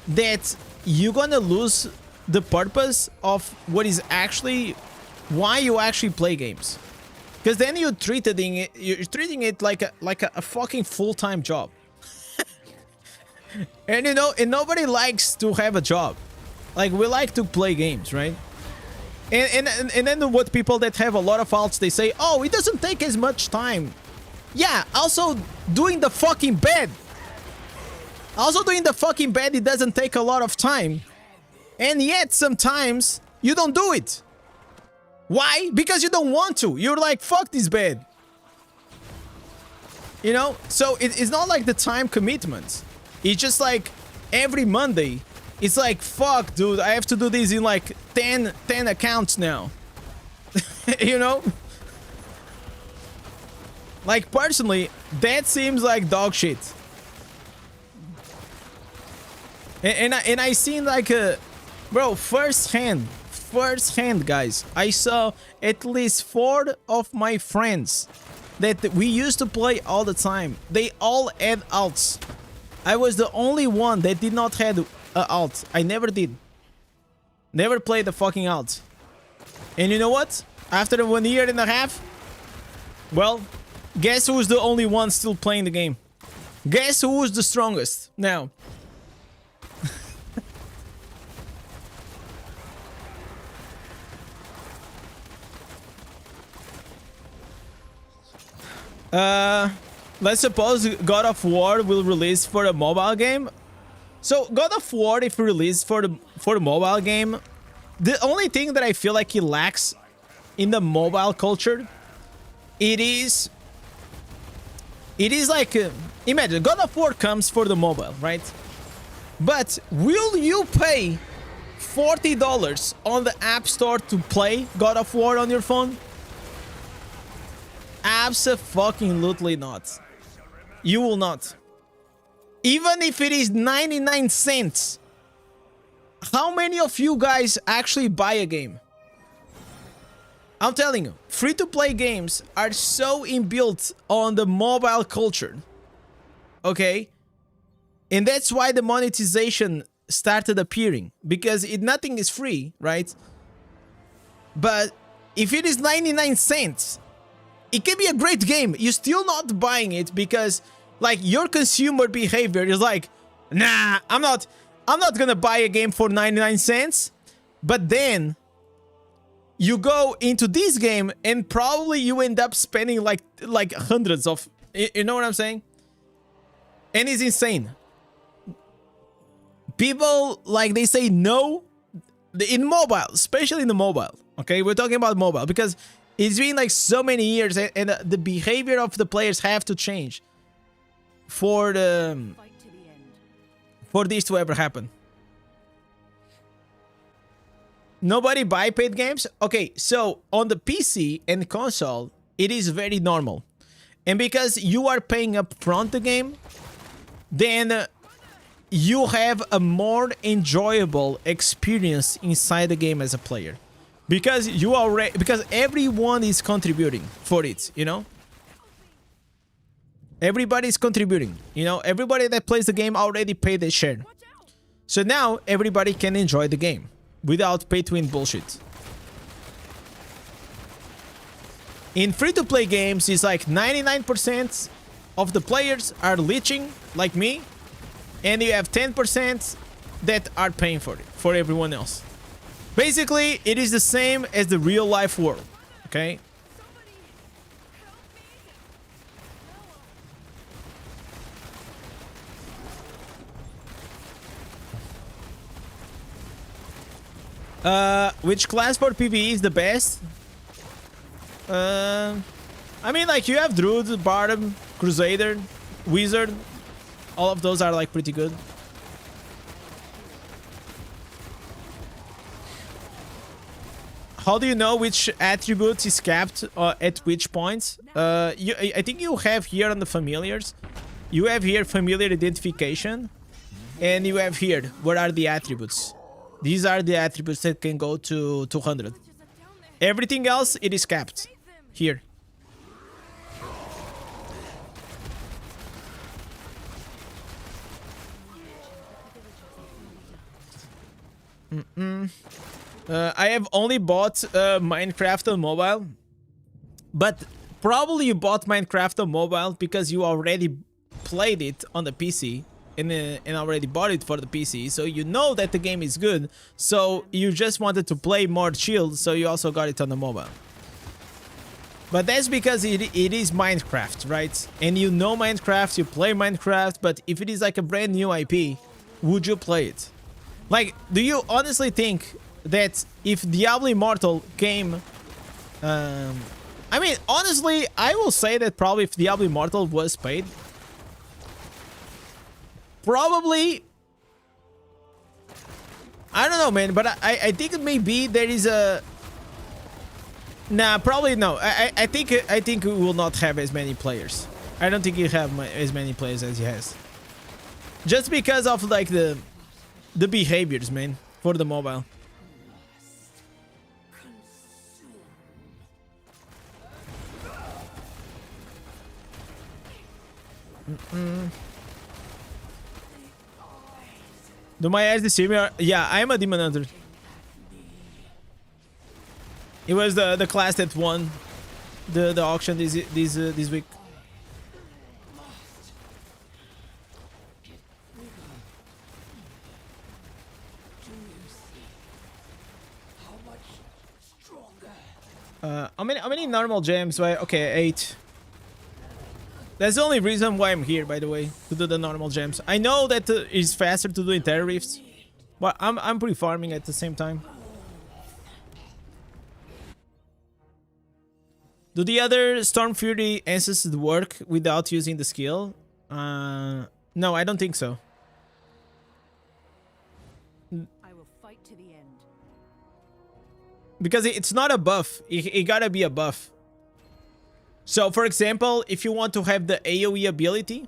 that you're gonna lose the purpose of what is actually why you actually play games. Because then you're treating it like a fucking full-time job. And you know, and nobody likes to have a job. Like, we like to play games, right? And then what people that have a lot of alts, they say, oh, it doesn't take as much time. Yeah, also doing the fucking bed. It doesn't take a lot of time. And yet, sometimes, you don't do it. Why? Because you don't want to. You're like, fuck this bed. You know? So, it's not like the time commitment. It's just like, every Monday, it's like, fuck, dude, I have to do this in like 10 accounts now. You know? Like, personally, that seems like dog shit. And I seen like a... Bro, first hand, guys. I saw at least 4 of my friends that we used to play all the time. They all had alts. I was the only one that did not have alt. I never did. Never played the fucking alt. And you know what? After 1 year and a half, well, guess who's the only one still playing the game? Guess who's the strongest now? Let's suppose God of War will release for a mobile game. So God of War, if released for the mobile game, the only thing that I feel like it lacks in the mobile culture, it is like imagine God of War comes for the mobile, right? But will you pay $40 on the App Store to play God of War on your phone? Abso-fucking-lutely not. You will not. Even if it is 99 cents. How many of you guys actually buy a game? I'm telling you, free-to-play games are so inbuilt on the mobile culture. Okay? And that's why the monetization started appearing. Because nothing is free, right? But if it is 99 cents... it can be a great game. You're still not buying it because, like, your consumer behavior is like, nah, I'm not gonna buy a game for 99 cents. But then you go into this game and probably you end up spending like hundreds of, you know what I'm saying? And it's insane. People, like, they say no in mobile, especially in the mobile. Okay, we're talking about mobile because it's been like so many years, and the behavior of the players have to change for this to ever happen. Nobody buy paid games? Okay, so on the PC and console, it is very normal. And because you are paying up front the game, then you have a more enjoyable experience inside the game as a player. Because everyone is contributing for it, you know? Everybody's contributing, you know? Everybody that plays the game already paid their share. So now everybody can enjoy the game without pay-to-win bullshit. In free-to-play games, it's like 99% of the players are leeching, like me, and you have 10% that are paying for it, for everyone else. Basically, it is the same as the real-life world, okay? Which class for PvE is the best? I mean, like, you have Druid, Bard, Crusader, Wizard. All of those are, like, pretty good. How do you know which attribute is capped at which points? I think you have here on the familiars. You have here familiar identification. And you have here, what are the attributes? These are the attributes that can go to 200. Everything else, it is capped. Here. I have only bought Minecraft on mobile. But probably you bought Minecraft on mobile because you already played it on the PC. And already bought it for the PC, so you know that the game is good, so you just wanted to play more chill, so you also got it on the mobile. But that's because it is Minecraft, right? And you know Minecraft, you play Minecraft, but if it is like a brand new IP, would you play it? Like, do you honestly think that if Diablo Immortal came... I mean, honestly, I will say that probably if Diablo Immortal was paid... Probably, I don't know, man, but I think maybe there is a Nah, probably no. I think we will not have as many players. I don't think you have as many players as he has. Just because of like the behaviors, man, for the mobile. Do my eyes deceive me? Yeah, I am a demon hunter. It was the class that won the auction this week. How many normal gems? Why? Okay, 8. That's the only reason why I'm here, by the way, to do the normal gems. I know that it's faster to do in Terror Rifts, but I'm pre-farming at the same time. Do the other Storm Fury ancestors work without using the skill? No, I don't think so.
I will fight to the end.
Because it's not a buff. It gotta be a buff. So, for example, if you want to have the AoE ability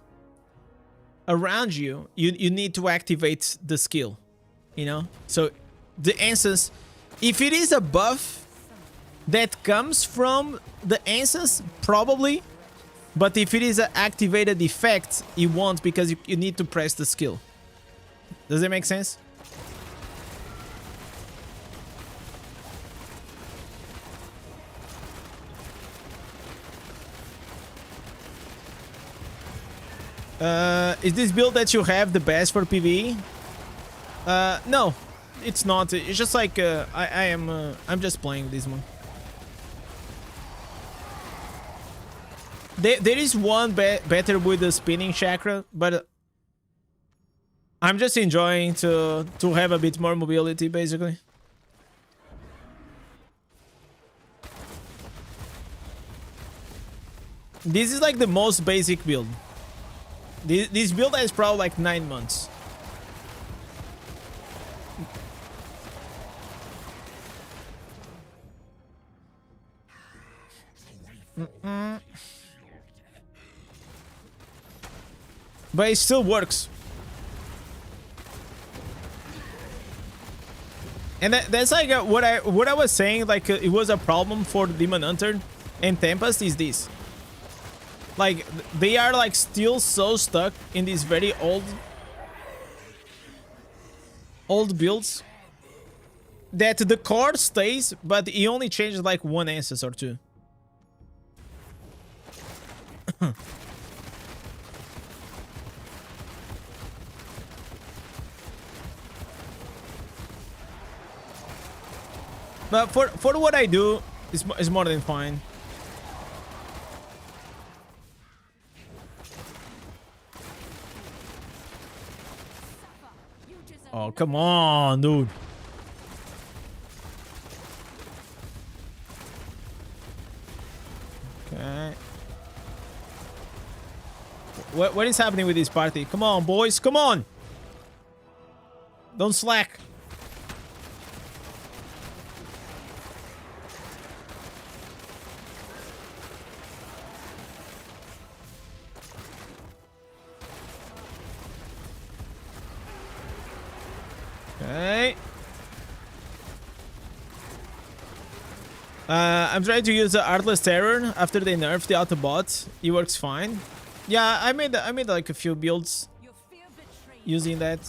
around you, you need to activate the skill. You know? So, the instance, if it is a buff that comes from the instance, probably. But if it is an activated effect, it won't, because you need to press the skill. Does that make sense? Is this build that you have the best for PvE? No, it's not. It's just like I'm just playing this one. There is one better with the spinning chakra, but I'm just enjoying to have a bit more mobility, basically. This is like the most basic build. This build has probably like 9 months. But it still works. And that's like what I was saying, like it was a problem for the Demon Hunter and Tempest is this. Like, they are like still so stuck in these very old builds that the core stays, but it only changes like one ancestor or two. But for what I do, it's more than fine. Oh, come on, dude. Okay. What is happening with this party? Come on, boys. Come on. Don't slack. Okay. I'm trying to use the Artless Terror after they nerfed the Autobot. It works fine. Yeah, I made like a few builds using that.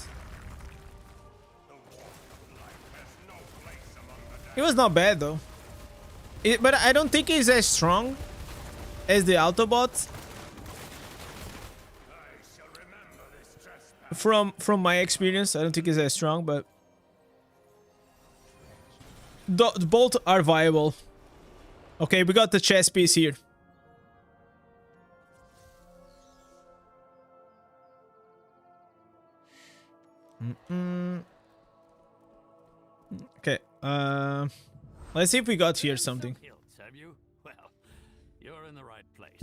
It was not bad though. But I don't think it's as strong as the Autobot. From my experience, I don't think it's as strong, but both are viable. Okay, we got the chess piece here. Okay, let's see if we got here something.
Have you? Well, you're in the right place.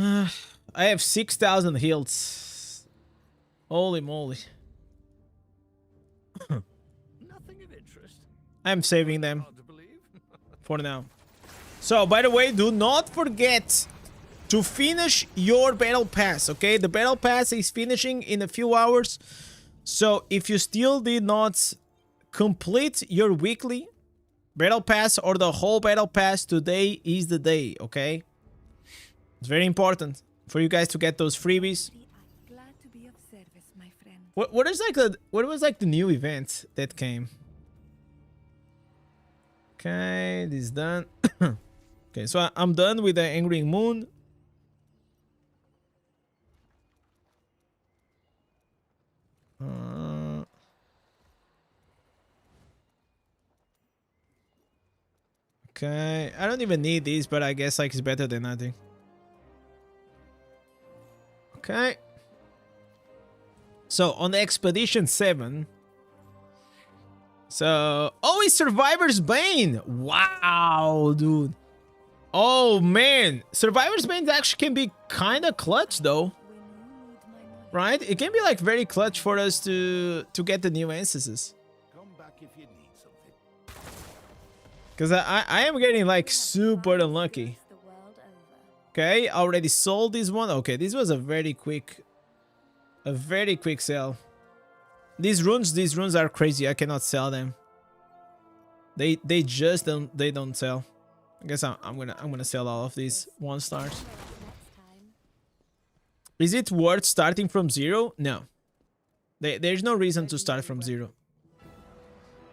I have 6,000 heals. Holy moly.
Nothing of interest.
I'm saving them for now. So, by the way, do not forget to finish your battle pass, okay? The battle pass is finishing in a few hours. So, if you still did not complete your weekly battle pass or the whole battle pass, today is the day, okay? It's very important for you guys to get those freebies.
Glad to be of service, my friend.
What was like the new event that came? Okay, this is done. Okay, so I'm done with the Angry Moon. Okay, I don't even need these, but I guess like it's better than nothing. Okay. So on Expedition 7. So, oh, it's Survivor's Bane. Wow, dude. Oh man, Survivor's Bane actually can be kind of clutch though. Right? It can be like very clutch for us to get the new instances.
Come back if you need something.
Because I am getting like super unlucky. Okay, already sold this one. Okay, this was a very quick sell. These runes are crazy. I cannot sell them. They just don't sell. I guess I'm gonna sell all of these 1 stars. Is it worth starting from 0? No. There's no reason to start from 0.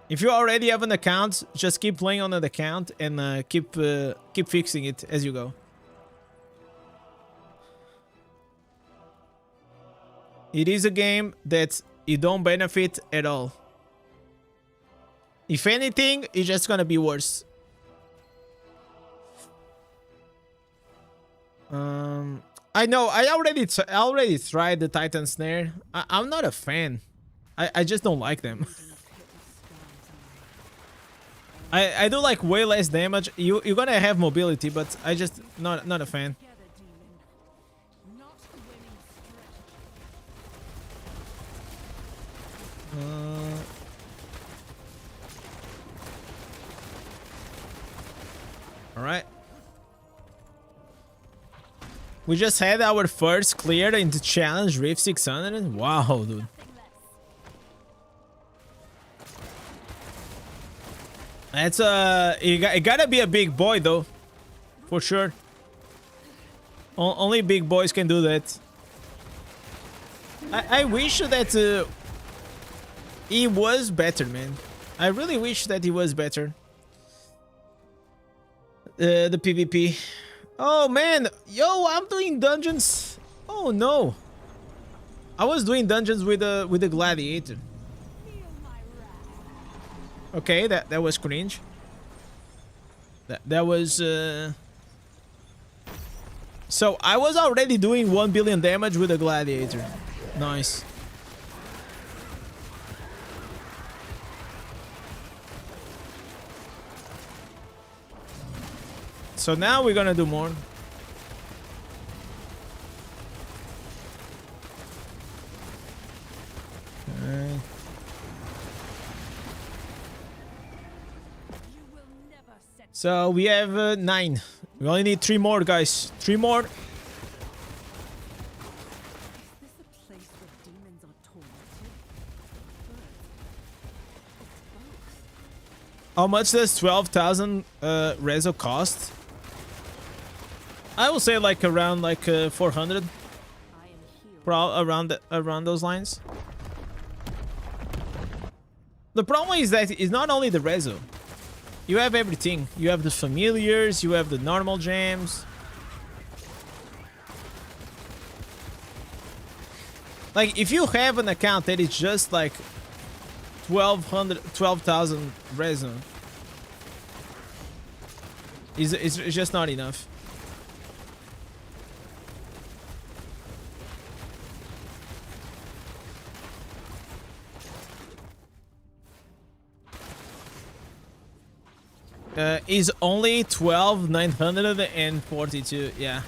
If you already have an account, just keep playing on that account and keep fixing it as you go. It is a game that you don't benefit at all. If anything, it's just gonna be worse. I know. I already tried the Titan Snare. I'm not a fan. I just don't like them. I do like way less damage. You're gonna have mobility, but I just not a fan. All right. We just had our first clear in the challenge Rift 600. Wow, dude. That's it gotta be a big boy though, for sure. Only big boys can do that. I wish that he was better, man. I really wish that he was better. The PvP. Oh man, yo, I'm doing dungeons. Oh no, I was doing dungeons with the gladiator. Okay, that was cringe. That was So I was already doing 1 billion damage with the gladiator. Nice. So now we're gonna do more. Okay. So we have 9. We only need 3 more, guys. 3 more. How much does 12,000 reso cost? I will say like around like 400. Around those lines. The problem is that it's not only the reso. You have everything. You have the familiars, you have the normal gems. Like if you have an account that is just like 12,000 reso, it's just not enough. Is only 12,942. Yeah.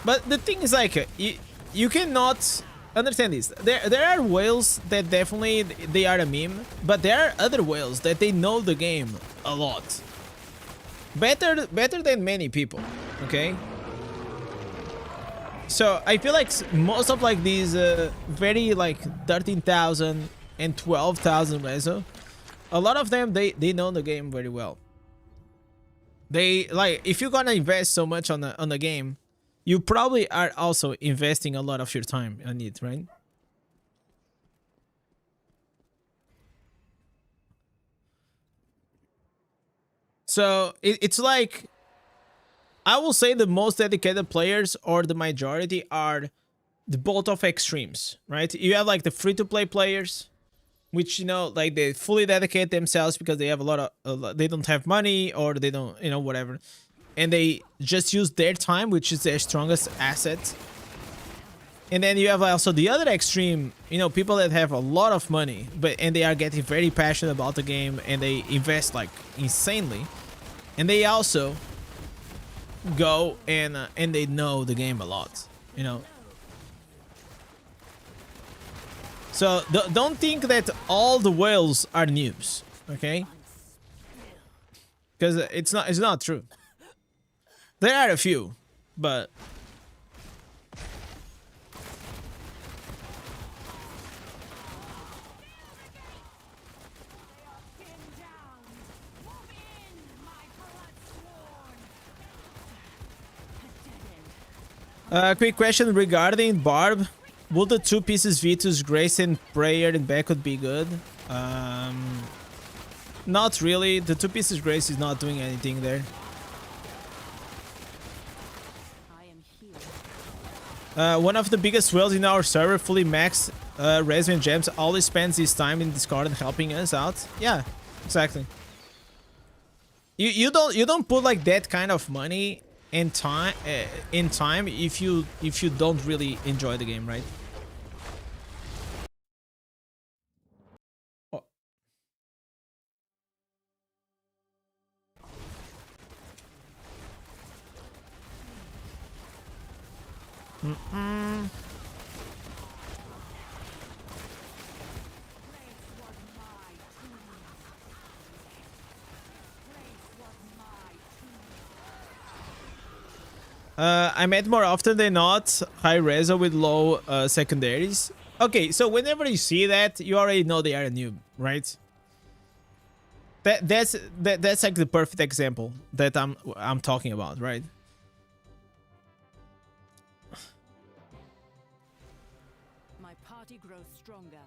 But the thing is like you cannot understand this. There are whales that definitely they are a meme, but there are other whales that they know the game a lot. Better than many people, okay? So I feel like most of like these very like 13,000 and 12,000 reso, a lot of them they know the game very well. They like, if you're gonna invest so much on the game, you probably are also investing a lot of your time on it, right? So it's like, I will say the most dedicated players, or the majority, are the both of extremes, right? You have like the free-to-play players, which, you know, like they fully dedicate themselves because they have they don't have money, or they don't, you know, whatever, and they just use their time, which is their strongest asset. And then you have also the other extreme, you know, people that have a lot of money, and they are getting very passionate about the game, and they invest like insanely, and they also go and they know the game a lot, you know. So don't think that all the whales are noobs, okay? Because it's not true. There are a few, but quick question regarding Barb. Would the 2 pieces Vitus, Grace, and Prayer in back would be good? Not really. The 2 pieces Grace is not doing anything there. One of the biggest whales in our server, fully maxed resin and gems, always spends his time in Discord and helping us out. Yeah, exactly. You don't put like that kind of money in time if you don't really enjoy the game, right? Oh. I met more often than not high reso with low secondaries. Okay, so whenever you see that, you already know they are a noob, right? That's like the perfect example that I'm talking about, right?
My party grows stronger.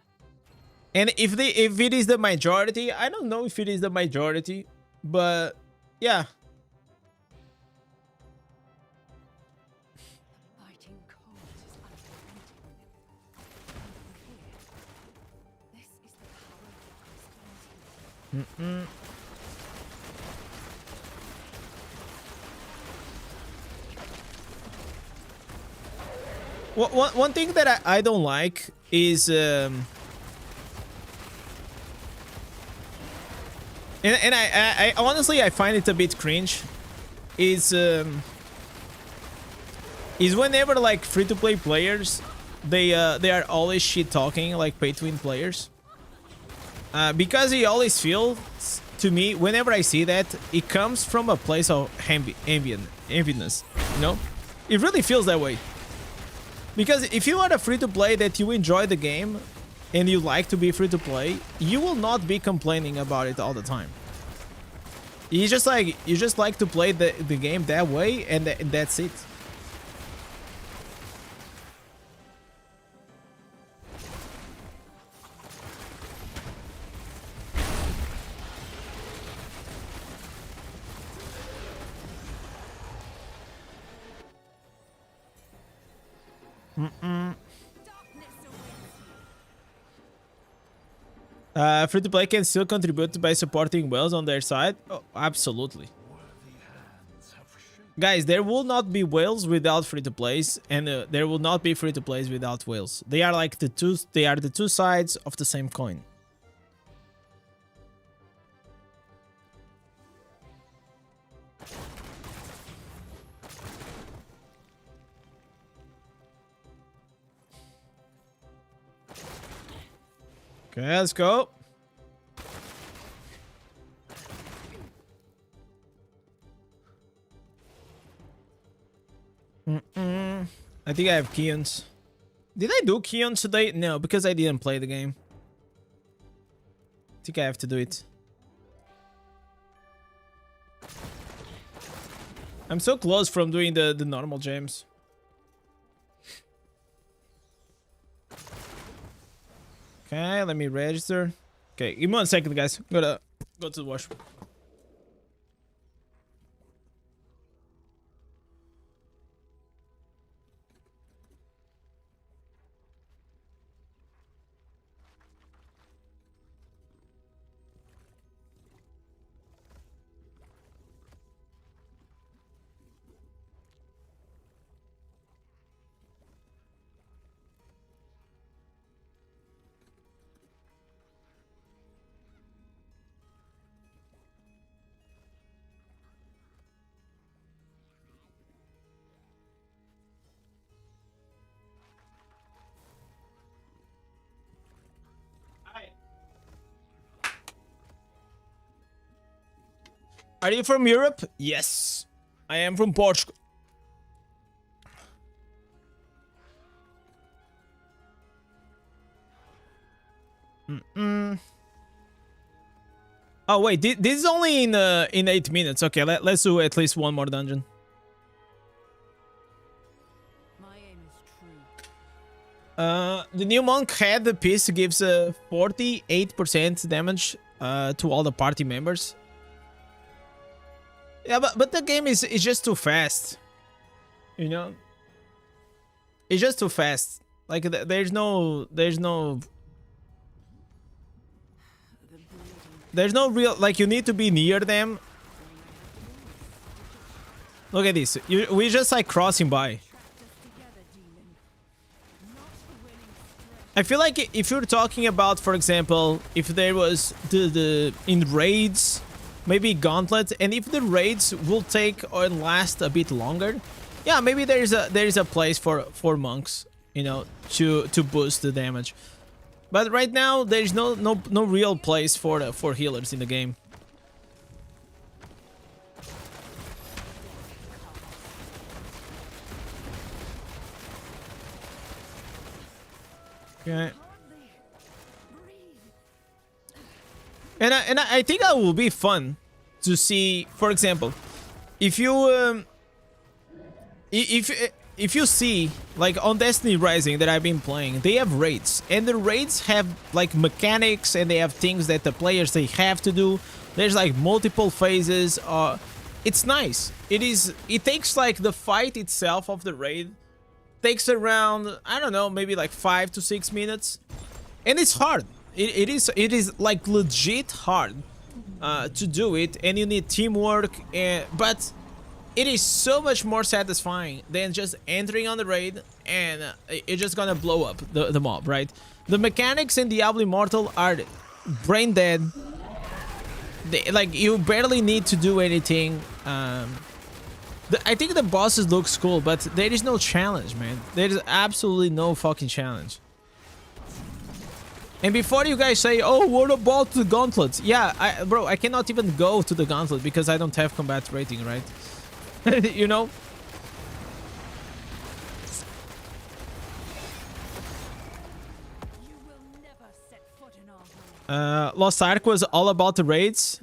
And if it is the majority, I don't know if it is the majority, but yeah. One thing that I don't like is and I honestly I find it a bit cringe is whenever like free-to-play players they are always shit talking like pay-to-win players, because it always feels to me, whenever I see that, it comes from a place of enviness, you know? It really feels that way. Because if you are a free-to-play that you enjoy the game and you like to be free-to-play, you will not be complaining about it all the time. You just like to play the game that way, and that's it. Free-to-play can still contribute by supporting whales on their side. Oh, absolutely. Guys, there will not be whales without free-to-plays, and there will not be free-to-plays without whales. They are like the two sides of the same coin. Okay, let's go. I think I have Keons. Did I do Keons today? No, because I didn't play the game. I think I have to do it. I'm so close from doing the normal gems. Okay, let me register. Okay, give me 1 second, guys. I'm gonna go to the washroom. Are you from Europe? Yes. I am from Portugal. Oh wait, this is only in 8 minutes. Okay, let's do at least one more dungeon.
My aim is true.
The new monk head piece gives 48% damage to all the party members. Yeah, but the game is just too fast. You know? It's just too fast. Like there's no real, like, you need to be near them. Look at this. We just like crossing by. I feel like if you're talking about, for example, if there was the in raids, maybe gauntlets, and if the raids will take or last a bit longer, yeah, maybe there is a place for monks, you know, to boost the damage. But right now there's no real place for healers in the game. Okay. And I think that will be fun to see, for example, if you if you see, like on Destiny Rising that I've been playing, they have raids, and the raids have like mechanics, and they have things that the players they have to do. There's like multiple phases. It's nice. It takes like the fight itself of the raid takes around, I don't know, maybe like 5 to 6 minutes, and it's hard. It is like legit hard to do it, and you need teamwork, but it is so much more satisfying than just entering on the raid and it's just gonna blow up the mob, right? The mechanics in Diablo Immortal are brain dead. Like, you barely need to do anything. I think the bosses looks cool, but there is no challenge, man. There is absolutely no fucking challenge. And before you guys say, oh, what about the gauntlets? Yeah, bro, I cannot even go to the gauntlet because I don't have combat rating, right? You know?
You will never set foot in our home.
Lost Ark was all about the raids.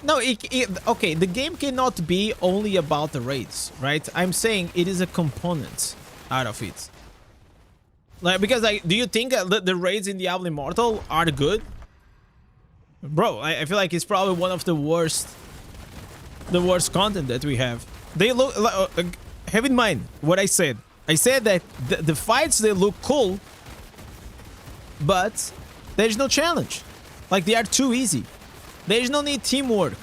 No, okay, the game cannot be only about the raids, right? I'm saying it is a component out of it. Like, because, like, do you think the raids in Diablo Immortal are good? Bro, I feel like it's probably one of the worst content that we have. They look, have in mind what I said. I said that the fights, they look cool, but there's no challenge. Like, they are too easy. There's no need teamwork.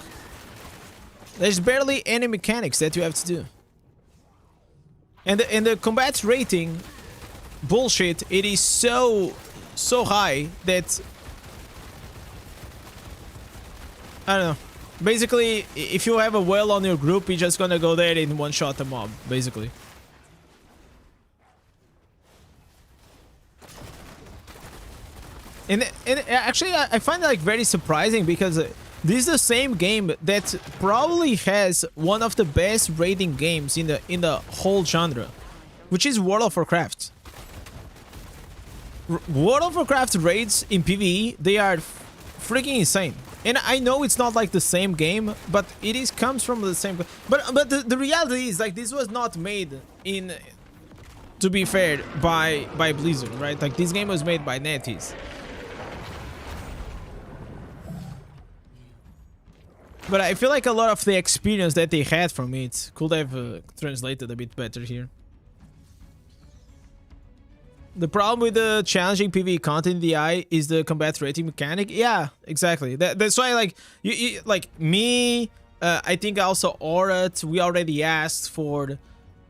There's barely any mechanics that you have to do. And the combat rating bullshit, it is so high that I don't know. Basically, if you have a well on your group, you're just gonna go there and one-shot the mob, basically. And actually, I find it like very surprising because this is the same game that probably has one of the best raiding games in the whole genre, which is World of Warcraft. World of Warcraft raids in PvE, they are freaking insane. And I know it's not like the same game, but it comes from the same. But the reality is like this was not made in, to be fair, by Blizzard, right? Like this game was made by NetEase. But I feel like a lot of the experience that they had from it could have translated a bit better here. The problem with the challenging PvE content in the eye is the combat rating mechanic. Yeah, exactly. That's why, like, you like me. I think also Aurat. We already asked for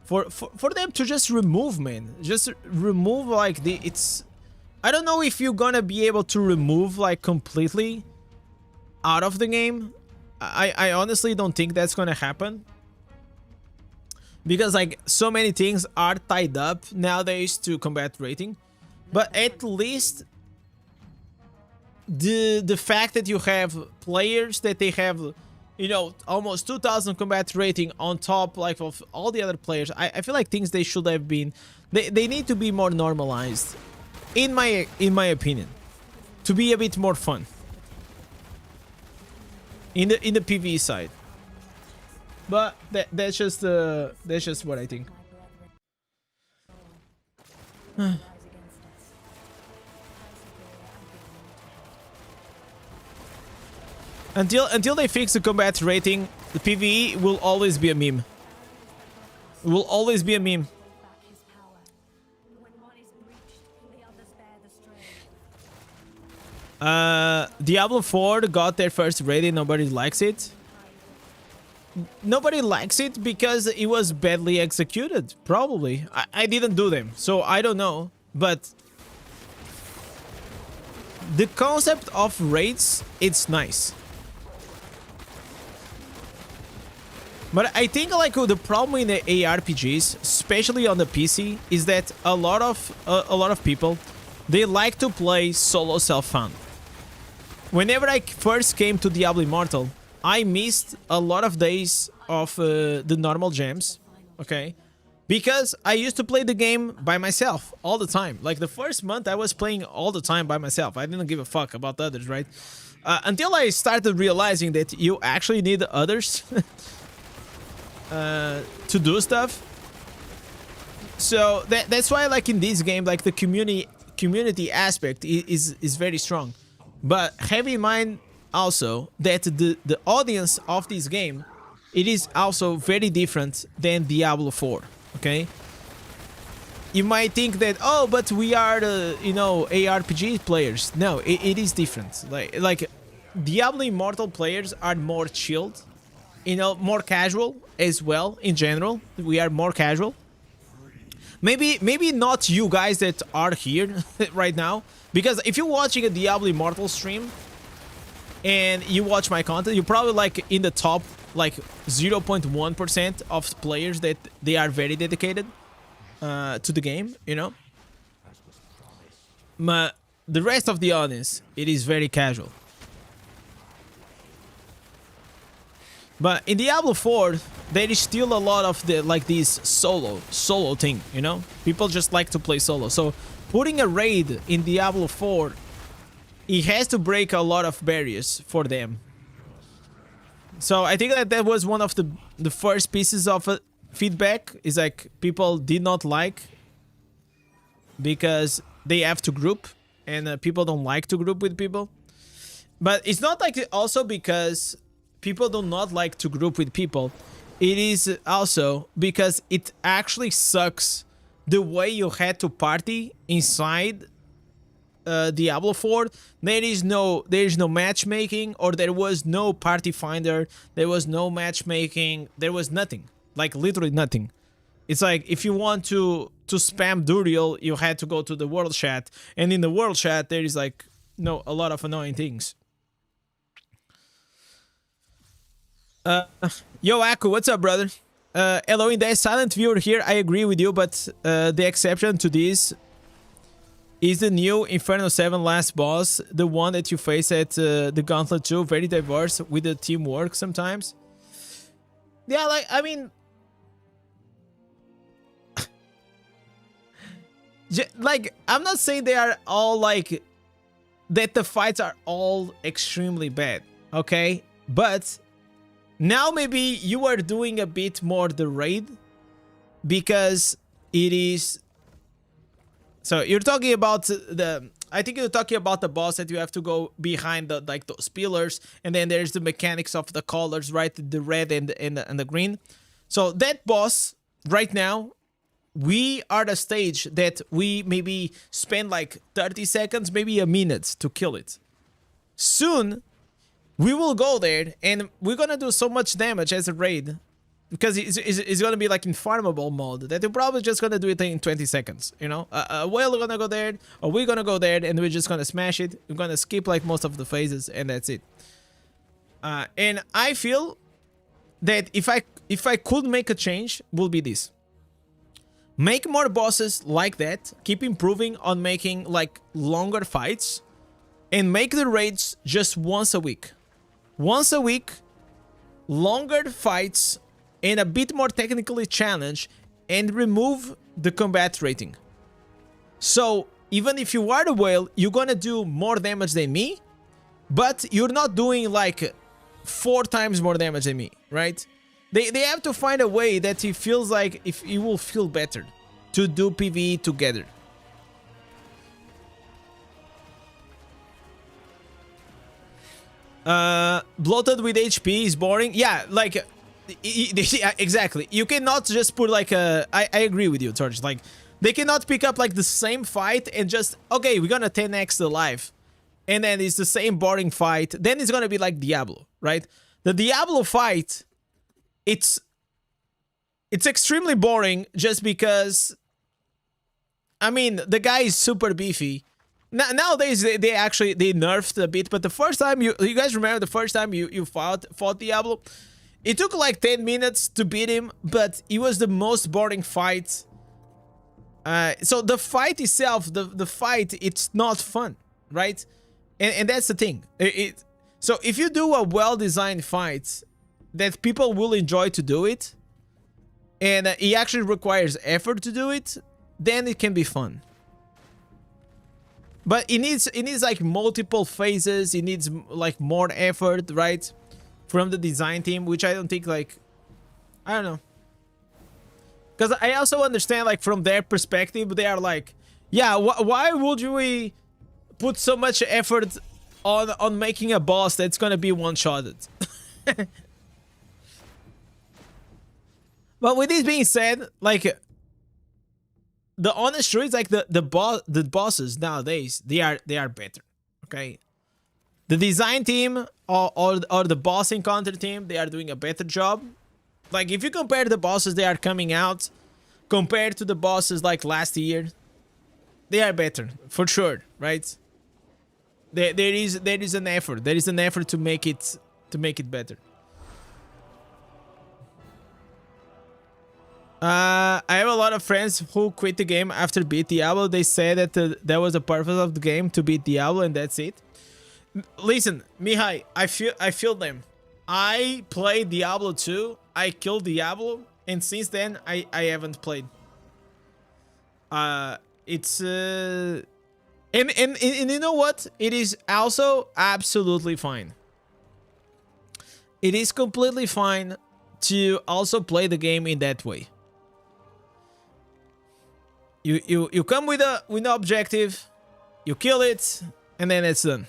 them to just remove, man. Just remove like it's. I don't know if you're gonna be able to remove like completely out of the game. I honestly don't think that's gonna happen. Because like so many things are tied up nowadays to combat rating. But at least the fact that you have players that they have, you know, almost 2000 combat rating on top like of all the other players, I feel like things they should have been, they need to be more normalized in my opinion, to be a bit more fun in the PvE side. But that's just what I think. Until they fix the combat rating, the PvE will always be a meme. It will always be a meme. Diablo 4 got their first rating. Nobody likes it. Nobody likes it because it was badly executed, probably. I didn't do them, so I don't know. But the concept of raids, it's nice. But I think like the problem in the ARPGs, especially on the PC, is that a lot of people, they like to play solo self-found. Whenever I first came to Diablo Immortal, I missed a lot of days of the normal gems, okay? Because I used to play the game by myself all the time. Like the first month I was playing all the time by myself. I didn't give a fuck about others, right? Until I started realizing that you actually need others to do stuff. So that's why like in this game, like the community aspect is very strong. But have in mind also that the audience of this game, it is also very different than Diablo 4, okay? You might think that, oh, but we are the, you know, ARPG players. No, it is different. Like Diablo Immortal players are more chilled, you know, more casual as well. In general, we are more casual. Maybe not you guys that are here right now, because if you're watching a Diablo Immortal stream and you watch my content, you're probably like in the top like 0.1% of players that they are very dedicated to the game, you know. But the rest of the audience, it is very casual. But in Diablo 4, there is still a lot of the like this solo thing, you know. People just like to play solo. So putting a raid in Diablo 4, it has to break a lot of barriers for them. So I think that was one of the first pieces of feedback, is like people did not like because they have to group, and people don't like to group with people. But it's not like also because people do not like to group with people. It is also because it actually sucks the way you had to party inside Diablo 4. There is no matchmaking, or there was no party finder, there was no matchmaking, there was nothing, like literally nothing. It's like if you want to spam Duriel, you had to go to the world chat, and in the world chat there is like a lot of annoying things. Yo Aku, what's up, brother? Hello, Indez, silent viewer here. I agree with you, but the exception to this Is the new Inferno 7 last boss the one that you face at the Gauntlet 2? Very diverse with the teamwork sometimes. Yeah, like, I mean... like, I'm not saying they are all, like... that the fights are all extremely bad, okay? But now maybe you are doing a bit more the raid because it is... So you're talking about the... I think you're talking about the boss that you have to go behind the like those pillars, and then there's the mechanics of the colors, right? The red and the green. So that boss right now, we are the stage that we maybe spend like 30 seconds, maybe a minute to kill it. Soon, we will go there and we're gonna do so much damage as a raid because it's gonna be like in farmable mode that you're probably just gonna do it in 20 seconds, you know? A whale gonna go there, or we're gonna go there and we're just gonna smash it. We're gonna skip like most of the phases and that's it. And I feel that if I could make a change, will be this. Make more bosses like that, keep improving on making like longer fights, and make the raids just once a week. Once a week, longer fights, and a bit more technically challenged, and remove the combat rating. So, even if you are the whale, you're gonna do more damage than me, but you're not doing like 4 times more damage than me, right? They have to find a way that it feels like if you will feel better to do PvE together. Bloated with HP is boring. Yeah, like exactly. You cannot just put like a... I agree with you, Torch. Like, they cannot pick up like the same fight and just, okay, we're gonna 10x the life, and then it's the same boring fight. Then it's gonna be like Diablo, right? The Diablo fight, it's extremely boring just because, I mean, the guy is super beefy. Nowadays they nerfed a bit, but the first time you guys remember the first time you fought Diablo, it took like 10 minutes to beat him, but it was the most boring fight. So the fight itself, the fight, it's not fun, right? And that's the thing. So if you do a well-designed fight that people will enjoy to do it, and it actually requires effort to do it, then it can be fun. But it needs like multiple phases. It needs like more effort, right, from the design team, which I don't think, like, I don't know. Because I also understand, like, from their perspective, they are like, yeah, why would we put so much effort on making a boss that's gonna be one-shotted? But with this being said, like, the honest truth is, like, the bosses nowadays, they are better, okay? The design team or the boss encounter team, they are doing a better job. Like, if you compare the bosses they are coming out compared to the bosses like last year, they are better for sure, right? There is an effort. There is an effort to make it better. I have a lot of friends who quit the game after beat Diablo. They say that that was the purpose of the game, to beat Diablo, and that's it. Listen, Mihai, I feel them. I played Diablo 2. I killed Diablo, and since then I haven't played. It's and you know what? It is also absolutely fine. It is completely fine to also play the game in that way. You come with an objective, you kill it, and then it's done.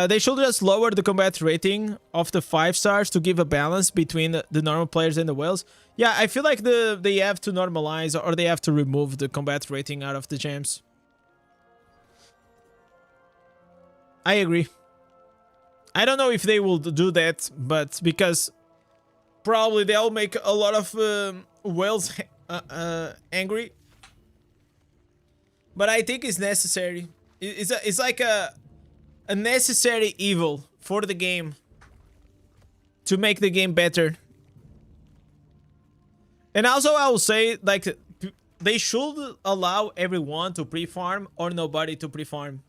They should just lower the combat rating of the 5 stars to give a balance between the normal players and the whales. Yeah, I feel like they have to normalize, or they have to remove the combat rating out of the gems. I agree. I don't know if they will do that, but because probably they'll make a lot of whales angry. But I think it's necessary. It's like a necessary evil for the game to make the game better. And also I will say, like, they should allow everyone to pre-farm or nobody to pre-farm.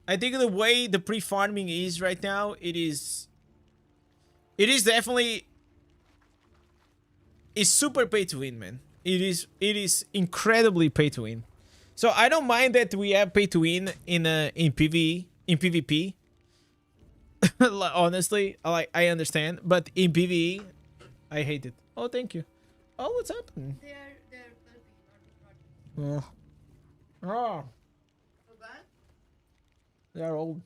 I think the way the pre-farming is right now, it is definitely, it's super pay to win, man. It is incredibly pay to win. So I don't mind that we have pay to win in PvP. Honestly, I understand, but in PvE, I hate it. Oh, thank you. Oh, what's happening? Oh. Oh. They are old.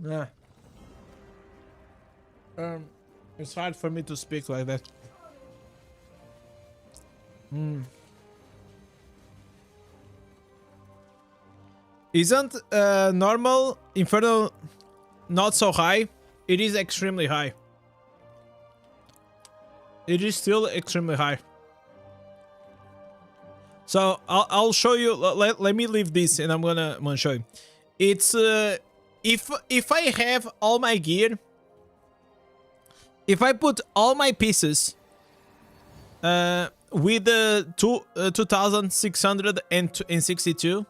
Yeah. It's hard for me to speak like that. Isn't normal Inferno not so high? It is extremely high. It is still extremely high. So I'll show you. Let me leave this, and I'm gonna show you. It's if I have all my gear, if I put all my pieces with the 2662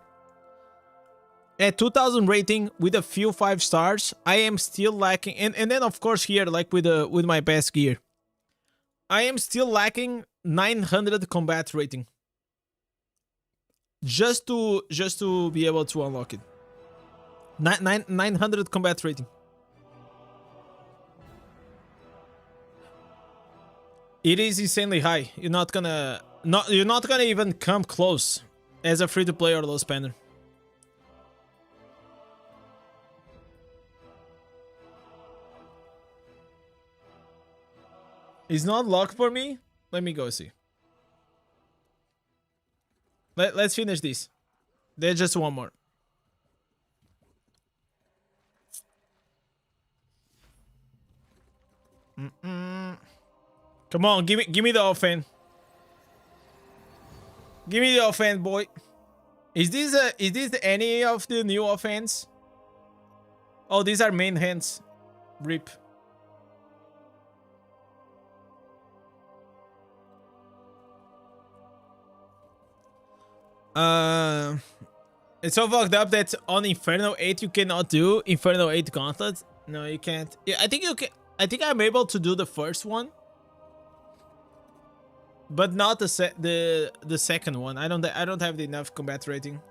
at 2000 rating with a few 5 stars, I am still lacking, and then of course here, like with my best gear, I am still lacking 900 combat rating. Just to be able to unlock it. 900 combat rating. It is insanely high. You're not gonna even come close as a free-to-play or low spender. It's not locked for me. Let me go see. Let's finish this. There's just one more. Come on, give me the offense. Give me the offense, boy. Is this any of the new offense? Oh, these are main hands. Rip. It's so fucked up that on Inferno 8 you cannot do Inferno 8 Gauntlet. No, you can't. Yeah, I think you can. I think I'm able to do the first one, but not the second one. I don't have enough combat rating.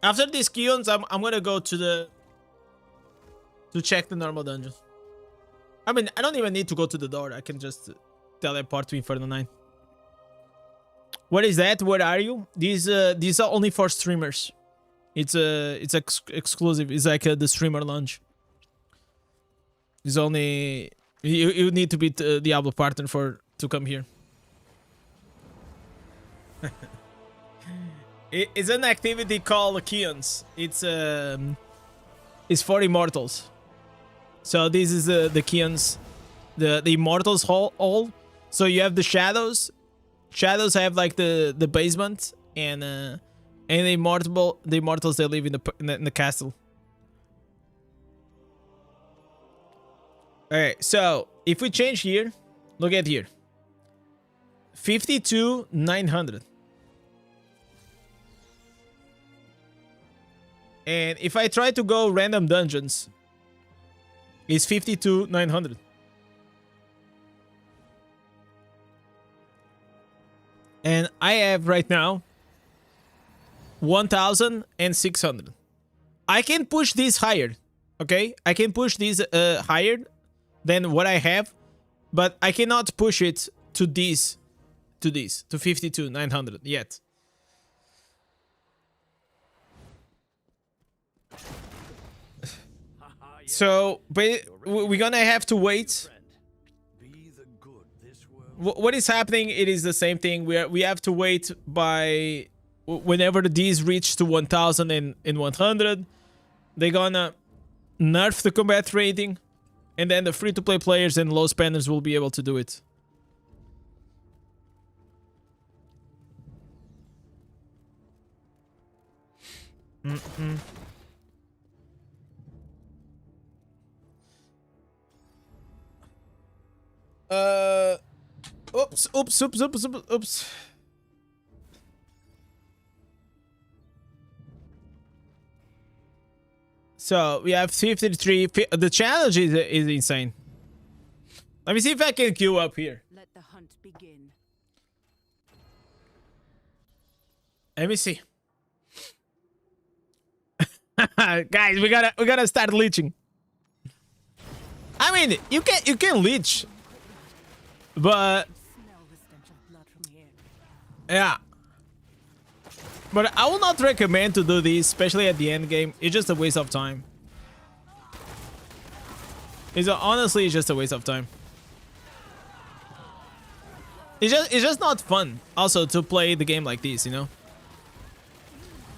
After these Keons, I'm gonna go to check the normal dungeon. I mean, I don't even need to go to the door. I can just teleport to Inferno 9. What is that? Where are you? These are only for streamers. It's exclusive. It's like the streamer lounge. It's only you need to be Diablo partner to come here. It's an activity called Keons. It's for immortals. So this is the Keons, the immortals hall. So you have the shadows. Shadows have like the basement, and the immortals they live in the castle. Alright, so if we change here, look at here. 52,900. And if I try to go random dungeons, it's 52,900. And I have right now 1,600. I can push this higher, okay? I can push this higher than what I have, but I cannot push it to 52,900 yet. So, but we're gonna have to wait. What is happening? It is the same thing. We have to wait by whenever these reach to 1,100. They're gonna nerf the combat rating, and then the free-to-play players and low spenders will be able to do it. Oops, oops, oops, oops, oops, oops. So we have 53. The challenge is insane. Let me see if I can queue up here.
Let the hunt begin.
Let me see. Guys, we gotta start leeching. I mean, you can leech, but
Smell the stench of blood from here.
yeah. But I will not recommend to do this, especially at the end game. It's just a waste of time. Honestly, it's just a waste of time. It's just not fun. Also, to play the game like this, you know.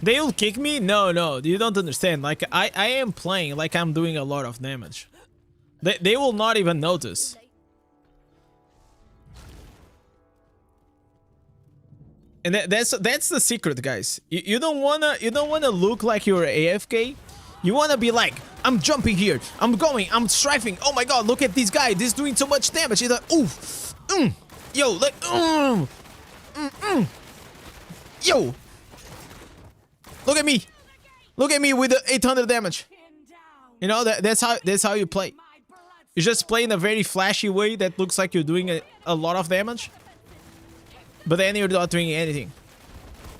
They will kick me? No, you don't understand. Like I am playing like I'm doing a lot of damage. They will not even notice. And that's the secret, guys. You don't wanna look like you're AFK. You wanna be like, I'm jumping here, I'm going, I'm strafing. Oh my god, look at this guy. This is doing so much damage. He's like, oof, yo, like, yo. Look at me. Look at me with the 800 damage. You know, that's how you play. You just play in a very flashy way that looks like you're doing a lot of damage. But then you're not doing anything.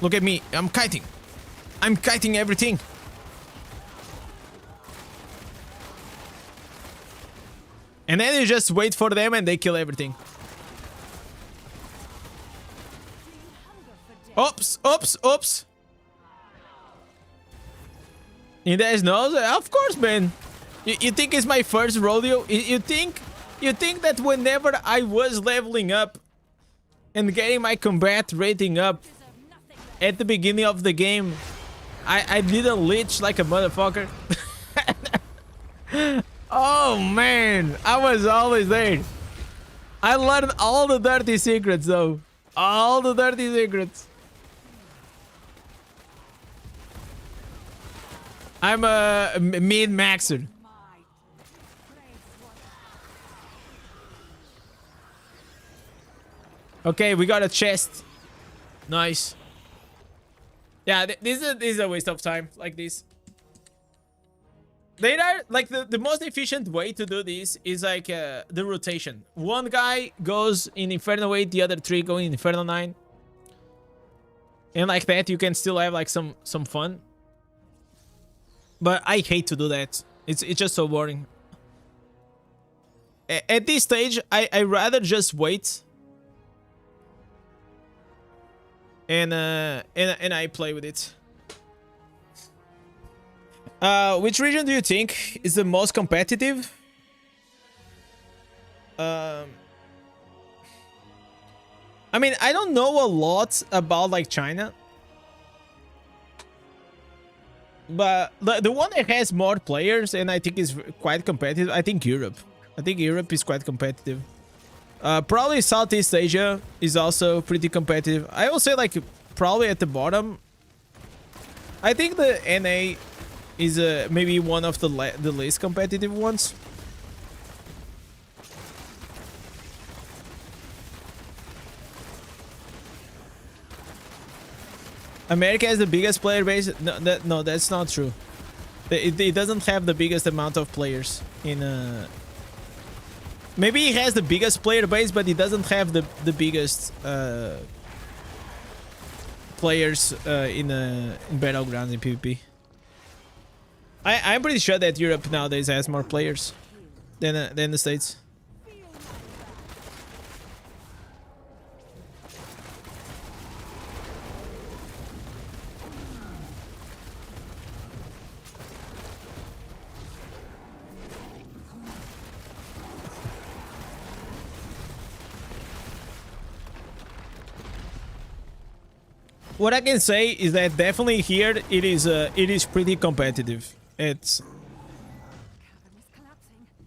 Look at me. I'm kiting. I'm kiting everything. And then you just wait for them and they kill everything. Oops, oops, oops. Indez knows? Of course, man. You think it's my first rodeo? You think that whenever I was leveling up and getting my combat rating up at the beginning of the game, I didn't leech like a motherfucker? Oh man, I was always there. I learned all the dirty secrets though. All the dirty secrets. I'm a mid-maxer. Okay, we got a chest. Nice. Yeah, this is a waste of time like this. They are like the most efficient way to do this is like the rotation. One guy goes in Inferno 8, the other 3 go in Inferno 9. And like that you can still have like some fun. But I hate to do that. It's just so boring. At this stage, I rather just wait. And I play with it. Which region do you think is the most competitive? I mean, I don't know a lot about like China. But the one that has more players and I think is quite competitive, I think Europe. I think Europe is quite competitive. Probably Southeast Asia is also pretty competitive. I will say like probably at the bottom. I think the NA is maybe one of the least competitive ones. America has the biggest player base. No, that's not true. It doesn't have the biggest amount of players in. Maybe it has the biggest player base, but it doesn't have the biggest players in Battlegrounds in PvP. I'm pretty sure that Europe nowadays has more players than the States. What I can say is that definitely here it is pretty competitive. It's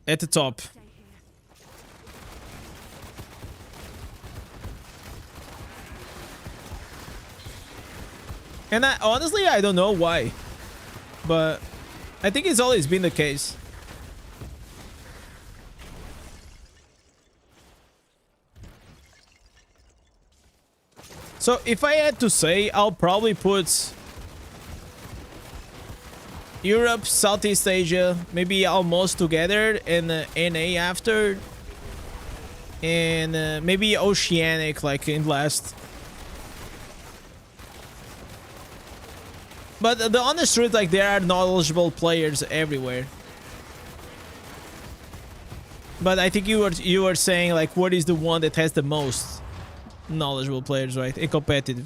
at the top. And honestly, I don't know why, but I think it's always been the case. So if I had to say, I'll probably put Europe, Southeast Asia, maybe almost together, and NA after, and maybe Oceanic like in last. But the honest truth, like, there are knowledgeable players everywhere. But I think you were saying, like, what is the one that has the most knowledgeable players, right? In competitive.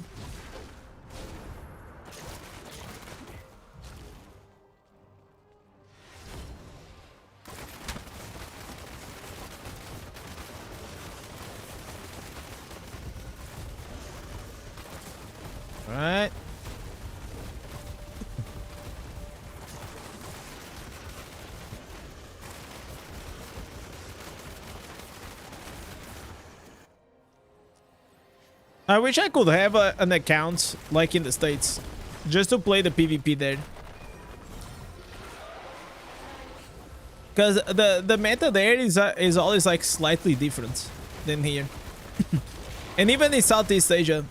All right. I wish I could have an account like in the States, just to play the PvP there. Because the meta there is always like slightly different than here. And even in Southeast Asia.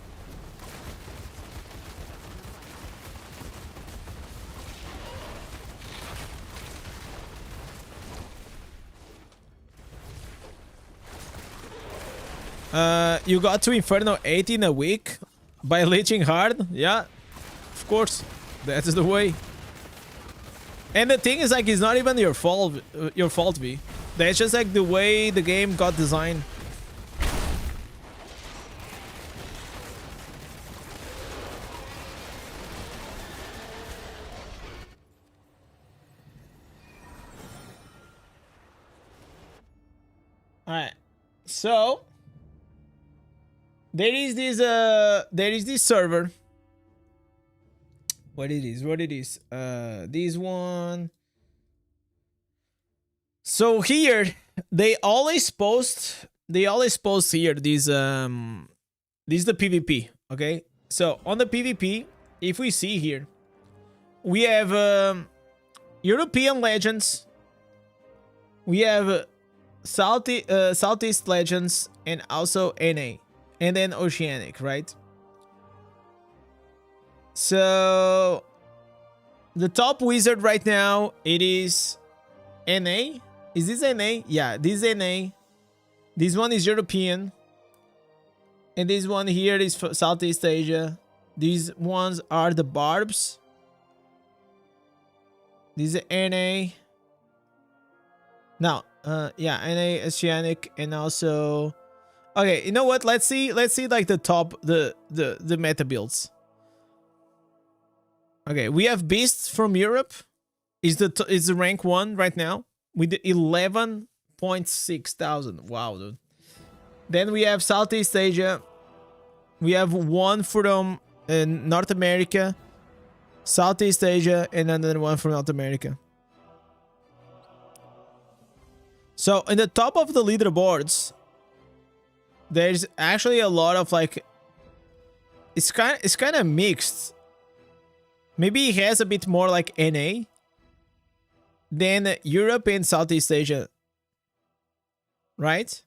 You got to Inferno 8 in a week by leeching hard? Yeah, of course. That's the way. And the thing is, like, it's not even your fault, V. That's just like the way the game got designed. All right, so there is this server. What it is? This one. So here they always post here this is the PvP, okay? So on the PvP, if we see here, we have European Legends, we have Southeast Legends, and also NA, and then Oceanic, right? So the top wizard right now, it is NA. Is this NA? Yeah, this is NA. This one is European. And this one here is for Southeast Asia. These ones are the Barbs. This is NA. Now, yeah, NA, Oceanic, and also... Okay, you know what? Let's see like the top, the meta builds. Okay, we have Beast from Europe. Is the rank 1 right now with the 11.6 thousand. Wow, dude. Then we have Southeast Asia. We have one from North America, Southeast Asia, and another one from North America. So in the top of the leaderboards, there's actually a lot of like. It's kind of mixed. Maybe it has a bit more like NA than Europe and Southeast Asia, right?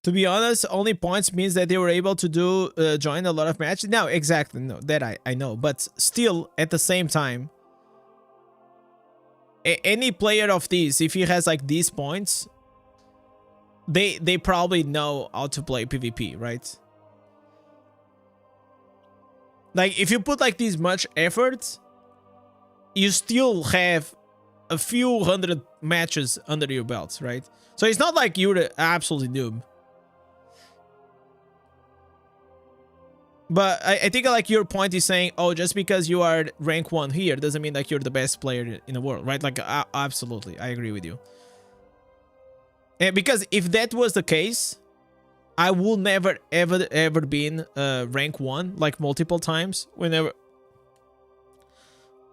To be honest, only points means that they were able to do join a lot of matches. No, exactly, no, that I know, but still, at the same time, any player of these, if he has like these points, they probably know how to play PvP, right? Like, if you put like this much effort, you still have a few hundred matches under your belt, right? So it's not like you're absolutely noob. But I think like your point is saying, oh, just because you are rank 1 here doesn't mean like you're the best player in the world, right? Like, absolutely, I agree with you. And because if that was the case, I will never ever been rank 1 like multiple times whenever,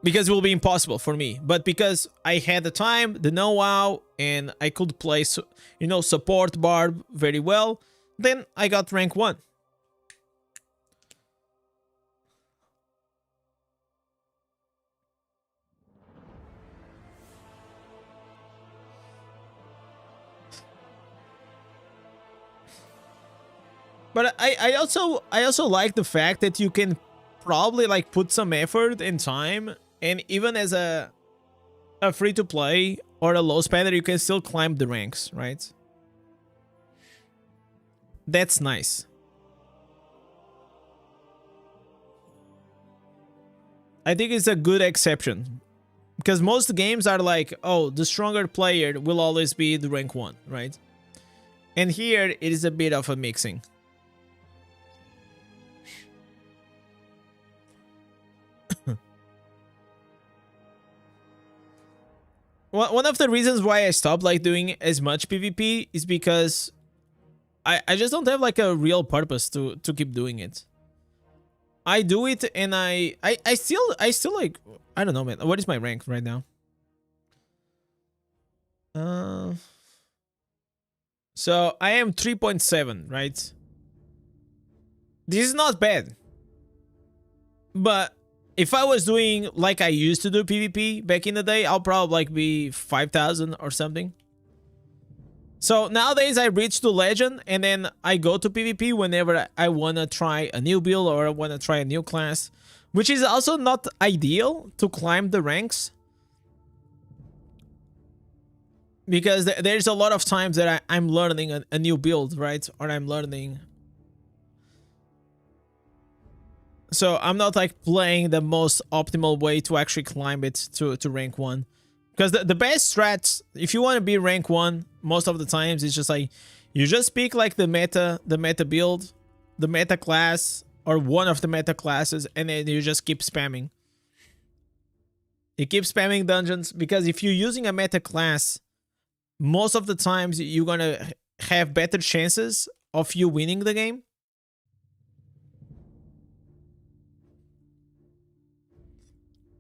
because it will be impossible for me. But because I had the time, the know-how, and I could play, you know, support Barb very well, then I got rank 1. But I also like the fact that you can probably like put some effort and time, and even as a free to play or a low spender, you can still climb the ranks, right? That's nice. I think it's a good exception, because most games are like, oh, the stronger player will always be the rank 1, right? And here it is a bit of a mixing. One of the reasons why I stopped like doing as much PvP is because I just don't have like a real purpose to keep doing it. I do it and I still like, I don't know, man. What is my rank right now? So I am 3.7, right? This is not bad. But if I was doing like I used to do PvP back in the day, I'll probably like be 5,000 or something. So nowadays I reach to legend and then I go to PvP whenever I want to try a new build or I want to try a new class, which is also not ideal to climb the ranks, because there's a lot of times that I'm learning a new build, right? Or I'm learning. So I'm not like playing the most optimal way to actually climb it to rank 1. Because the best strats, if you want to be rank 1, most of the times it's just like, you just pick like the meta build, the meta class, or one of the meta classes, and then you just keep spamming. You keep spamming dungeons, because if you're using a meta class, most of the times you're gonna have better chances of you winning the game.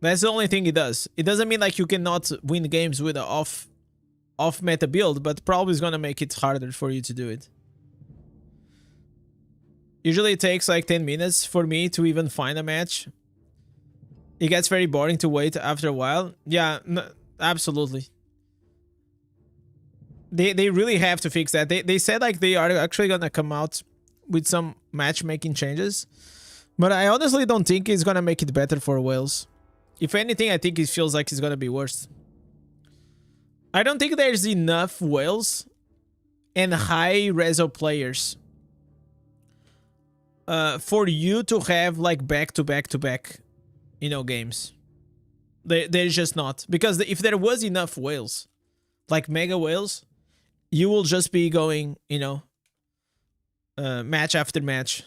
That's the only thing it does. It doesn't mean like you cannot win games with an off meta build, but probably is gonna make it harder for you to do it. Usually it takes like 10 minutes for me to even find a match. It gets very boring to wait after a while. Yeah, absolutely. They really have to fix that. They said like they are actually gonna come out with some matchmaking changes, but I honestly don't think it's gonna make it better for whales. If anything, I think it feels like it's gonna be worse. I don't think there's enough whales and high reso players for you to have like back to back, you know, games. There's just not, because if there was enough whales, like mega whales, you will just be going, you know, match after match.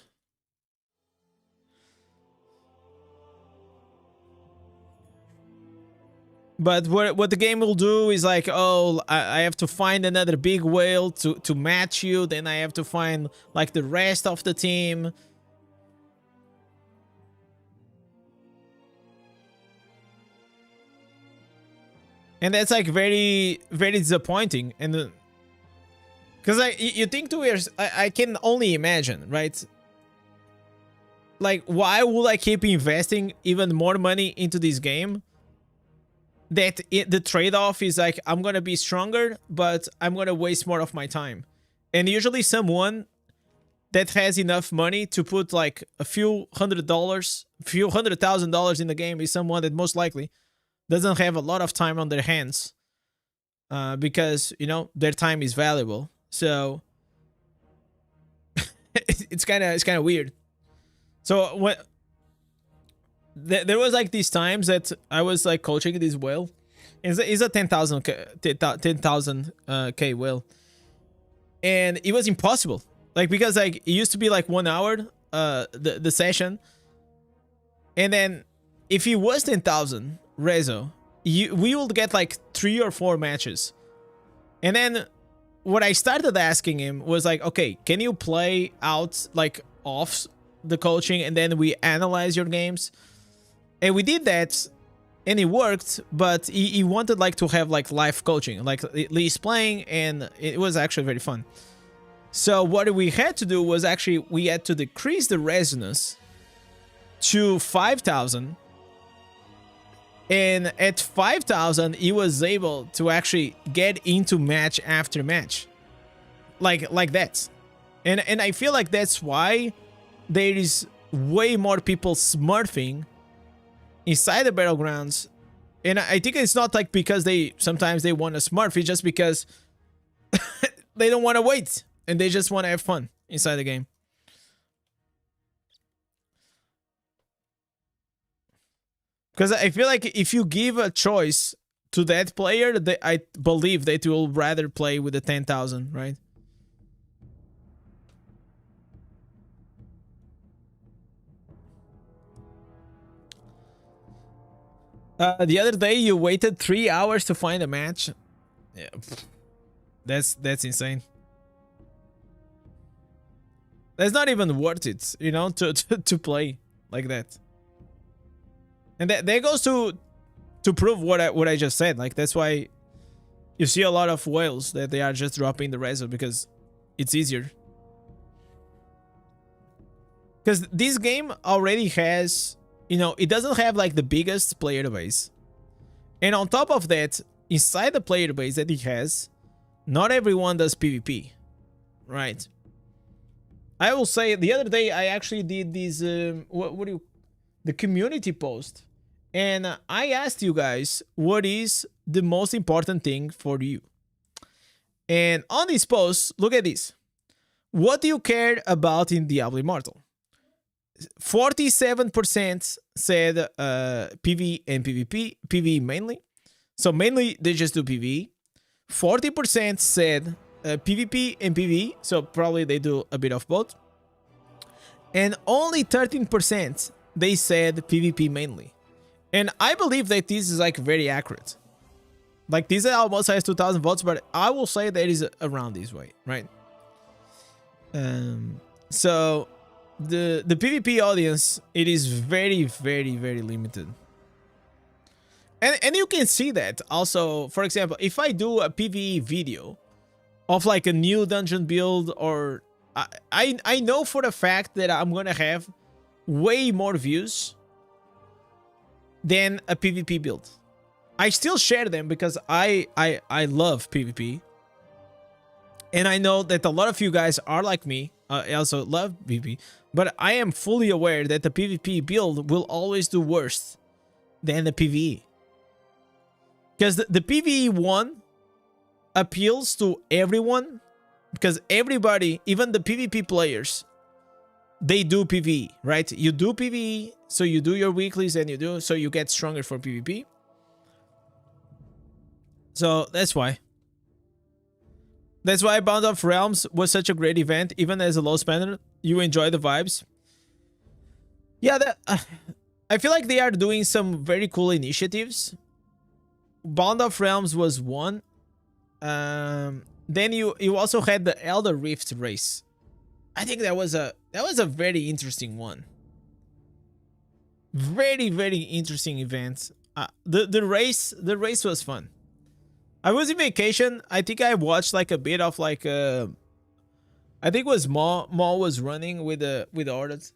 But what the game will do is like, oh, I have to find another big whale to match you. Then I have to find like the rest of the team. And that's like very, very disappointing. And because you think to yourself, I can only imagine, right? Like, why would I keep investing even more money into this game? That the trade-off is like, I'm gonna be stronger, but I'm gonna waste more of my time. And usually someone that has enough money to put like a few $100,000 in the game is someone that most likely doesn't have a lot of time on their hands, because, you know, their time is valuable. So it's kind of weird. So what? There was like these times that I was like coaching this whale. It's a 10,000 K whale, and it was impossible. Like, because like it used to be like 1 hour the session, and then if it was 10,000 reso, we would get like 3 or 4 matches. And then what I started asking him was like, okay, can you play out like off the coaching and then we analyze your games? And we did that, and it worked, but he wanted like to have like live coaching, like Lee's playing, and it was actually very fun. So what we had to do was actually, we had to decrease the resonance to 5,000. And at 5,000, he was able to actually get into match after match. Like that. And I feel like that's why there is way more people smurfing inside the battlegrounds. And I think it's not like because sometimes they want to smurf, it's just because they don't want to wait and they just want to have fun inside the game. Because I feel like if you give a choice to that player, I believe they will rather play with the 10,000, right? The other day you waited 3 hours to find a match. Yeah, that's insane. That's not even worth it, you know, to play like that. And that goes to prove what I just said. Like, that's why you see a lot of whales that they are just dropping the reso because it's easier. Because this game already has, you know, it doesn't have like the biggest player base. And on top of that, inside the player base that it has, not everyone does PvP, right? I will say the other day I actually did this, the community post. And I asked you guys, what is the most important thing for you? And on this post, look at this. What do you care about in Diablo Immortal? 47% said PvE and PvP, PvE mainly. So mainly they just do PvE. 40% said PvP and PvE, so probably they do a bit of both. And only 13% they said PvP mainly. And I believe that this is like very accurate. Like, this almost has 2,000 votes, but I will say that it is around this way, right? So the PvP audience, it is very, very, very limited. And you can see that also. For example, if I do a PvE video of like a new dungeon build, or I know for the fact that I'm gonna have way more views than a PvP build. I still share them because I love PvP. And I know that a lot of you guys are like me. I also love PvP. But I am fully aware that the PvP build will always do worse than the PvE. Because the PvE one appeals to everyone. Because everybody, even the PvP players, they do PvE, right? You do PvE, so you do your weeklies, and so you get stronger for PvP. So that's why. That's why Bound of Realms was such a great event. Even as a low spender, you enjoy the vibes. Yeah, I feel like they are doing some very cool initiatives. Bound of Realms was one. Then you also had the Elder Rift race. I think that was a very interesting one. Very, very interesting event. The race was fun. I was in vacation. I think I watched like a bit of like I think it was Maul was running with the orders.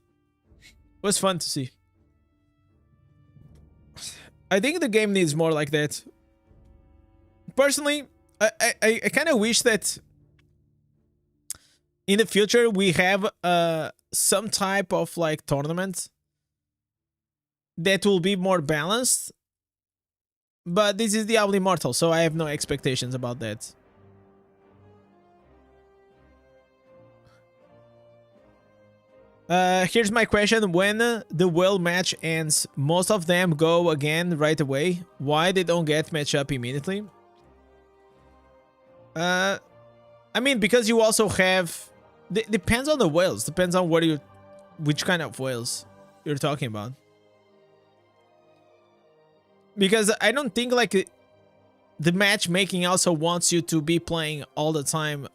It was fun to see. I think the game needs more like that. Personally, I kind of wish that in the future we have some type of like tournament that will be more balanced. But this is Diablo Immortal, so I have no expectations about that. Here's my question. When the whale match ends, most of them go again right away. Why they don't get matched up immediately? I mean, because you also have... Depends on the whales. Depends on which kind of whales you're talking about. Because I don't think like the matchmaking also wants you to be playing all the time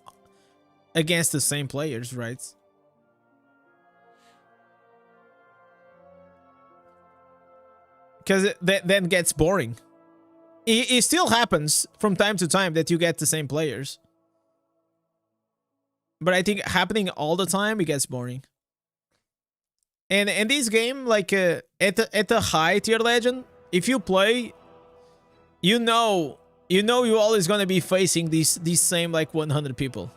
against the same players, right? Because that then gets boring. It still happens from time to time that you get the same players. But I think happening all the time, it gets boring. And in this game, like at the high tier legend, if you play, you know you're always gonna be facing these same like 100 people.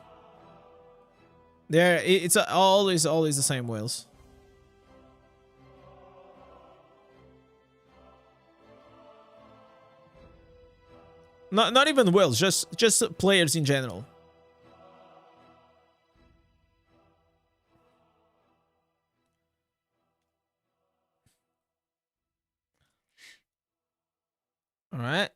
It's always the same whales. Not even whales, just players in general. All right.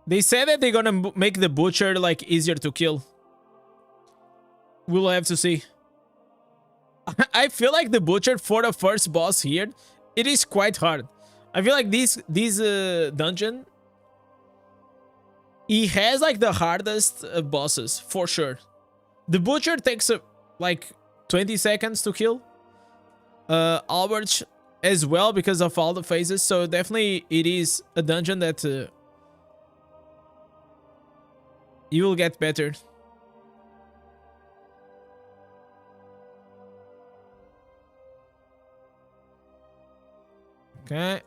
They said that they're gonna make the butcher like easier to kill. We'll have to see. I feel like the butcher for the first boss here, it is quite hard. I feel like this dungeon, he has like the hardest bosses for sure. The butcher takes like 20 seconds to kill. Albert as well because of all the phases. So definitely it is a dungeon that you will get better. Okay.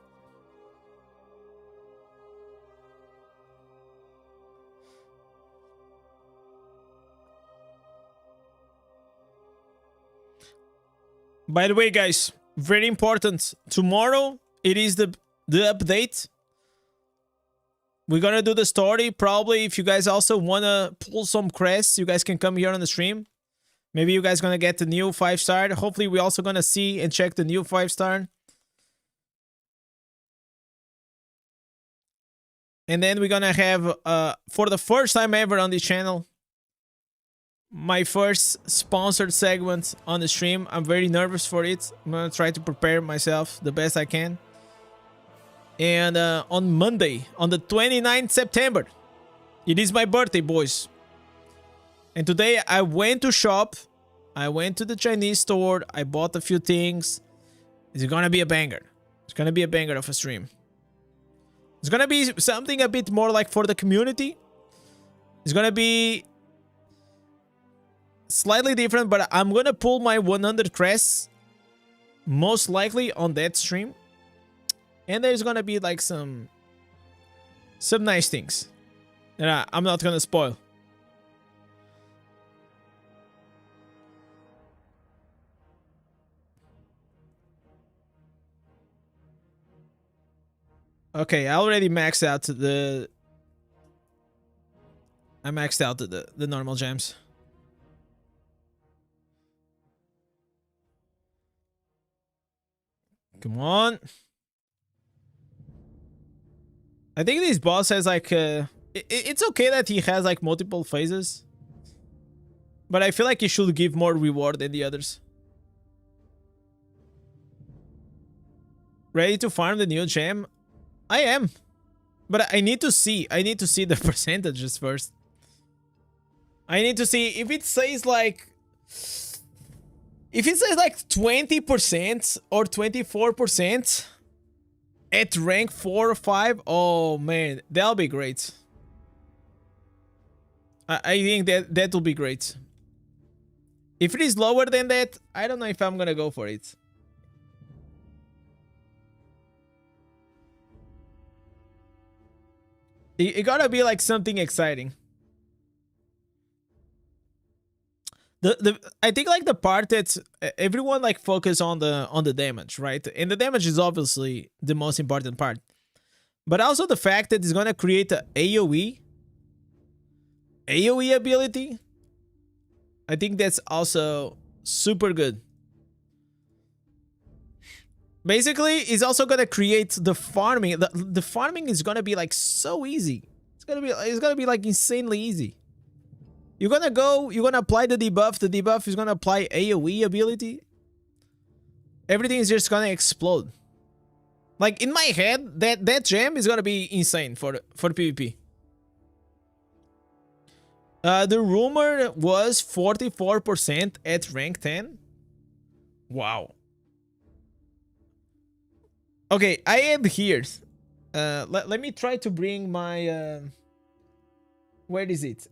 By the way, guys, very important. Tomorrow it is the update. We're gonna do the story. Probably if you guys also wanna pull some crests, you guys can come here on the stream. Maybe you guys gonna get the new 5-star. Hopefully we also gonna see and check the new 5-star. And then we're gonna have, for the first time ever on this channel, my first sponsored segment on the stream. I'm very nervous for it. I'm gonna try to prepare myself the best I can. And on Monday, on the 29th September, it is my birthday, boys. And today I went to shop. I went to the Chinese store. I bought a few things. It's gonna be a banger. It's gonna be a banger of a stream. It's gonna be something a bit more like for the community. It's gonna be slightly different, but I'm gonna pull my 100 crests most likely on that stream. And there's gonna be like some nice things that I'm not gonna spoil. Okay, I already maxed out the... I maxed out the normal gems. Come on. I think this boss has like... it's okay that he has like multiple phases. But I feel like he should give more reward than the others. Ready to farm the new gem? I am. But I need to see. I need to see the percentages first. I need to see if it says like... If it says like 20% or 24% at rank 4 or 5, oh man, that'll be great. I think that will be great. If it is lower than that, I don't know if I'm gonna go for it. It gotta be like something exciting. I think like the part that everyone like focus on the damage, right? And the damage is obviously the most important part. But also the fact that it's gonna create a AoE ability. I think that's also super good. Basically, it's also gonna create the farming. The farming is gonna be like so easy. It's gonna be like insanely easy. You're gonna apply the debuff. The debuff is gonna apply AoE ability. Everything is just gonna explode. Like in my head, that gem is gonna be insane for PvP. The rumor was 44% at rank 10. Wow. Okay, I am here. Let me try to bring my... where is it?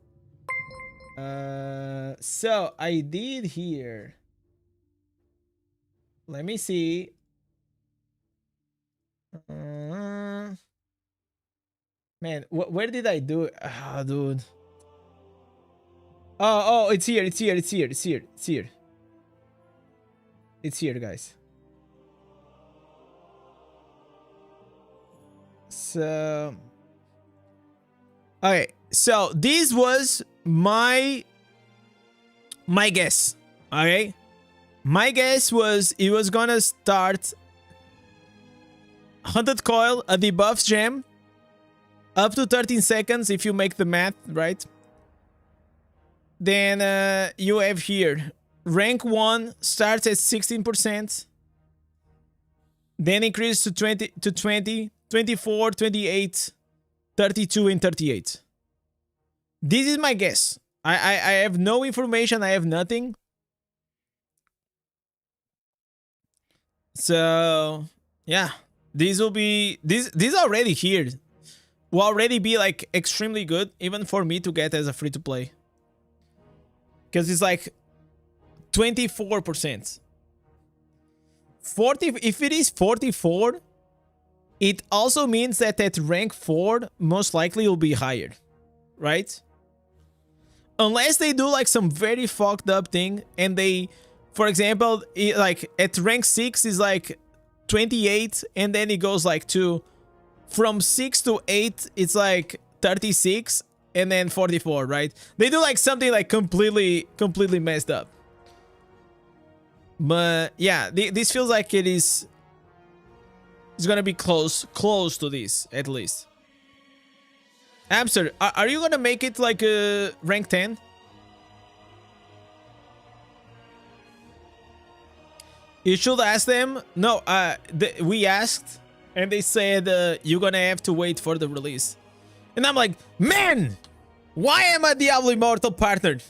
So I did here. Let me see. Man, where did I do it? Ah, dude. Oh, it's here. It's here. It's here. It's here. It's here. It's here, guys. So, okay. So this was my guess. Okay, my guess was it was gonna start Hunted Coil, a debuff gem, up to 13 seconds if you make the math right. Then you have here rank 1 starts at 16%, then increases to 20, 24, 28, 32, and 38. This is my guess. I have no information. I have nothing. So yeah, these will be these already here. Will already be like extremely good, even for me to get as a free to play. Because it's like 24%. 40, if it is 44, it also means that at rank 4, most likely will be higher, right? Unless they do like some very fucked up thing and they, for example, like at rank 6 is like 28 and then it goes like to, from 6 to 8, it's like 36 and then 44, right? They do like something like completely messed up. But yeah, this feels like it's gonna be close to this at least. Amster, are you gonna make it like a rank 10? You should ask them. No, we asked and they said you're gonna have to wait for the release. And I'm like, man, why am I Diablo Immortal partnered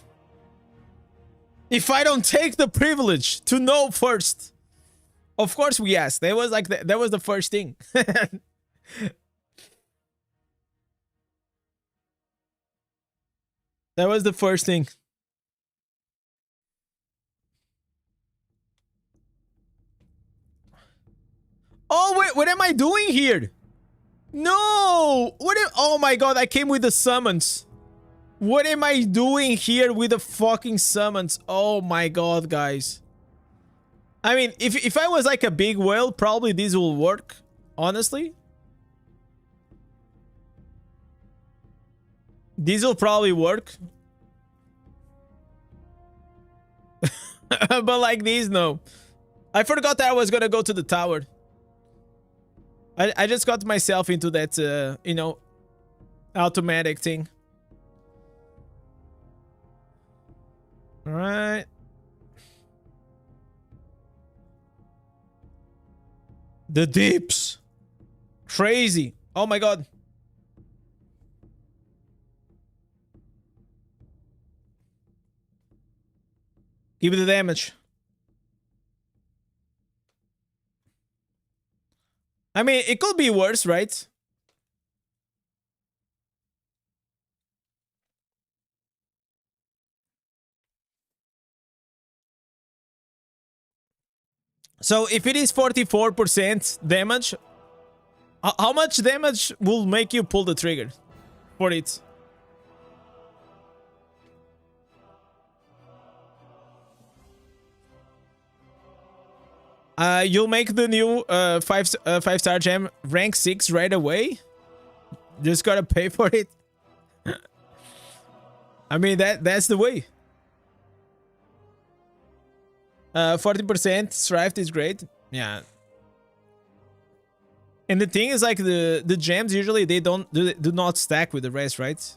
if I don't take the privilege to know first? Of course we asked. That was like that was the first thing. That was the first thing. Oh wait, what am I doing here? No! Oh my god, I came with the summons. What am I doing here with the fucking summons? Oh my god, guys. I mean, if I was like a big whale, probably this will work, honestly. This will probably work. But like these, no. I forgot that I was gonna go to the tower. I just got myself into that, you know, automatic thing. All right. The dips. Crazy. Oh my god. Give me the damage. I mean, it could be worse, right? So if it is 44% damage, how much damage will make you pull the trigger for it? You'll make the new 5-star gem rank 6 right away. Just gotta pay for it. I mean that's the way. 40% strived is great. Yeah. And the thing is, like, the gems usually they do not stack with the rest, right?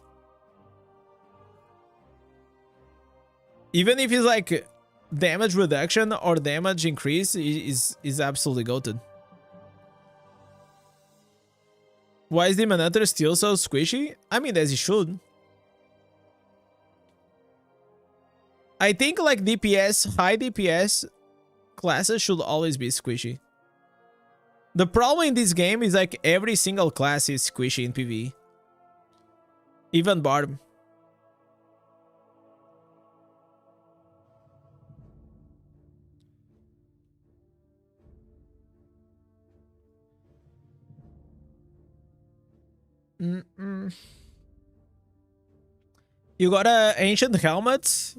Even if it's like damage reduction or damage increase is absolutely goated. Why is Demon Hunter still so squishy? I mean, as he should. I think like DPS, high DPS classes should always be squishy. The problem in this game is like every single class is squishy in PvE. Even Barb. You got a ancient helmet.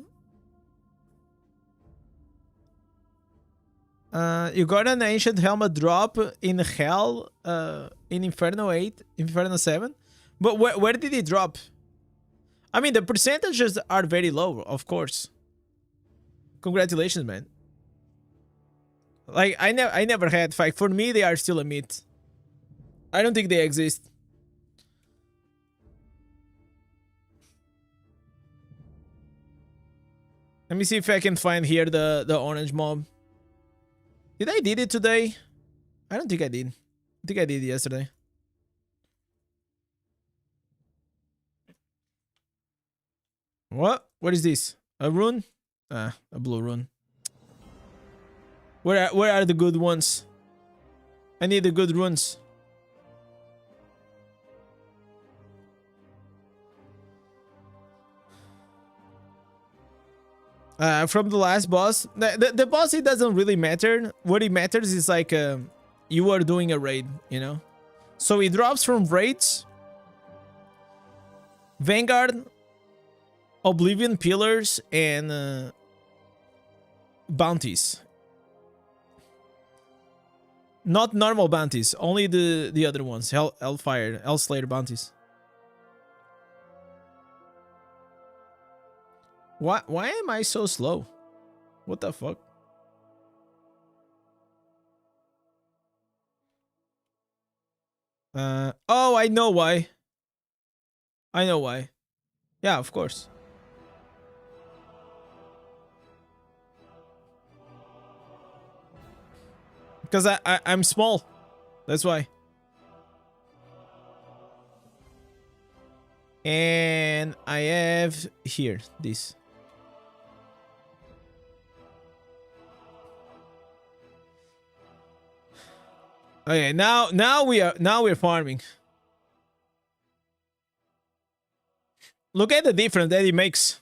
You got an ancient helmet drop in Hell, in Inferno 8, Inferno 7. But where did it drop? I mean, the percentages are very low, of course. Congratulations, man. Like, I never had fight. For me, they are still a myth. I don't think they exist. Let me see if I can find here the orange mob. Did I did it today? I don't think I did. I think I did yesterday. What? What is this? A rune? Ah, a blue rune. Where are the good ones? I need the good runes. From the last boss. The boss, it doesn't really matter. What it matters is like you are doing a raid, you know? So it drops from raids, Vanguard, Oblivion Pillars, and bounties. Not normal bounties, only the other ones. Hellfire, Hellslayer bounties. Why am I so slow? What the fuck? Oh, I know why. I know why. Yeah, of course. Because I'm small. That's why. And I have here this. Okay, now we're farming. Look at the difference that it makes.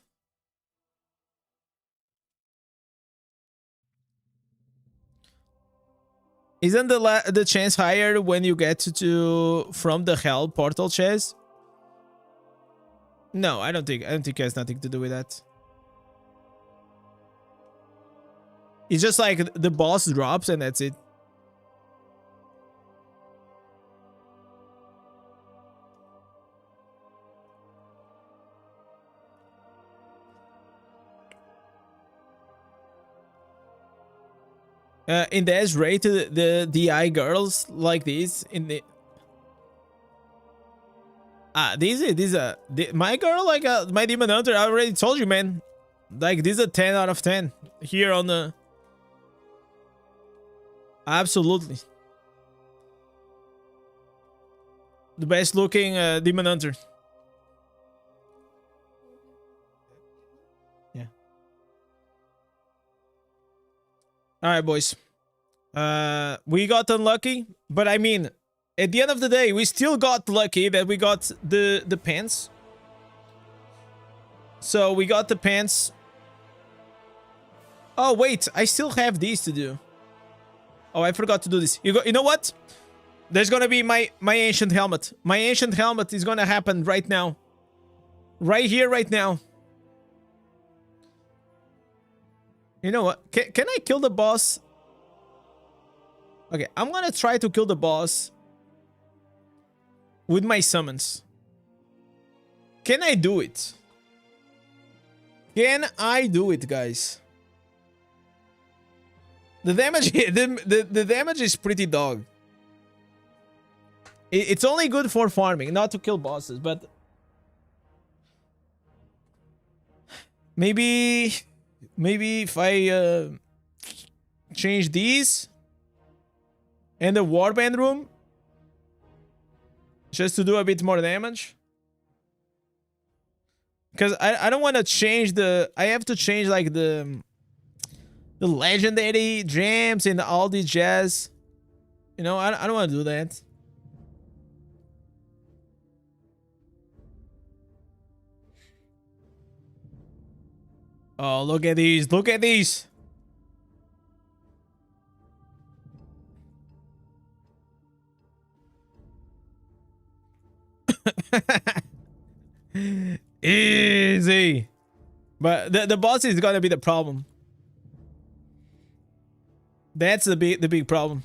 Isn't the chance higher when you get to from the hell portal chest? No, I don't think it has nothing to do with that. It's just like the boss drops and that's it. Indez rate the DI girls like this in the my girl, like my demon hunter. I already told you, man. Like this is a 10 out of 10 here on the. Absolutely, the best looking demon hunter. Yeah. All right, boys. We got unlucky, but I mean, at the end of the day, we still got lucky that we got the pants. So we got the pants. Oh wait, I still have these to do. Oh, I forgot to do this. You know what? There's gonna be my ancient helmet. My ancient helmet is gonna happen right now. Right here, right now. You know what? Can I kill the boss? Okay, I'm gonna try to kill the boss with my summons. Can I do it? Can I do it, guys? The damage, the damage is pretty dog. It's only good for farming, not to kill bosses, but maybe if I change these and the warband room just to do a bit more damage. Because I don't want to change I have to change like the legendary gems and all the jazz. You know, I don't want to do that. Oh, look at these. Look at these. Easy. But the boss is gonna be the problem. That's the big problem.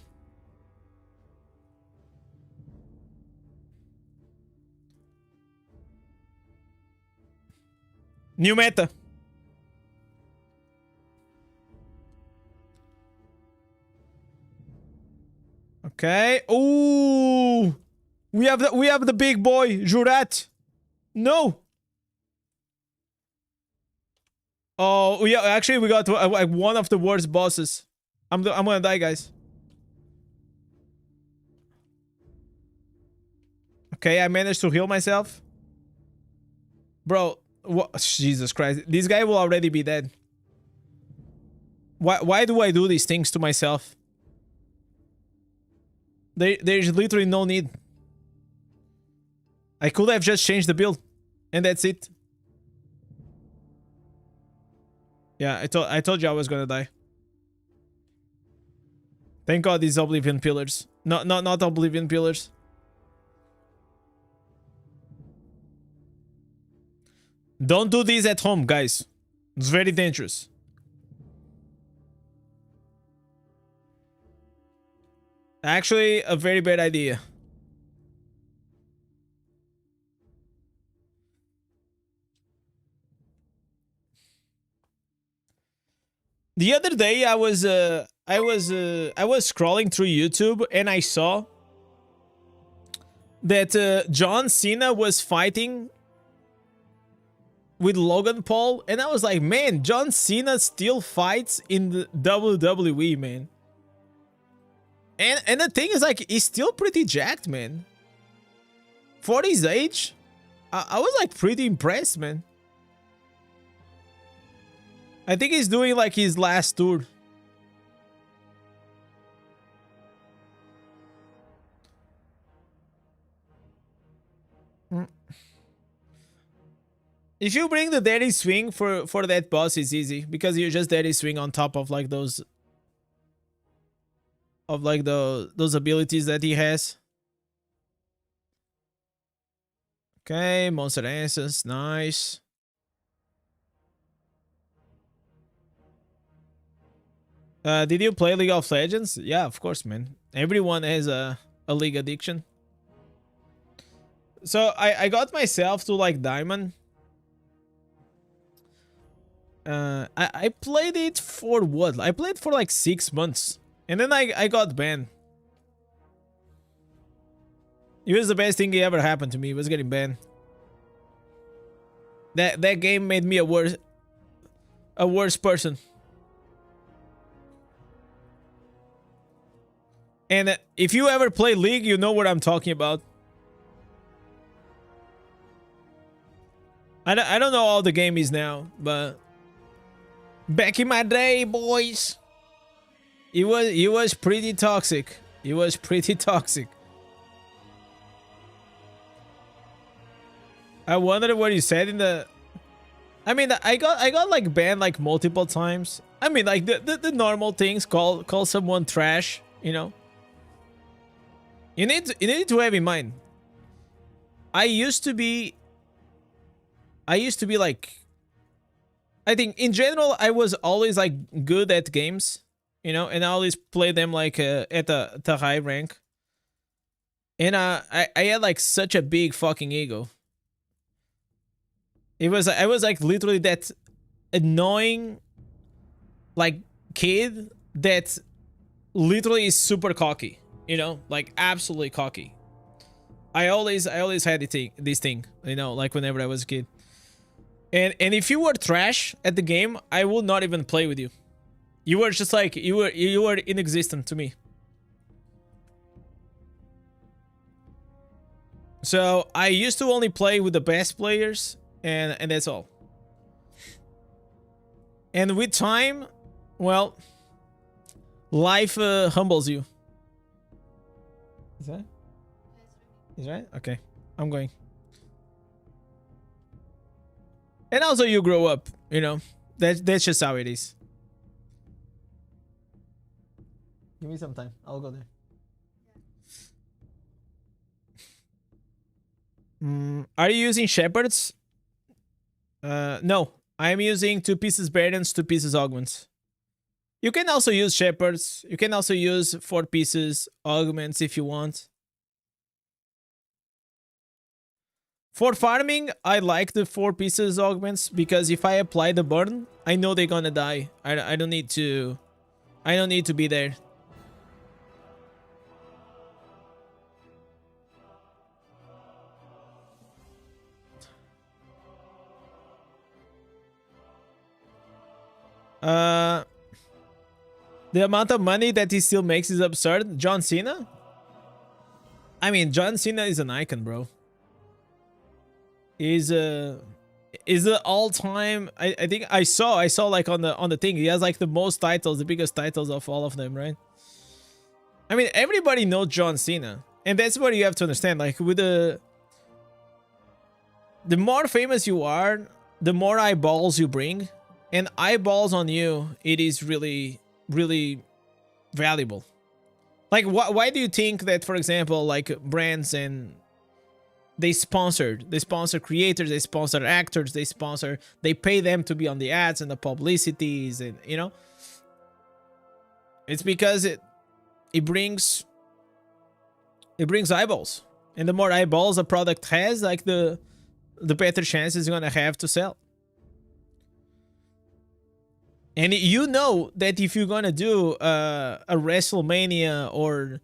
New meta. Okay. Ooh. We have the big boy, Jurat. No. Oh, yeah, actually we got like one of the worst bosses. I'm gonna die, guys. Okay, I managed to heal myself. Bro, what? Jesus Christ. This guy will already be dead. Why do I do these things to myself? There's literally no need. I could have just changed the build. And that's it. Yeah, I told you I was gonna die. Thank God these Oblivion pillars. Not Oblivion pillars. Don't do this at home, guys. It's very dangerous. Actually, a very bad idea. The other day I was scrolling through YouTube and I saw that John Cena was fighting with Logan Paul, and I was like, man, John Cena still fights in the WWE, man. And the thing is, like, he's still pretty jacked, man. For his age, I was like pretty impressed, man. I think he's doing like his last tour. If you bring the daddy swing for that boss, it's easy because you just daddy swing on top of like those those abilities that he has. Okay, monster essence, nice. Did you play League of Legends? Yeah, of course, man. Everyone has a League addiction. So I got myself to like Diamond. I played it for what? I played for like 6 months. And then I got banned. It was the best thing that ever happened to me. It was getting banned. That game made me a worse person. And if you ever play League, you know what I'm talking about. I don't know how the game is now, but back in my day, boys, it was pretty toxic. It was pretty toxic. I wonder what you said in the. I mean, I got like banned like multiple times. I mean, like the normal things. Call someone trash. You know. You need to have in mind. I used to be like. I think in general I was always like good at games, you know, and I always play them like at the high rank. And I had like such a big fucking ego. I was like literally that annoying like kid that literally is super cocky, you know, like absolutely cocky. I always had this thing, you know, like whenever I was a kid. And if you were trash at the game, I would not even play with you. You were just like you were inexistent to me. So I used to only play with the best players, and that's all. And with time, well, life humbles you. Is that? Is right? Okay, I'm going. And also you grow up, you know. That's just how it is. Give me some time. I'll go there. Are you using shepherds? No, I'm using 2 pieces Bardens, 2 pieces Augments. You can also use Shepherds. You can also use 4 pieces Augments if you want. For farming, I like the 4 pieces Augments because if I apply the burn, I know they're gonna die. I don't need to... I don't need to be there. The amount of money that he still makes is absurd. John Cena? I mean, John Cena is an icon, bro. Is the all-time... I think I saw like on the thing. He has like the most titles, the biggest titles of all of them, right? I mean, everybody knows John Cena. And that's what you have to understand. Like, with the more famous you are, the more eyeballs you bring. And eyeballs on you, it is really, really valuable. Like, why do you think that, for example, like brands and they sponsor creators, they sponsor actors, they pay them to be on the ads and the publicities, and you know, it's because it brings eyeballs, and the more eyeballs a product has, like the better chances you're gonna have to sell. And you know that if you're gonna do a WrestleMania or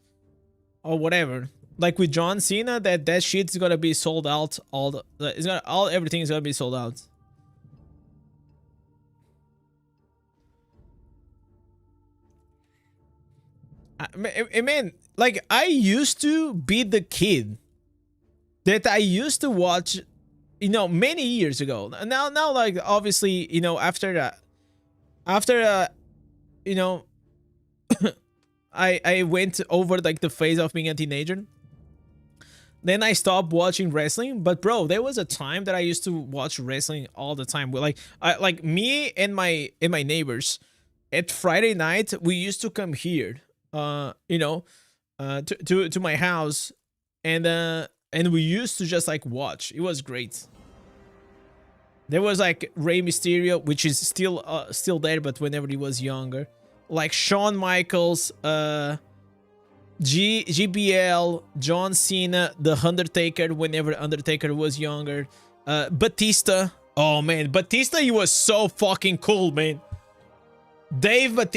whatever, like with John Cena, that shit's gonna be sold out. Everything is gonna be sold out. Man, like I used to be the kid that I used to watch, you know, many years ago. Now, like obviously, you know, after you know, I went over like the phase of being a teenager. Then I stopped watching wrestling, but bro, there was a time that I used to watch wrestling all the time. Like me and my neighbors at Friday night, we used to come here, you know, to my house, and we used to just like watch. It was great. There was like Rey Mysterio, which is still there, but whenever he was younger, like Shawn Michaels, GBL, John Cena, The Undertaker, whenever Undertaker was younger, Batista. Oh man, Batista, he was so fucking cool, man.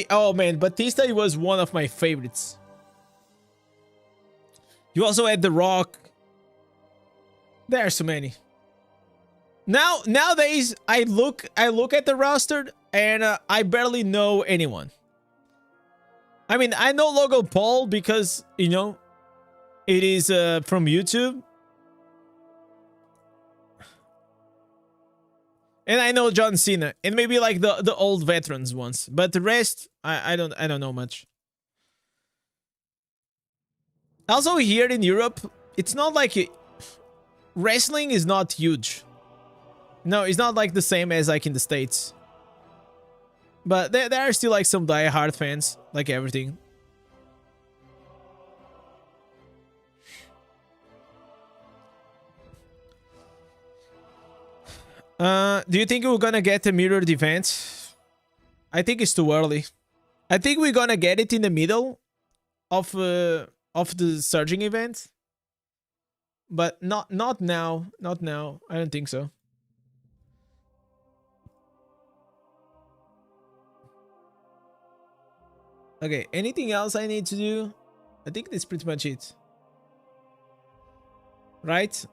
Oh man, Batista, he was one of my favorites. You also had The Rock. There are so many. Nowadays, I look at the roster and I barely know anyone. I mean, I know Logan Paul because, you know, it is from YouTube. And I know John Cena and maybe like the old veterans ones, but the rest I don't know much. Also here in Europe, it's not like wrestling is not huge. No, it's not like the same as like in the States. But there are still like some die-hard fans, like everything. Do you think we're gonna get a mirrored event? I think it's too early. I think we're gonna get it in the middle of the surging event. But not now. Not now. I don't think so. Okay, anything else I need to do? I think that's pretty much it. Right?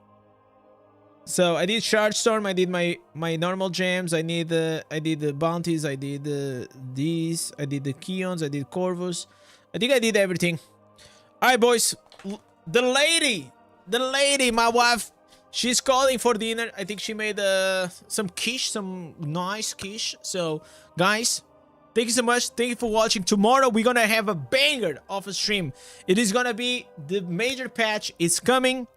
So I did Charge Storm, I did my normal gems, I did the bounties, I did these, I did the Keons, I did Corvus. I think I did everything. Alright boys, the lady, my wife, she's calling for dinner. I think she made some quiche, some nice quiche. So guys, thank you so much. Thank you for watching. Tomorrow we're gonna have a banger of a stream. It is gonna be the major patch. It's coming.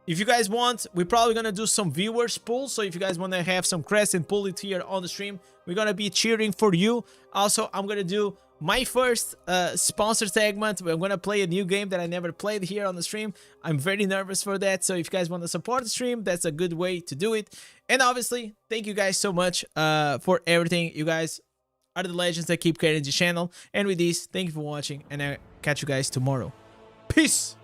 If you guys want, we're probably gonna do some viewers pool. So if you guys want to have some crest and pull it here on the stream, we're gonna be cheering for you. Also, I'm gonna do my first sponsored segment. We're gonna play a new game that I never played here on the stream. I'm very nervous for that, so if you guys want to support the stream, that's a good way to do it. And obviously, thank you guys so much for everything. You guys are the legends that keep carrying the channel. And with this, thank you for watching, and I'll catch you guys tomorrow. Peace!